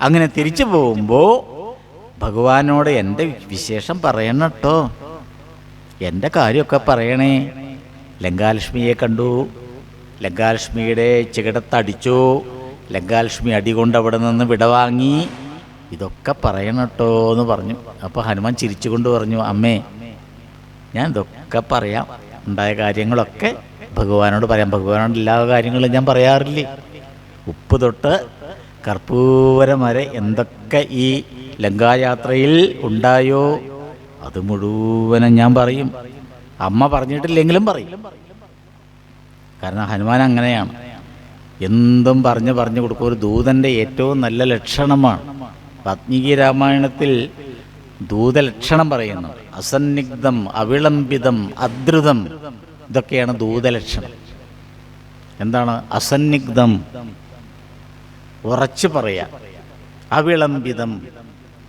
അങ്ങനെ തിരിച്ചു പോകുമ്പോൾ ഭഗവാനോട് എൻ്റെ വിശേഷം പറയണം കേട്ടോ, എൻ്റെ കാര്യമൊക്കെ പറയണേ. ലങ്കാലക്ഷ്മിയെ കണ്ടു, ലങ്കാലക്ഷ്മിയുടെ ചികിടത്തടിച്ചു, ലങ്കാലക്ഷ്മി അടികൊണ്ട് അവിടെ നിന്ന് വിടവാങ്ങി, ഇതൊക്കെ പറയണം കേട്ടോ എന്ന് പറഞ്ഞു. അപ്പോൾ ഹനുമാൻ ചിരിച്ചുകൊണ്ട് പറഞ്ഞു, അമ്മേ ഞാൻ ഇതൊക്കെ പറയാം, ഉണ്ടായ കാര്യങ്ങളൊക്കെ ഭഗവാനോട് പറയാം. ഭഗവാനോട് എല്ലാ കാര്യങ്ങളും ഞാൻ പറയാറില്ലേ. ഉപ്പ് തൊട്ട് കർപ്പൂരം വരെ എന്തൊക്കെ ഈ ലങ്കായാത്രയിൽ ഉണ്ടായോ അത് മുഴുവനും ഞാൻ പറയും. അമ്മ പറഞ്ഞിട്ടില്ലെങ്കിലും പറയും. കാരണം ഹനുമാൻ അങ്ങനെയാണ്, എന്തും പറഞ്ഞു കൊടുക്കും. ഒരു ദൂതൻ്റെ ഏറ്റവും നല്ല ലക്ഷണമാണ്. വാത്മീകി രാമായണത്തിൽ ദൂതലക്ഷണം പറയുന്നു. അസന്നിഗ്ധം, അവിളംബിതം, അദ്രുതം, ഇതൊക്കെയാണ് ദൂതലക്ഷണം. എന്താണ് അസന്നിഗ്ധം? ഉറച്ചു പറയാം. അവിളംബിതം,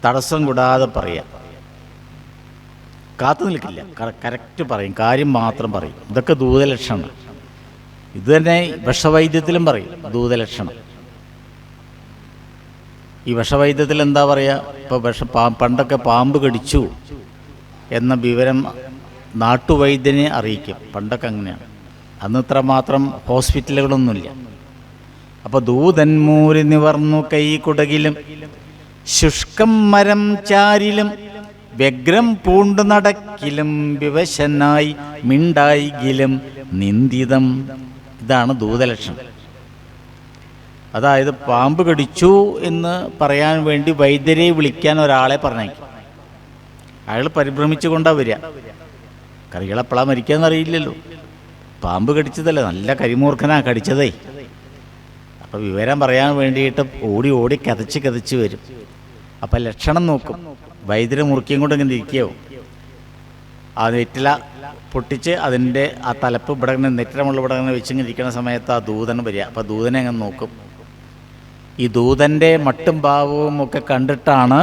തടസ്സം കൂടാതെ പറയാം. കാത്തു നിൽക്കില്ല, കറക്റ്റ് പറയും, കാര്യം മാത്രം പറയും. ഇതൊക്കെ ദൂതലക്ഷണം. ഇത് തന്നെ വിഷവൈദ്യത്തിലും പറയും ദൂതലക്ഷണം. ഈ വിഷവൈദ്യത്തിൽ എന്താ പറയുക? ഇപ്പോൾ പണ്ടൊക്കെ പാമ്പ് കടിച്ചു എന്ന വിവരം നാട്ടുവൈദ്യനെ അറിയിക്കും. പണ്ടൊക്കെ അങ്ങനെയാണ്. അന്ന് ഇത്ര മാത്രം ഹോസ്പിറ്റലുകളൊന്നുമില്ല. അപ്പോൾ ദൂതന്മൂരി നിവർന്നു കൈ കുടകിലും ശുഷ്കം മരം ചാരിലും വ്യഗ്രം പൂണ്ടു നടക്കിലും വിവശനായി മിണ്ടായികിലും നിന്ദിതം. ഇതാണ് ദൂതലക്ഷണം. അതായത് പാമ്പ് കടിച്ചു എന്ന് പറയാൻ വേണ്ടി വൈദ്യരെ വിളിക്കാൻ ഒരാളെ പറഞ്ഞേക്കും. അയാൾ പരിഭ്രമിച്ചു കൊണ്ടാണ് വരിക. കറികളെപ്പോഴാണ് മരിക്കാന്നറിയില്ലല്ലോ. പാമ്പ് കടിച്ചതല്ലേ, നല്ല കരിമൂർഖനാ കടിച്ചതേ. അപ്പോൾ വിവരം പറയാൻ വേണ്ടിയിട്ട് ഓടി ഓടി കതച്ച് വരും. അപ്പം ലക്ഷണം നോക്കും. വൈദ്യരെ മുറുക്കിയും കൊണ്ട് ഇങ്ങനെ ഇരിക്കുകയോ, ആ നെറ്റില പൊട്ടിച്ച് അതിൻ്റെ ആ തലപ്പ് ഇവിടെ ഇങ്ങനെ നെറ്റിലമുള്ള ഇവിടെ ഇങ്ങനെ വെച്ചിങ്ങനെ ഇരിക്കുന്ന സമയത്ത് ആ ദൂതൻ വരിക. അപ്പോൾ ദൂതനെ അങ്ങനെ നോക്കും. ഈ ദൂതൻ്റെ മട്ടും ഭാവവും ഒക്കെ കണ്ടിട്ടാണ്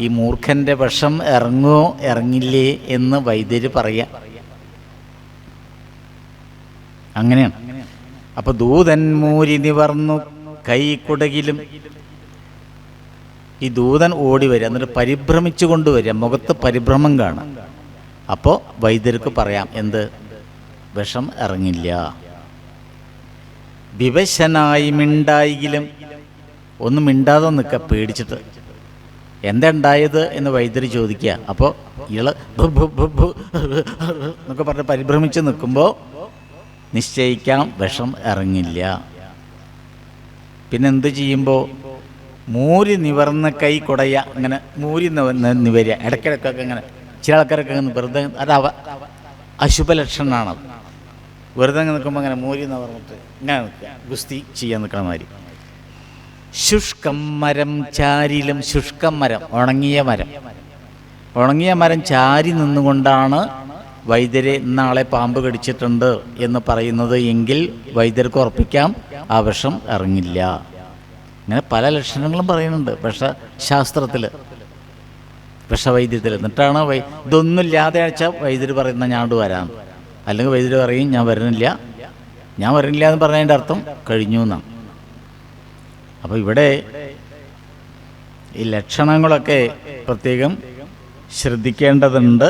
ഈ മൂർഖൻ്റെ വിഷം ഇറങ്ങുമോ ഇറങ്ങില്ലേ എന്ന് വൈദ്യര് പറയുക. അങ്ങനെയാണ്. അപ്പോൾ ദൂതൻ മൂരി നിവർന്നു കൈ കുടകിലും, ഈ ദൂതൻ ഓടി വരിക, എന്നിട്ട് പരിഭ്രമിച്ചു കൊണ്ടുവരിക, മുഖത്ത് പരിഭ്രമം കാണാം. അപ്പോൾ വൈദ്യർക്ക് പറയാം എന്ത്? വിഷം ഇറങ്ങില്ല. വിവശനായി മിണ്ടായികിലും, ഒന്നും മിണ്ടാതെ നിൽക്കുക പേടിച്ചിട്ട്. എന്താ ഉണ്ടായത് എന്ന് വൈദ്യർ ചോദിക്കുക. അപ്പോൾ ഇള എന്നൊക്കെ പറഞ്ഞ് പരിഭ്രമിച്ച് നിൽക്കുമ്പോൾ നിശ്ചയിക്കാം വിഷം ഇറങ്ങില്ല. പിന്നെന്ത് ചെയ്യുമ്പോൾ മൂരി നിവർന്ന കൈ കുടയ, ഇങ്ങനെ മൂരി നിവരിക. ഇടയ്ക്കിടയ്ക്കൊക്കെ ഇങ്ങനെ ചില ആൾക്കാരൊക്കെ വെറുതെ, അത് അശുഭലക്ഷണമാണത്. വെറുതെ നിൽക്കുമ്പോൾ അങ്ങനെ മൂരി നിവർന്നിട്ട് ഇങ്ങനെ നിൽക്കുക, ഗുസ്തി ചെയ്യാൻ നിൽക്കണ മാതിരി. ശുഷ്കം മരം ചാരിലും, ശുഷ്കം മരം ഉണങ്ങിയ മരം ചാരി നിന്നുകൊണ്ടാണ് വൈദ്യരെ ഇന്നാളെ പാമ്പ് കടിച്ചിട്ടുണ്ട് എന്ന് പറയുന്നത് എങ്കിൽ വൈദ്യർക്ക് ഉറപ്പിക്കാം ആ വിഷം ഇറങ്ങില്ല. ഇങ്ങനെ പല ലക്ഷണങ്ങളും പറയുന്നുണ്ട് വിഷശാസ്ത്രത്തിൽ, വിഷവൈദ്യത്തിൽ. എന്നിട്ടാണ് ഇതൊന്നുമില്ലാതെ അയച്ചാൽ വൈദ്യർ പറയുന്ന ഞാണ്ട് വരാം, അല്ലെങ്കിൽ വൈദ്യർ പറയും ഞാൻ വരുന്നില്ല എന്ന് പറഞ്ഞതിൻ്റെ അർത്ഥം കഴിഞ്ഞു എന്നാണ്. അപ്പോൾ ഇവിടെ ഈ ലക്ഷണങ്ങളൊക്കെ പ്രത്യേകം ശ്രദ്ധിക്കേണ്ടതുണ്ട്.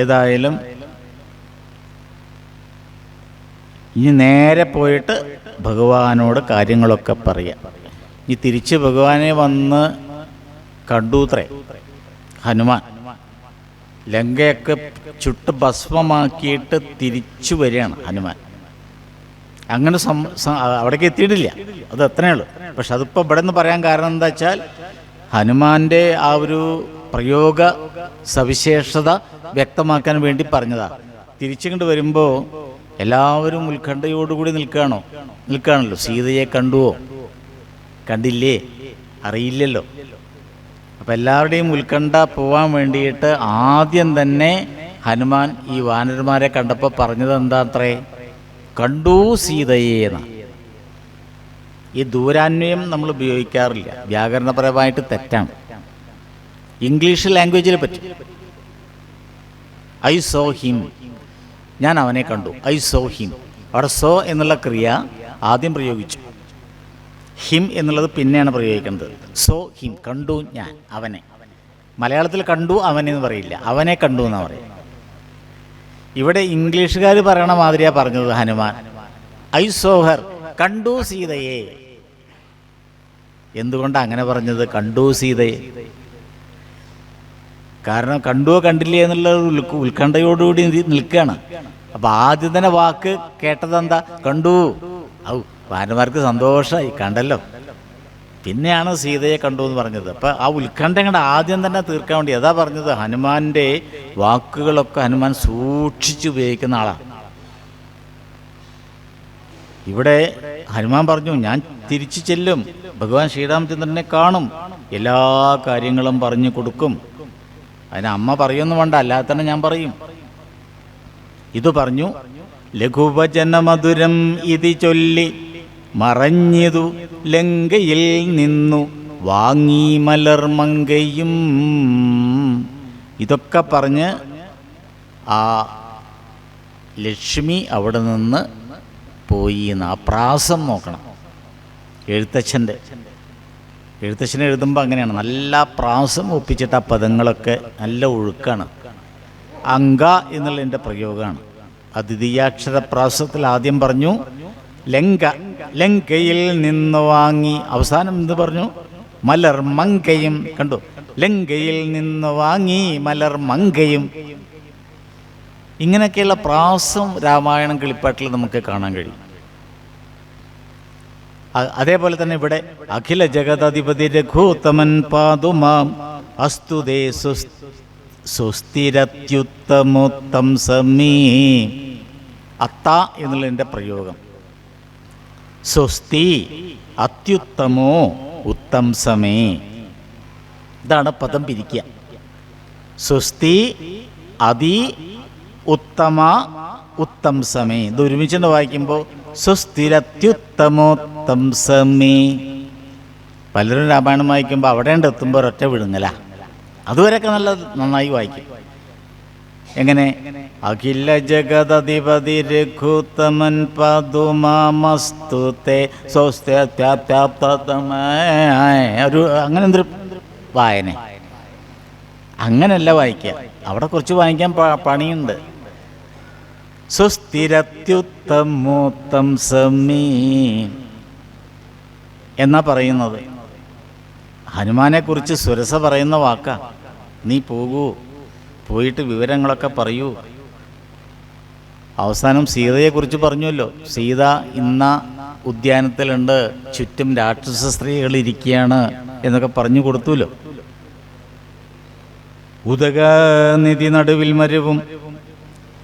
ഏതായാലും ഇനി നേരെ പോയിട്ട് ഭഗവാനോട് കാര്യങ്ങളൊക്കെ പറയാം. ഇനി തിരിച്ച് ഭഗവാനെ വന്ന് കണ്ടൂത്രേ ഹനുമാൻ. ലങ്കയൊക്കെ ചുട്ട് ഭസ്മമാക്കിയിട്ട് തിരിച്ചു വരികയാണ് ഹനുമാൻ. അങ്ങനെ അവിടേക്ക് എത്തിയിട്ടില്ല, അത് അത്രയേ ഉള്ളൂ. പക്ഷെ അതിപ്പോൾ ഇവിടെ നിന്ന് പറയാൻ കാരണം എന്താ വെച്ചാൽ ഹനുമാൻ്റെ ആ ഒരു പ്രയോഗ സവിശേഷത വ്യക്തമാക്കാൻ വേണ്ടി പറഞ്ഞതാണ്. തിരിച്ചുകൊണ്ട് വരുമ്പോൾ എല്ലാവരും ഉത്കണ്ഠയോടുകൂടി നിൽക്കുകയാണല്ലോ. സീതയെ കണ്ടുവോ കണ്ടില്ലേ അറിയില്ലല്ലോ. അപ്പം എല്ലാവരുടെയും ഉത്കണ്ഠ പോവാൻ വേണ്ടിയിട്ട് ആദ്യം തന്നെ ഹനുമാൻ ഈ വാനരന്മാരെ കണ്ടപ്പോൾ പറഞ്ഞത് എന്താ അത്രേ? കണ്ടു സീതയേന്ന്. ഈ ദൂരാന്വയം നമ്മൾ ഉപയോഗിക്കാറില്ല, വ്യാകരണപരമായിട്ട് തെറ്റാണ്. ഇംഗ്ലീഷ് ലാംഗ്വേജിൽ പറ്റും. ഐ സോ ഹിം, ഞാൻ അവനെ കണ്ടു. ഐ സോ ഹിം, അവിടെ സോ എന്നുള്ള ക്രിയ ആദ്യം പ്രയോഗിച്ചു, ഹിം എന്നുള്ളത് പിന്നെയാണ് പ്രയോഗിക്കുന്നത്. സോ ഹിം, കണ്ടു ഞാൻ അവനെ. മലയാളത്തിൽ കണ്ടു അവനെന്ന് പറയില്ല, അവനെ കണ്ടു എന്നാണ് പറയുക. ഇവിടെ ഇംഗ്ലീഷുകാർ പറയണ മാതിരിയാണ് പറഞ്ഞത് ഹനുമാൻ. ഐ സോ ഹർ, കണ്ടു സീതയെ. എന്തുകൊണ്ടാണ് അങ്ങനെ പറഞ്ഞത്? കണ്ടു സീതയെ. കാരണം കണ്ടുവോ കണ്ടില്ലേ എന്നുള്ള ഉത്കണ്ഠയോടുകൂടി നിൽക്കുകയാണ്. അപ്പം ആദ്യം തന്നെ വാക്ക് കേട്ടതെന്താ? കണ്ടു. വാനന്മാർക്ക് സന്തോഷമായി, കണ്ടല്ലോ. പിന്നെയാണ് സീതയെ കണ്ടു എന്ന് പറഞ്ഞത്. അപ്പം ആ ഉത്കണ്ഠ ഇങ്ങോട്ട് ആദ്യം തന്നെ തീർക്കാൻ വേണ്ടി അതാ പറഞ്ഞത്. ഹനുമാൻ്റെ വാക്കുകളൊക്കെ ഹനുമാൻ സൂക്ഷിച്ചുപയോഗിക്കുന്ന ആളാണ്. ഇവിടെ ഹനുമാൻ പറഞ്ഞു ഞാൻ തിരിച്ചു ചെല്ലും, ഭഗവാൻ ശ്രീരാമചന്ദ്രനെ കാണും, എല്ലാ കാര്യങ്ങളും പറഞ്ഞു കൊടുക്കും. അതിന് അമ്മ പറയുമെന്ന് വേണ്ട, അല്ലാതെ തന്നെ ഞാൻ പറയും. ഇത് പറഞ്ഞു. ലഘുവചന മധുരം ഇതി ചൊല്ലി മറഞ്ഞിതു ലങ്കയിൽ നിന്നു വാങ്ങി മലർമങ്കയും. ഇതൊക്കെ പറഞ്ഞ് ആ ലക്ഷ്മി അവിടെ നിന്ന് പോയി എന്ന് ആ പ്രാസം നോക്കണം. എഴുത്തച്ഛൻ എഴുതുമ്പോൾ അങ്ങനെയാണ്, നല്ല പ്രാസം ഒപ്പിച്ചിട്ട് ആ പദങ്ങളൊക്കെ നല്ല ഒഴുക്കാണ്. അങ്ക എന്നുള്ളതിൻ്റെ പ്രയോഗമാണ്. അദ്വിതീയാക്ഷര പ്രാസത്തിൽ ആദ്യം പറഞ്ഞു ലങ്കയിൽ നിന്ന് വാങ്ങി, അവസാനം എന്ത് പറഞ്ഞു? മലർ മങ്കയും. കണ്ടു, ലങ്കയിൽ നിന്ന് വാങ്ങി മലർ മങ്കയും. ഇങ്ങനെയൊക്കെയുള്ള പ്രാസം രാമായണം കിളിപ്പാട്ടിൽ നമുക്ക് കാണാൻ കഴിയും. അതേപോലെ തന്നെ ഇവിടെ അഖില ജഗദധിപതി രഘുത്തമൻ പാതുമാം അസ്തുതേ സുസ്ഥിരത്യുത്തമോത്തം സമീ. അത്ത എന്നുള്ളതിൻ്റെ പ്രയോഗം സ്വസ്തി അത്യുത്തമോ ഉത്തം സമേ. ഇതാണ് പദം പിരിക്കുക. സ്വസ്തി അതി ഉത്തമ ഉത്തം സമേ. ഇത് ഒരുമിച്ചുകൊണ്ട് വായിക്കുമ്പോൾ സ്വസ്ഥിരത്യുത്തമോത്തം സമേ. പലരും രാമായണം വായിക്കുമ്പോൾ അവിടെ എത്തുമ്പോൾ ഒരൊറ്റ വിഴുങ്ങല. അതുവരെയൊക്കെ നന്നായി വായിക്കും. എങ്ങനെ? അഖില ജഗദധിപതി രഘുത്തമൻ പദുമാമസ്തുതേ ഒരു അങ്ങനെ എന്തൊരു വായന. അങ്ങനെയല്ല വായിക്കുക, അവിടെ കുറച്ച് വായിക്കാൻ പണിയുണ്ട്. സുസ്ഥിരത്യുത്തമോത്തം സമീ എന്നാ പറയുന്നത്. ഹനുമാനെക്കുറിച്ച് സുരസ പറയുന്ന വാക്കാ. നീ പോകൂ, പോയിട്ട് വിവരങ്ങളൊക്കെ പറയൂ. അവസാനം സീതയെക്കുറിച്ച് പറഞ്ഞല്ലോ. സീത ഇന്ന ഉദ്യാനത്തിലുണ്ട്, ചുറ്റും രാക്ഷസ സ്ത്രീകൾ ഇരിക്കുകയാണ് എന്നൊക്കെ പറഞ്ഞു കൊടുത്തുല്ലോ. ഉദകനിധി നടുവിൽ മരുവും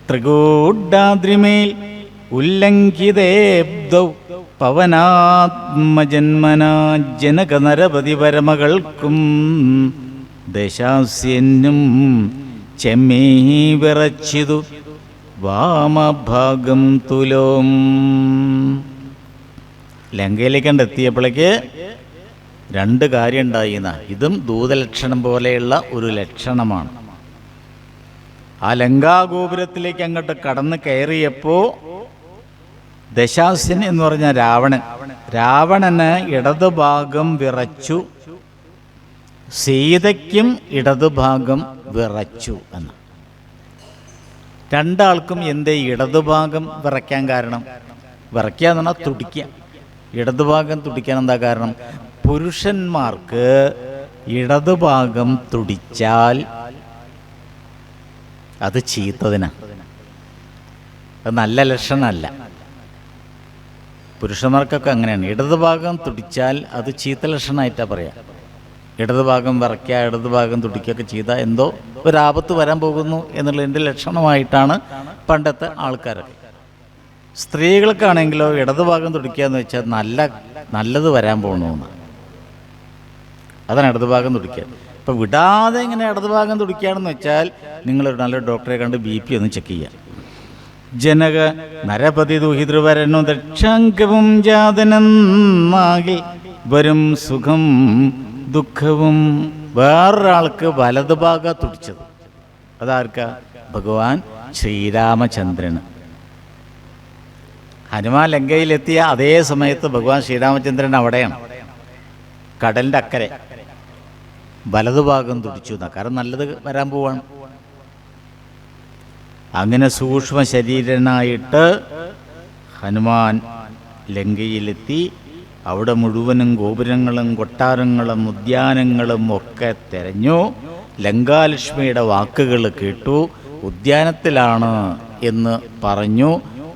ത്രികൂടാദ്രിമേൽ ഉല്ലംഘിതേബ്ദൗ പവനാത്മജന്മനാ ജനക നരപതി പരമകൾക്കും ദശാസ്യനും ചെമ്മീ വിറച്ചിതു വാമഭാഗം തുലോം. ലങ്കയിലേക്ക് എത്തിയപ്പോഴേക്ക് രണ്ട് കാര്യം ഉണ്ടായിന്ന. ഇതും ദൂതലക്ഷണം പോലെയുള്ള ഒരു ലക്ഷണമാണ്. ആ ലങ്കാഗോപുരത്തിലേക്ക് അങ്ങോട്ട് കടന്ന് കയറിയപ്പോൾ ദശാസ്യൻ എന്ന് പറഞ്ഞ രാവണന് ഇടതുഭാഗം വിറച്ചു, സീതയ്ക്കും ഇടതുഭാഗം വിറച്ചു എന്ന്. രണ്ടാൾക്കും എന്തേ ഇടതുഭാഗം വിറയ്ക്കാൻ കാരണം? വിറയ്ക്കുക എന്ന് പറഞ്ഞാൽ തുടിക്കുക. ഇടതുഭാഗം തുടിക്കാൻ എന്താ കാരണം? പുരുഷന്മാർക്ക് ഇടതുഭാഗം തുടിച്ചാൽ അത് ചീത്തതിനാണ്, അത് നല്ല ലക്ഷണമല്ല. പുരുഷന്മാർക്കൊക്കെ അങ്ങനെയാണ്. ഇടതുഭാഗം തുടിച്ചാൽ അത് ചീത്ത ലക്ഷണമായിട്ടാണ് പറയാം. ഇടതുഭാഗം വിറയ്ക്കുക, ഇടതുഭാഗം തുടിക്കുകയൊക്കെ ചെയ്താൽ എന്തോ ഒരാപത്ത് വരാൻ പോകുന്നു എന്നുള്ളതിൻ്റെ ലക്ഷണമായിട്ടാണ് പണ്ടത്തെ ആൾക്കാരൊക്കെ. സ്ത്രീകൾക്കാണെങ്കിലോ ഇടതുഭാഗം തുടിക്കുക എന്ന് വെച്ചാൽ നല്ലത് വരാൻ പോകണമെന്ന്. അതാണ് ഇടതുഭാഗം തുടിക്കുക. ഇപ്പം വിടാതെ ഇങ്ങനെ ഇടതുഭാഗം തുടിക്കുകയാണെന്ന് വെച്ചാൽ നിങ്ങളൊരു നല്ല ഡോക്ടറെ കണ്ട് BP ഒന്ന് ചെക്ക് ചെയ്യുക. ജനക നരപതി ദുഹിതൃവരനു ദക്ഷാംഗവും ജാതനെന്നാകിൽ വരും സുഖം ദുഃഖവും. വേറൊരാൾക്ക് വലതുഭാഗം തുടിച്ചത്. അതാർക്കാ? ഭഗവാൻ ശ്രീരാമചന്ദ്രന്. ഹനുമാൻ ലങ്കയിലെത്തിയ അതേ സമയത്ത് ഭഗവാൻ ശ്രീരാമചന്ദ്രൻ അവിടെയാണ്, കടലിൻ്റെ അക്കരെ. വലതുഭാഗം തുടിച്ചു എന്നാ, കാരണം നല്ലത് വരാൻ പോവാണ്. അങ്ങനെ സൂക്ഷ്മ ശരീരനായിട്ട് ഹനുമാൻ ലങ്കയിലെത്തി. അവിടെ മുഴുവനും ഗോപുരങ്ങളും കൊട്ടാരങ്ങളും ഉദ്യാനങ്ങളും ഒക്കെ തിരഞ്ഞു. ലങ്കാലക്ഷ്മിയുടെ വാക്കുകൾ കേട്ടു. ഉദ്യാനത്തിലാണ് എന്ന് പറഞ്ഞു.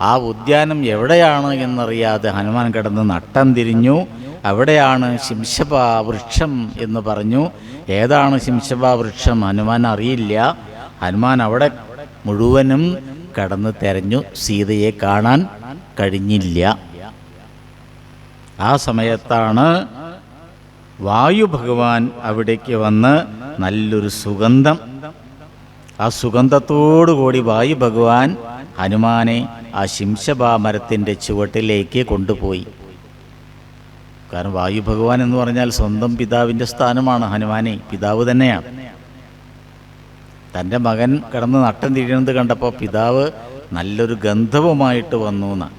ആ ഉദ്യാനം എവിടെയാണ് എന്നറിയാതെ ഹനുമാൻ കിടന്ന് നട്ടം തിരിഞ്ഞു. അവിടെയാണ് ശിംശപാ വൃക്ഷം എന്ന് പറഞ്ഞു. ഏതാണ് ശിംശപാ വൃക്ഷം ഹനുമാൻ അറിയില്ല. ഹനുമാൻ അവിടെ മുഴുവനും കടന്ന് തെരഞ്ഞു, സീതയെ കാണാൻ കഴിഞ്ഞില്ല. ആ സമയത്താണ് വായു ഭഗവാൻ അവിടേക്ക് വന്ന് നല്ലൊരു സുഗന്ധം, ആ സുഗന്ധത്തോടുകൂടി വായു ഭഗവാൻ ഹനുമാനെ ആ ശിംശപാ മരത്തിൻ്റെ ചുവട്ടിലേക്ക് കൊണ്ടുപോയി. കാരണം വായു ഭഗവാൻ എന്ന് പറഞ്ഞാൽ സ്വന്തം പിതാവിൻ്റെ സ്ഥാനമാണ്. ഹനുമാനെ പിതാവ് തന്നെയാണ്. തൻ്റെ മകൻ കിടന്ന് നട്ടം തിരിയുന്നത് കണ്ടപ്പോൾ പിതാവ് നല്ലൊരു ഗന്ധവുമായിട്ട് വന്നു എന്നാണ്.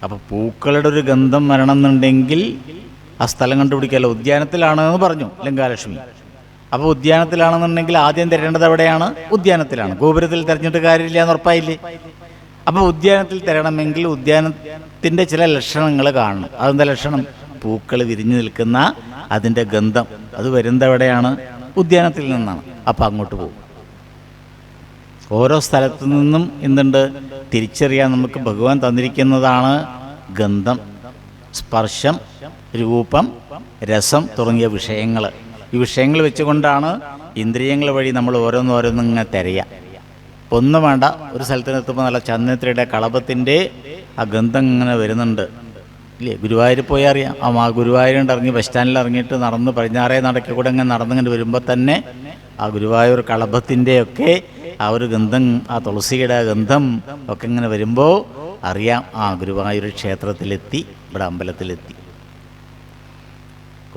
അപ്പോൾ പൂക്കളുടെ ഒരു ഗന്ധം വരണമെന്നുണ്ടെങ്കിൽ ആ സ്ഥലം കണ്ടുപിടിക്കാമല്ലോ. ഉദ്യാനത്തിലാണെന്ന് പറഞ്ഞു ലങ്കാലക്ഷ്മി. അപ്പോൾ ഉദ്യാനത്തിലാണെന്നുണ്ടെങ്കിൽ ആദ്യം തിരയേണ്ടത് എവിടെയാണ്? ഉദ്യാനത്തിലാണ്. ഗോപുരത്തിൽ തിരഞ്ഞിട്ട് കാര്യമില്ല എന്ന് ഉറപ്പായില്ലേ? അപ്പോൾ ഉദ്യാനത്തിൽ തിരയണമെങ്കിൽ ഉദ്യാനത്തിൻ്റെ ചില ലക്ഷണങ്ങൾ കാണണം. അതെന്താ ലക്ഷണം? പൂക്കൾ വിരിഞ്ഞു നിൽക്കുന്ന അതിൻ്റെ ഗന്ധം. അത് വരുന്നത് എവിടെയാണ്? ഉദ്യാനത്തിൽ നിന്നാണ്. അപ്പോൾ അങ്ങോട്ട് പോകും. ഓരോ സ്ഥലത്തു നിന്നും എന്തുണ്ട് തിരിച്ചറിയാൻ നമുക്ക് ഭഗവാൻ തന്നിരിക്കുന്നതാണ് ഗന്ധം, സ്പർശം, രൂപം, രസം തുടങ്ങിയ വിഷയങ്ങൾ. ഈ വിഷയങ്ങൾ വെച്ചുകൊണ്ടാണ് ഇന്ദ്രിയങ്ങൾ വഴി നമ്മൾ ഓരോന്നോരോന്നും ഇങ്ങനെ തിരയുക. ഒന്നും വേണ്ട, ഒരു സ്ഥലത്ത് നിർത്തുമ്പോൾ നല്ല ചന്ദനത്തിരിയുടെ കളഭത്തിൻ്റെ ആ ഗന്ധം ഇങ്ങനെ വരുന്നുണ്ട് ഇല്ലേ? ഗുരുവായൂർ പോയി അറിയാം. ആ ഗുരുവായൂരിൽ ഇറങ്ങി ബസ് സ്റ്റാൻഡിൽ ഇറങ്ങിയിട്ട് നടന്ന് പടിഞ്ഞാറേ നടക്കി കൂടെ ഇങ്ങനെ നടന്നിങ്ങനെ വരുമ്പോൾ തന്നെ ആ ഗുരുവായൂർ കളഭത്തിൻ്റെയൊക്കെ ആ ഒരു ഗന്ധം, ആ തുളസിയുടെ ഗന്ധം ഒക്കെ ഇങ്ങനെ വരുമ്പോൾ അറിയാം ആ ഗുരുവായൂർ ക്ഷേത്രത്തിലെത്തി, ഇവിടെ അമ്പലത്തിലെത്തി.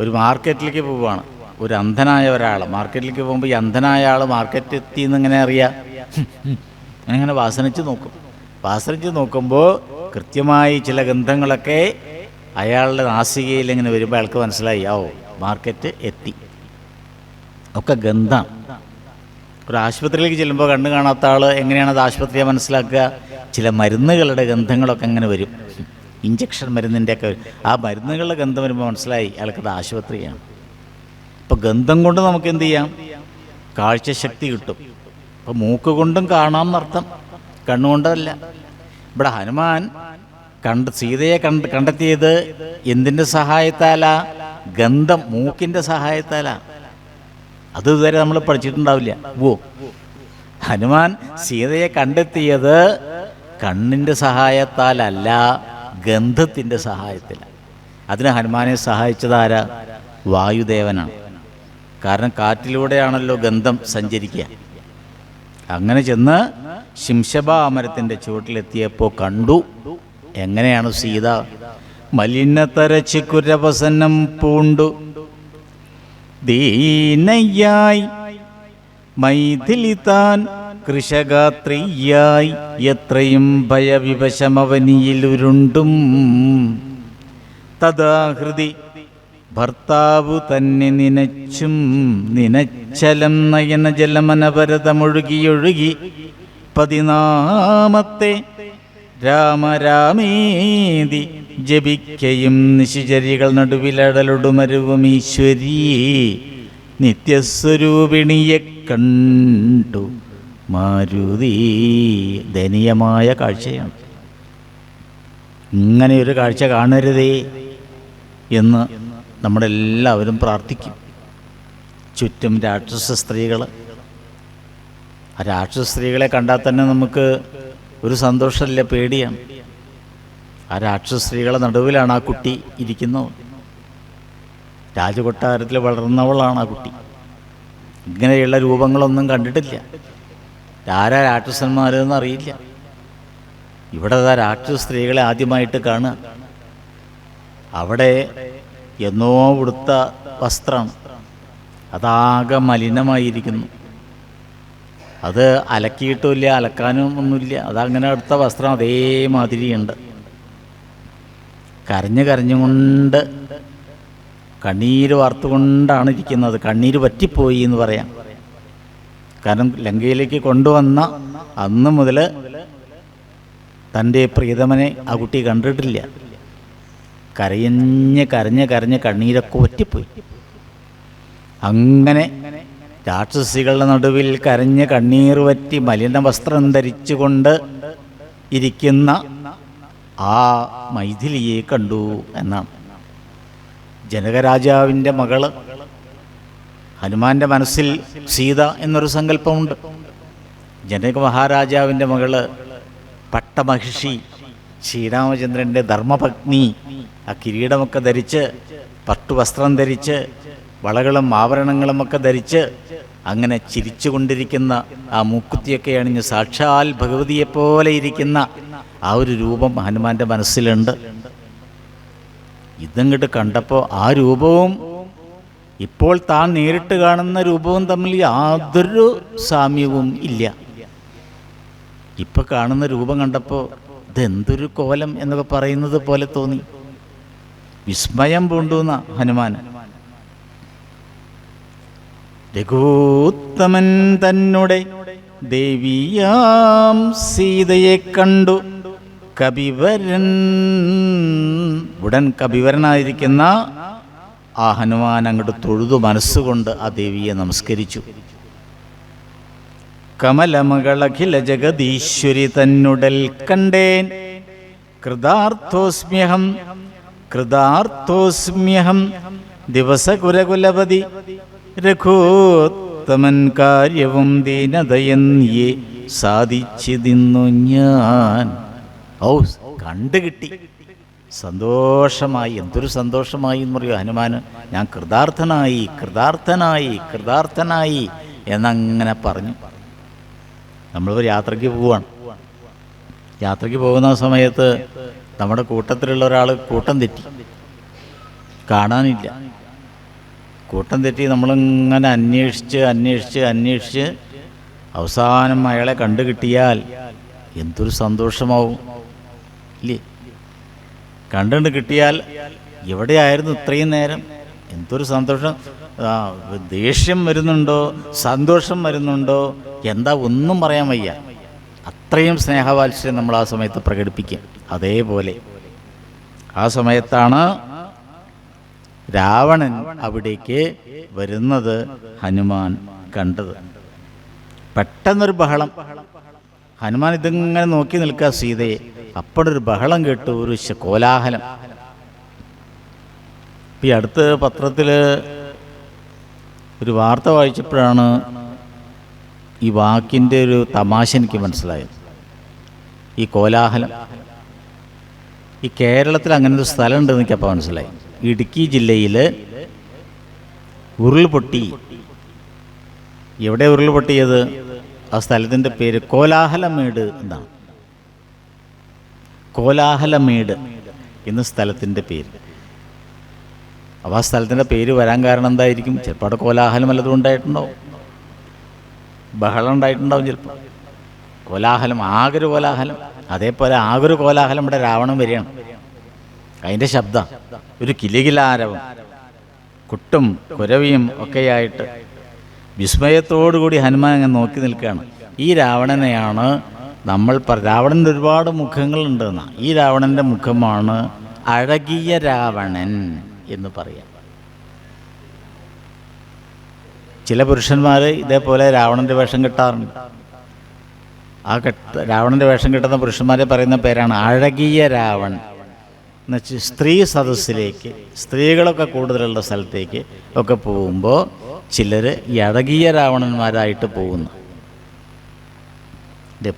ഒരു മാർക്കറ്റിലേക്ക് പോവുകയാണ്, ഒരു അന്ധനായ ഒരാൾ മാർക്കറ്റിലേക്ക് പോകുമ്പോൾ ഈ അന്ധനായ ആൾ മാർക്കറ്റ് എത്തി എന്നിങ്ങനെ അറിയാം. അങ്ങനെ വാസനിച്ച് നോക്കും. വാസനിച്ച് നോക്കുമ്പോൾ കൃത്യമായി ചില ഗന്ധങ്ങളൊക്കെ അയാളുടെ നാസികയിൽ ഇങ്ങനെ വരുമ്പോൾ അയാൾക്ക് മനസ്സിലായി, ഓ മാർക്കറ്റ് എത്തി. ഒക്കെ ഗന്ധം. ഒരു ആശുപത്രിയിലേക്ക് ചെല്ലുമ്പോൾ കണ്ണു കാണാത്ത ആൾ എങ്ങനെയാണ് അത് ആശുപത്രിയെ മനസ്സിലാക്കുക? ചില മരുന്നുകളുടെ ഗന്ധങ്ങളൊക്കെ അങ്ങനെ വരും, ഇഞ്ചക്ഷൻ മരുന്നിൻ്റെയൊക്കെ വരും. ആ മരുന്നുകളുടെ ഗന്ധം വരുമ്പോൾ മനസ്സിലായി അയാൾക്കത് ആശുപത്രിയാണ്. ഇപ്പോൾ ഗന്ധം കൊണ്ട് നമുക്ക് എന്ത് ചെയ്യാം? കാഴ്ചശക്തി കിട്ടും. ഇപ്പോൾ മൂക്ക് കൊണ്ടും കാണാം എന്നർത്ഥം, കണ്ണുകൊണ്ടല്ല. ഇവിടെ ഹനുമാൻ സീതയെ കണ്ടെത്തിയത് എന്തിൻ്റെ സഹായത്താലാ? ഗന്ധം, മൂക്കിൻ്റെ സഹായത്താലാ. അത് ഇതുവരെ നമ്മൾ പഠിച്ചിട്ടുണ്ടാവില്ല. ഹനുമാൻ സീതയെ കണ്ടെത്തിയത് കണ്ണിൻ്റെ സഹായത്താലല്ല, ഗന്ധത്തിൻ്റെ സഹായത്തിലാണ്. അതിന് ഹനുമാനെ സഹായിച്ചത് ആരാ? വായുദേവനാണ്. കാരണം കാറ്റിലൂടെയാണല്ലോ ഗന്ധം സഞ്ചരിക്കുക. അങ്ങനെ ചെന്ന് ശിംശബാമരത്തിൻ്റെ ചുവട്ടിലെത്തിയപ്പോൾ കണ്ടു. എങ്ങനെയാണ് സീത? മലിനതരച്ചിക്കുരവസനം പൂണ്ടു ദീനയായി മൈഥിലിതാൻ കൃശഗാത്രിയായി എത്രയും ഭയവിവശമവനിയിലുരുണ്ടും തഥാഹൃതി ഭർത്താവു തന്നെ നിനച്ചും നിനച്ചലം നയന ജലമനപരതമൊഴുകിയൊഴുകി 14 രാമരാമേതി ജപിക്കയും നിശിചരികൾ നടുവിലടലൊടുമരുവും ഈശ്വരീ നിത്യസ്വരൂപിണിയെ കണ്ടു മാരുതി. ദയനീയമായ കാഴ്ചയാണ്. ഇങ്ങനെയൊരു കാഴ്ച കാണരുതേ എന്ന് നമ്മളെല്ലാവരും പ്രാർത്ഥിക്കും. ചുറ്റും രാക്ഷസ സ്ത്രീകൾ. ആ രാക്ഷസ സ്ത്രീകളെ കണ്ടാൽ തന്നെ നമുക്ക് ഒരു സന്തോഷമില്ല, പേടിയാണ്. ആ രാക്ഷസ സ്ത്രീകളെ നടുവിലാണ് ആ കുട്ടി ഇരിക്കുന്നത്. രാജകൊട്ടാരത്തിൽ വളർന്നവളാണ് ആ കുട്ടി. ഇങ്ങനെയുള്ള രൂപങ്ങളൊന്നും കണ്ടിട്ടില്ല. ആരാ രാക്ഷസന്മാരെന്ന് അറിയില്ല. ഇവിടെ ആ രാക്ഷസ സ്ത്രീകളെ ആദ്യമായിട്ട് കാണുക. അവിടെ എന്നോ ഉടുത്ത വസ്ത്രമാണ്, അതാകെ മലിനമായിരിക്കുന്നു. അത് അലക്കിയിട്ടുമില്ല, അലക്കാനും ഒന്നുമില്ല. അതങ്ങനെ എടുത്ത വസ്ത്രം അതേമാതിരിയുണ്ട്. കരഞ്ഞുകൊണ്ട് കണ്ണീര് വാർത്തുകൊണ്ടാണ് ഇരിക്കുന്നത്. കണ്ണീര് പറ്റിപ്പോയി എന്ന് പറയാം. കാരണം ലങ്കയിലേക്ക് കൊണ്ടുവന്ന അന്ന് മുതൽ തൻ്റെ പ്രിയതമനെ ആ കുട്ടി കണ്ടിട്ടില്ല. കരഞ്ഞ് കണ്ണീരൊക്കെ പറ്റിപ്പോയി. അങ്ങനെ രാക്ഷസികളുടെ നടുവിൽ കരഞ്ഞ് കണ്ണീർ വറ്റി മലിന വസ്ത്രം ധരിച്ചുകൊണ്ട് ഇരിക്കുന്ന ആ മൈഥിലിയെ കണ്ടു എന്നാണ്. ജനകരാജാവിൻ്റെ മകള്. ഹനുമാന്റെ മനസ്സിൽ സീത എന്നൊരു സങ്കല്പമുണ്ട്. ജനക മഹാരാജാവിൻ്റെ മകള് പട്ടമഹിഷി, ശ്രീരാമചന്ദ്രൻ്റെ ധർമ്മപത്നി. ആ കിരീടമൊക്കെ ധരിച്ച്, പട്ടുവസ്ത്രം ധരിച്ച്, വളകളും ആഭരണങ്ങളുമൊക്കെ ധരിച്ച് അങ്ങനെ ചിരിച്ചുകൊണ്ടിരിക്കുന്ന ആ മൂക്കുത്തിയൊക്കെ അണിഞ്ഞ് സാക്ഷാൽ ഭഗവതിയെപ്പോലെ ഇരിക്കുന്ന ആ ഒരു രൂപം ഹനുമാന്റെ മനസ്സിലുണ്ട്. ഇതങ്ങോട്ട് കണ്ടപ്പോൾ ആ രൂപവും ഇപ്പോൾ താൻ നേരിട്ട് കാണുന്ന രൂപവും തമ്മിൽ യാതൊരു സാമ്യവും ഇല്ല. ഇപ്പം കാണുന്ന രൂപം കണ്ടപ്പോൾ ഇതെന്തൊരു കോലം എന്നൊക്കെ പറയുന്നത് പോലെ തോന്നി. വിസ്മയം പൂണ്ടുന്ന ഹനുമാൻ. രഘുത്തമൻ തന്നെ ദേവിയാം സീതയെ കണ്ടു കപിവരൻ. ഉടൻ കപിവരനായിരിക്കുന്ന ആ ഹനുമാൻ അങ്ങോട്ട് തൊഴുതു മനസ്സുകൊണ്ട് ആ ദേവിയെ നമസ്കരിച്ചു. കമലമകളഖില ജഗദീശ്വരി തന്നുടൽ കണ്ടേൻ കൃതാർത്ഥോസ്മ്യഹം കൃതാർത്ഥോസ്മ്യഹം ദിവസകുലകുലപതി രഘോത്തമൻ കാര്യവും ദീനതയെന്നിയെ സാധിച്ചിരുന്നു ഞാൻ. ഓ, കണ്ടുകിട്ടി, സന്തോഷമായി. എന്തൊരു സന്തോഷമായി എന്ന് പറയൂ ഹനുമാന്. ഞാൻ കൃതാർത്ഥനായി കൃതാർത്ഥനായി കൃതാർത്ഥനായി എന്നങ്ങനെ പറഞ്ഞു. നമ്മളൊരു യാത്രയ്ക്ക് പോവുകയാണ്. യാത്രയ്ക്ക് പോകുന്ന സമയത്ത് നമ്മുടെ കൂട്ടത്തിലുള്ള ഒരാൾ കൂട്ടം തെറ്റി, കാണാനില്ല. കൂട്ടം തെറ്റി നമ്മളിങ്ങനെ അന്വേഷിച്ച് അവസാനം അയാളെ കണ്ടു കിട്ടിയാൽ എന്തൊരു സന്തോഷമാവും ഇല്ലേ? കണ്ടുകൊണ്ട് കിട്ടിയാൽ എവിടെയായിരുന്നു ഇത്രയും നേരം, എന്തൊരു സന്തോഷം. ദേഷ്യം വരുന്നുണ്ടോ സന്തോഷം വരുന്നുണ്ടോ എന്താ ഒന്നും പറയാൻ വയ്യ. അത്രയും സ്നേഹവാത്സല്യം നമ്മൾ ആ സമയത്ത് പ്രകടിപ്പിക്കും. അതേപോലെ ആ സമയത്താണ് രാവണൻ അവിടേക്ക് വരുന്നത് ഹനുമാൻ കണ്ടത്. പെട്ടെന്നൊരു ബഹളം. ഹനുമാൻ ഇതിങ്ങനെ നോക്കി നിൽക്കുക സീതയെ. അപ്പോഴൊരു ബഹളം കേട്ടു, ഒരു കോലാഹലം. ഈ അടുത്ത് പത്രത്തിൽ ഒരു വാർത്ത വായിച്ചപ്പോഴാണ് ഈ വാക്കിൻ്റെ ഒരു തമാശ എനിക്ക് മനസ്സിലായത്. ഈ കോലാഹലം. ഈ കേരളത്തിൽ അങ്ങനെ ഒരു സ്ഥലമുണ്ടെന്ന് എനിക്കപ്പോൾ മനസ്സിലായി. ഇടുക്കി ജില്ലയിൽ ഉരുൾപൊട്ടി. എവിടെ ഉരുൾപൊട്ടിയത്? ആ സ്ഥലത്തിൻ്റെ പേര് കോലാഹലമേട് എന്നാണ്. കോലാഹലമേട് എന്ന സ്ഥലത്തിൻ്റെ പേര്. അപ്പോൾ ആ സ്ഥലത്തിൻ്റെ പേര് വരാൻ കാരണം എന്തായിരിക്കും? ചിലപ്പോൾ അവിടെ കോലാഹലം വല്ലതും ഉണ്ടായിട്ടുണ്ടാവും, ബഹളം ഉണ്ടായിട്ടുണ്ടാവും ചിലപ്പോൾ. കോലാഹലം, ആകൊരു കോലാഹലം. അതേപോലെ ആകൊരു കോലാഹലം ഇവിടെ രാവണൻ വരികയാണ്. അതിൻ്റെ ശബ്ദം ഒരു കിലുകിലാരവം, കുട്ടും കുരവിയും ഒക്കെയായിട്ട് വിസ്മയത്തോടുകൂടി ഹനുമാൻ അങ്ങനെ നോക്കി നിൽക്കുകയാണ്. ഈ രാവണനെയാണ് നമ്മൾ രാവണൻ്റെ ഒരുപാട് മുഖങ്ങളുണ്ടെന്നാണ്. ഈ രാവണൻ്റെ മുഖമാണ് അഴകിയ രാവണൻ എന്ന് പറയാം. ചില പുരുഷന്മാർ ഇതേപോലെ രാവണൻ്റെ വേഷം കെട്ടാറുണ്ട്. രാവണൻ്റെ വേഷം കെട്ടുന്ന പുരുഷന്മാരെ പറയുന്ന പേരാണ് അഴകിയ രാവൺ. എന്നുവെച്ചാൽ സ്ത്രീ സദസ്സിലേക്ക്, സ്ത്രീകളൊക്കെ കൂടുതലുള്ള സ്ഥലത്തേക്ക് ഒക്കെ പോകുമ്പോൾ ചിലർ ഈ അഴകിയ രാവണന്മാരായിട്ട് പോകുന്നു.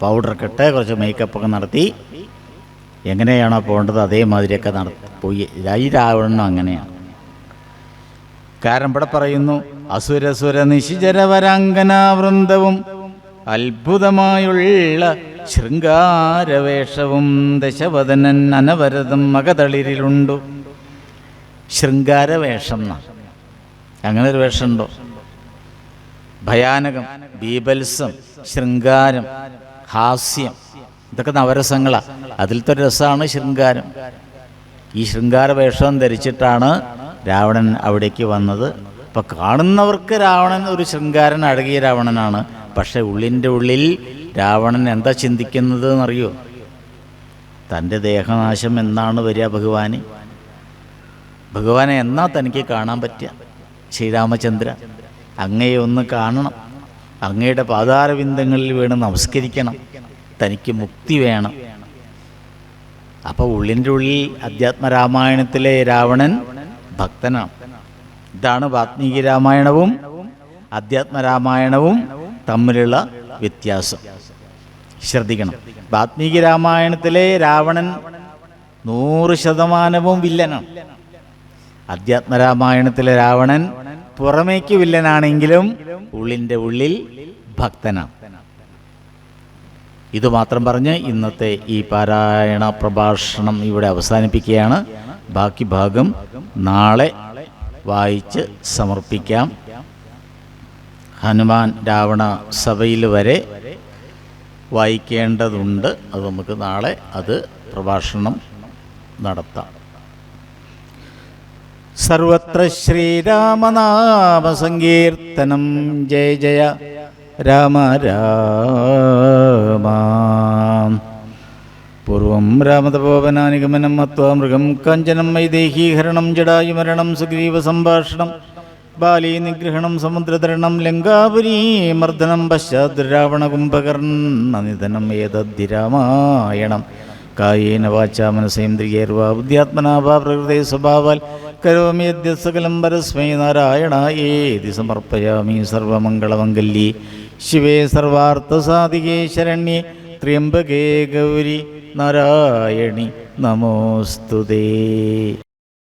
പൗഡറൊക്കെ ഇട്ട് കുറച്ച് മേക്കപ്പൊക്കെ നടത്തി എങ്ങനെയാണോ പോകേണ്ടത് അതേമാതിരിയൊക്കെ പോയി. ഈ രാവണനും അങ്ങനെയാണ്. കാരണം ഇവിടെ പറയുന്നു അസുരസുര നിശിചരവരാങ്കനാവൃന്ദവും അത്ഭുതമായുള്ള ശൃംഗാരവേഷവും ദശവദനൻ അനവരതം മകതളിരിലുണ്ടു. ശൃംഗാരവേഷം എന്നാ, അങ്ങനെ ഒരു വേഷമുണ്ടോ? ഭയാനകം, ബീഭത്സം, ശൃംഗാരം, ഹാസ്യം, ഇതൊക്കെ നവരസങ്ങളാണ്. അതിലത്തെ ഒരു രസമാണ് ശൃംഗാരം. ഈ ശൃംഗാര വേഷം ധരിച്ചിട്ടാണ് രാവണൻ അവിടേക്ക് വന്നത്. അപ്പം കാണുന്നവർക്ക് രാവണൻ ഒരു ശൃംഗാരൻ, അഴകിയ രാവണനാണ്. പക്ഷെ ഉള്ളിൻ്റെ ഉള്ളിൽ രാവണൻ എന്താ ചിന്തിക്കുന്നത് എന്നറിയോ? തൻ്റെ ദേഹനാശം എന്നാണ് വരിക ഭഗവാന്? ഭഗവാനെ എന്നാ തനിക്ക് കാണാൻ പറ്റുക? ശ്രീരാമചന്ദ്ര, അങ്ങയെ ഒന്ന് കാണണം, അങ്ങയുടെ പാതാരവിന്ദങ്ങളിൽ വീണ് നമസ്കരിക്കണം, തനിക്ക് മുക്തി വേണം. അപ്പോൾ ഉള്ളിൻ്റെ ഉള്ളിൽ അധ്യാത്മരാമായണത്തിലെ രാവണൻ ഭക്തനാണ്. ഇതാണ് വാത്മീകി രാമായണവും അധ്യാത്മരാമായണവും തമ്മിലുള്ള വ്യത്യാസം. ശ്രദ്ധിക്കണം. വാത്മീകി രാമായണത്തിലെ രാവണൻ 100% വില്ലനാണ്. അധ്യാത്മരാമായണത്തിലെ രാവണൻ പുറമേക്ക് വില്ലനാണെങ്കിലും ഉള്ളിൻ്റെ ഉള്ളിൽ ഭക്തനാണ്. ഇതുമാത്രം പറഞ്ഞ് ഇന്നത്തെ ഈ പാരായണ പ്രഭാഷണം ഇവിടെ അവസാനിപ്പിക്കുകയാണ്. ബാക്കി ഭാഗം നാളെ വായിച്ച് സമർപ്പിക്കാം. ഹനുമാൻ രാവണ സഭയിൽ വരെ വായിക്കേണ്ടതുണ്ട്. അത് നമുക്ക് നാളെ അത് പ്രഭാഷണം നടത്താം. സർവത്ര ശ്രീരാമനാമസങ്കീർത്തനം. ജയ ജയ രാമ രാമ. പൂർവം രാമതപോവനാനിഗമനം മത്വാ മൃഗം കാഞ്ചനം വൈദേഹീഹരണം ജടായുമരണം സുഗ്രീവ സംഭാഷണം ബാലീ നിഗ്രഹണം സമുദ്രതരണം ലങ്കാപുരീ മർദ്ദനം പശ്ചാത് രാവണകുംഭകർണനിധനം ഏതദ്ധി രാമായണം. കായേന വാചാ മനസേന്ദ്രിയൈർവാ ബുദ്ധ്യാത്മനാ വാ പ്രകൃതേ സ്വഭാവാൽ കരോമി യദ്യത് സകലം പരസ്മൈ നാരായണായേതി സമർപ്പയാമി. സർവമംഗളമംഗല്യേ ശിവേ സർവാർത്ഥസാധികേ ശരണ്യേ ത്ര്യംബകേ ഗൗരി നാരായണി നമോസ്തുതേ.